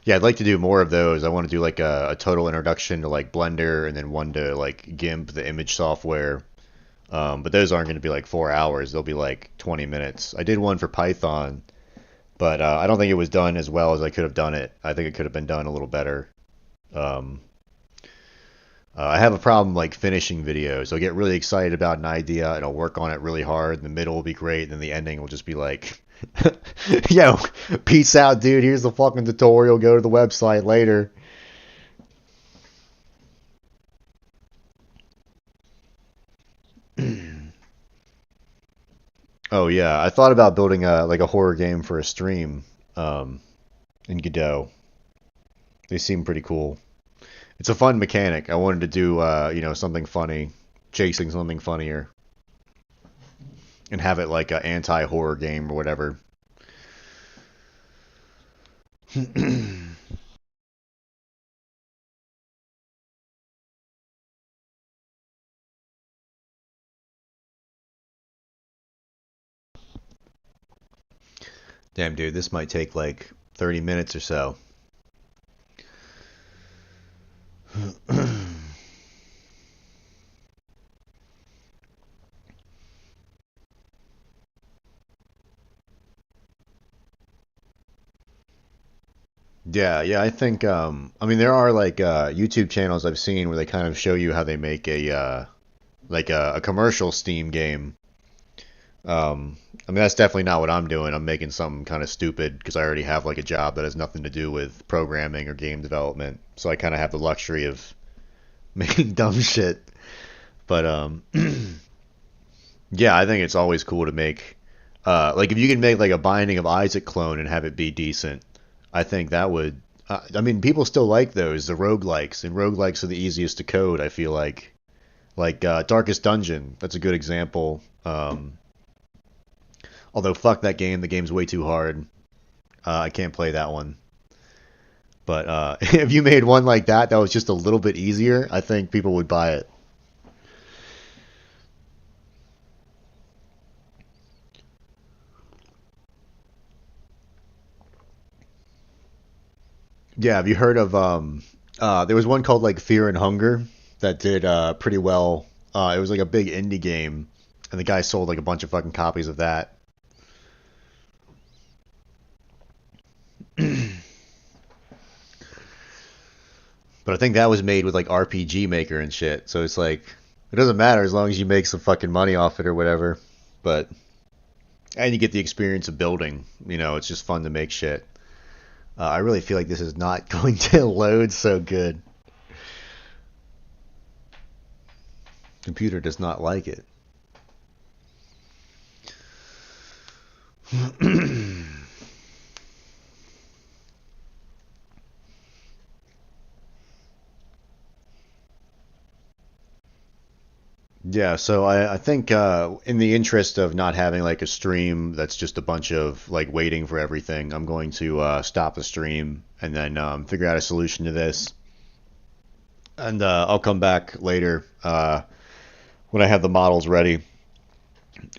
yeah, I'd like to do more of those. I want to do like a total introduction to like Blender, and then one to like GIMP, the image software. But those aren't going to be like 4 hours. They'll be like 20 minutes. I did one for Python, but I don't think it was done as well as I could have done it. I think it could have been done a little better. Um, I have a problem like finishing videos. I'll get really excited about an idea and I'll work on it really hard. The middle will be great, and then the ending will just be like, yo, peace out, dude. Here's the fucking tutorial. Go to the website later. Oh yeah, I thought about building a horror game for a stream in Godot. They seem pretty cool. It's a fun mechanic. I wanted to do something funny, chasing something funnier, and have it like an anti-horror game or whatever. Damn, dude, this might take like 30 minutes or so. Yeah, I think I mean there are like YouTube channels I've seen where they kind of show you how they make a like a commercial Steam game. I mean that's definitely not what I'm doing. I'm making something kind of stupid because I already have like a job that has nothing to do with programming or game development. So I kind of have the luxury of making dumb shit. But yeah, I think it's always cool to make like if you can make like a Binding of Isaac clone and have it be decent. I think that would. I mean, people still like those, the roguelikes, and roguelikes are the easiest to code. I feel like Darkest Dungeon. That's a good example. Although fuck that game, the game's way too hard. I can't play that one. But if you made one like that was just a little bit easier, I think people would buy it. Yeah, have you heard of there was one called like Fear and Hunger that did pretty well. It was like a big indie game and the guy sold like a bunch of fucking copies of that. But I think that was made with like RPG Maker and shit. So it's like it doesn't matter as long as you make some fucking money off it or whatever. But and you get the experience of building. You know, it's just fun to make shit. I really feel like this is not going to load so good. Computer does not like it. Yeah, so I think in the interest of not having like a stream that's just a bunch of like waiting for everything, I'm going to stop the stream and then figure out a solution to this. And I'll come back later when I have the models ready.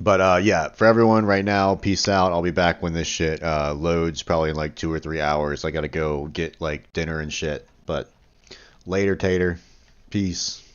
But yeah, for everyone right now, peace out. I'll be back when this shit loads, probably in like 2 or 3 hours. I gotta go get like dinner and shit. But later, Tater. Peace.